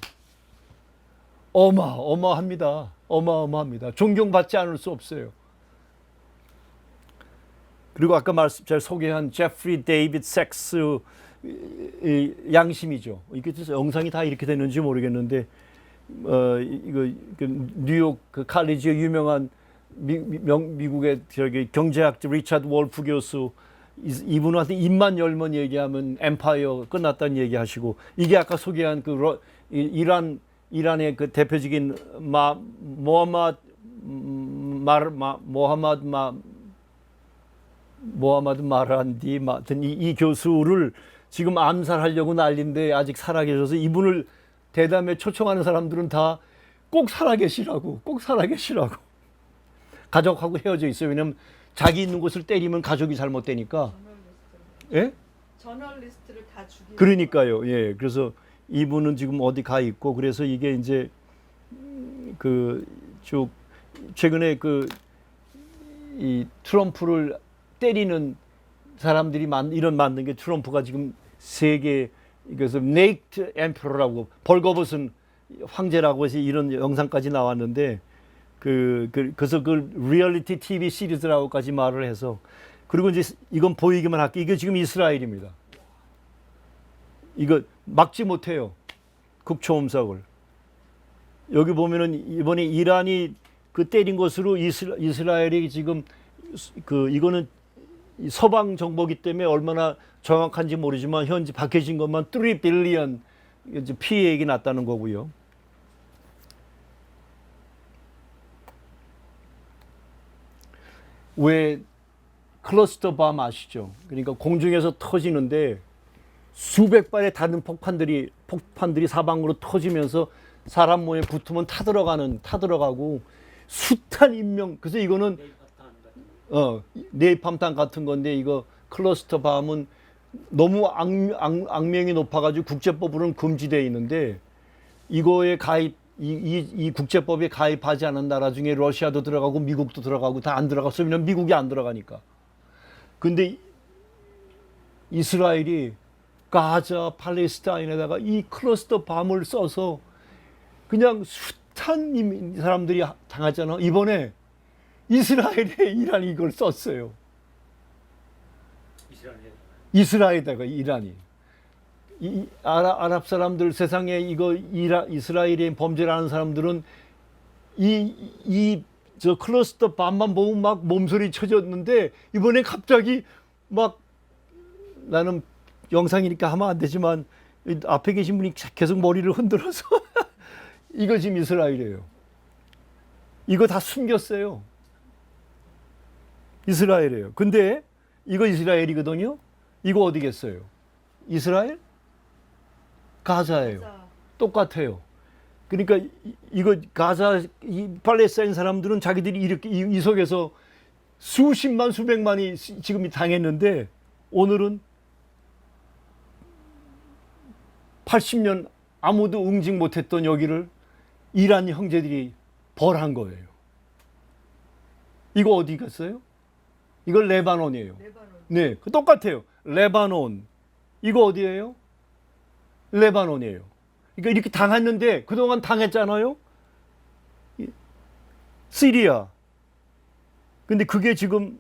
어마어마합니다. 어마어마합니다. 존경받지 않을 수 없어요. 그리고 아까 제가 소개한 제프리 데이빗 섹스 양심이죠. 이게 영상이 다 이렇게 됐는지 모르겠는데 이거 뉴욕 그 칼리지의 유명한 미국의 저기 경제학자 리차드 월프 교수 이분한테 입만 열면 얘기하면 엠파이어 끝났다는 얘기하시고 이게 아까 소개한 그 이란의 그 대표적인 모하마드 마란디 같은 이 교수를 지금 암살하려고 난리인데 아직 살아계셔서 이분을 대담에 초청하는 사람들은 다 꼭 살아계시라고 가족하고 헤어져 있어요. 왜냐면 자기 있는 곳을 때리면 가족이 잘못되니까. 예? 저널리스트를 다 죽이는. 그러니까요. 예. 그래서 이분은 지금 어디 가 있고 그래서 이게 이제 그 쭉 최근에 이 트럼프를 때리는 사람들이 이런 만든 게 트럼프가 지금 세계 그래서 네이트 엠퍼러라고 벌거벗은 황제라고 해서 이런 영상까지 나왔는데 그래서 리얼리티 TV 시리즈라고까지 말을 해서 그리고 이제 이건 보이기만 할게 이게 지금 이스라엘입니다. 이거 막지 못해요. 극초음속을. 여기 보면은 이번에 이란이 때린 것으로 이스라엘이 지금 이거는 서방 정보기 때문에 얼마나 정확한지 모르지만 현재 밝혀진 것만 3 빌리언 피해액이 났다는 거고요. 왜 클러스터 밤 아시죠? 그러니까 공중에서 터지는데 수백 발의 다른 폭탄들이 사방으로 터지면서 사람 몸에 붙으면 타들어가고 숱한 인명. 그래서 이거는 네이팜탄 같은 건데 이거 클러스터 밤은 너무 악명이 높아가지고 국제법으로는 금지되어 있는데 이거에 이 국제법에 가입하지 않은 나라 중에 러시아도 들어가고 미국도 들어가고 다 안 들어갔으면 미국이 안 들어가니까. 근데 이스라엘이 가자, 팔레스타인에다가 이 클러스터 밤을 써서 그냥 숱한 사람들이 당하잖아. 이번에 이스라엘에 이란이 이걸 썼어요. 이스라엘에다가 이란이. 아랍 사람들 세상에 이스라엘의 범죄를 하는 사람들은 저 클러스터 밤만 보면 막 몸소리 쳐졌는데 이번에 갑자기 막 나는 영상이니까 하면 안 되지만 앞에 계신 분이 계속 머리를 흔들어서 이거 지금 이스라엘이에요. 이거 다 숨겼어요. 이스라엘이에요. 근데 이거 이스라엘이거든요. 이거 어디겠어요? 이스라엘? 가자예요. 똑같아요. 그러니까 이거 가자 이 팔레스타인 사람들은 자기들이 이렇게 이 속에서 수십만 수백만이 지금 당했는데 오늘은 80년 아무도 응징 못했던 여기를 이란 형제들이 벌한 거예요. 이거 어디 갔어요? 이거 레바논이에요. 네, 똑같아요. 레바논. 이거 어디예요? 레바논이에요. 그러니까 이렇게 당했는데 그동안 당했잖아요. 시리아. 근데 그게 지금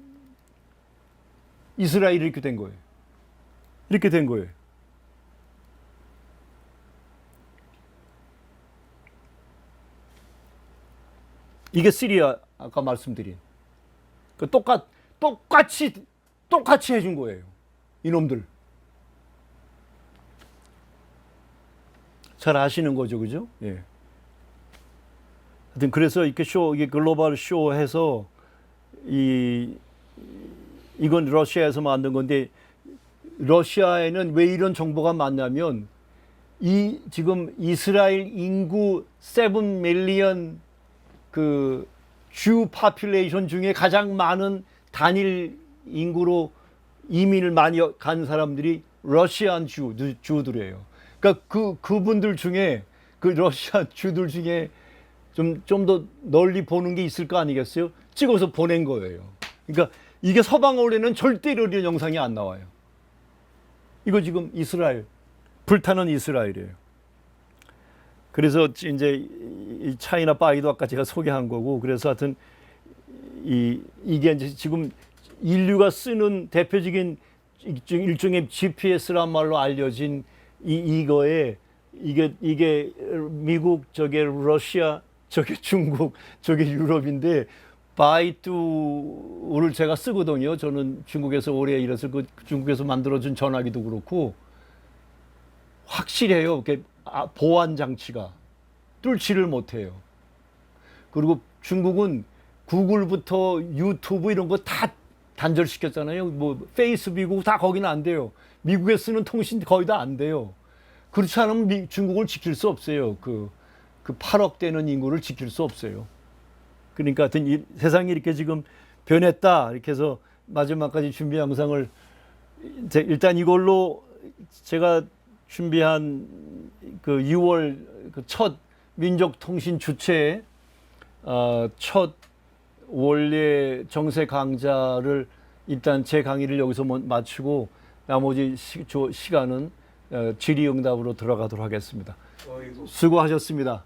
이스라엘이 이렇게 된 거예요. 이렇게 된 거예요. 이게 시리아 아까 말씀드린 똑같이 해준 거예요. 이놈들. 잘 아시는 거죠, 그죠? 예. 하여튼 그래서 이렇게 이게 글로벌 쇼해서 이건 러시아에서 만든 건데 러시아에는 왜 이런 정보가 많냐면 지금 이스라엘 인구 7 밀리언 주 파퓰레이션 중에 가장 많은 단일 인구로 이민을 많이 간 사람들이 러시안 주들이에요. 그러니까 그분들 중에 러시아 주들 중에 좀 더 널리 보는 게 있을 거 아니겠어요? 찍어서 보낸 거예요. 그러니까 이게 서방 언론에는 절대로 이런 영상이 안 나와요. 이거 지금 이스라엘 불타는 이스라엘이에요. 그래서 이제 이 차이나 바이도 아까 제가 소개한 거고 그래서 하여튼 이게 이제 지금 인류가 쓰는 대표적인 일종의 GPS란 말로 알려진 이게 미국 저게 러시아 저게 중국 저게 유럽인데 바이두를 제가 쓰거든요. 저는 중국에서 오래 일해서 중국에서 만들어준 전화기도 그렇고 확실해요. 보안 장치가 뚫지를 못해요. 그리고 중국은 구글부터 유튜브 이런 거 다 단절시켰잖아요. 뭐 페이스북이고 다 거기는 안 돼요. 미국에 쓰는 통신 거의 다 안 돼요. 그렇지 않으면 중국을 지킬 수 없어요. 그 8억 되는 인구를 지킬 수 없어요. 그러니까 하여튼 세상이 이렇게 지금 변했다. 이렇게 해서 마지막까지 준비 영상을 일단 이걸로 제가 준비한 6월 첫 민족통신 주최 첫 원래 정세 강좌를 일단 제 강의를 여기서 마치고 나머지 시간은 질의응답으로 들어가도록 하겠습니다. 수고하셨습니다.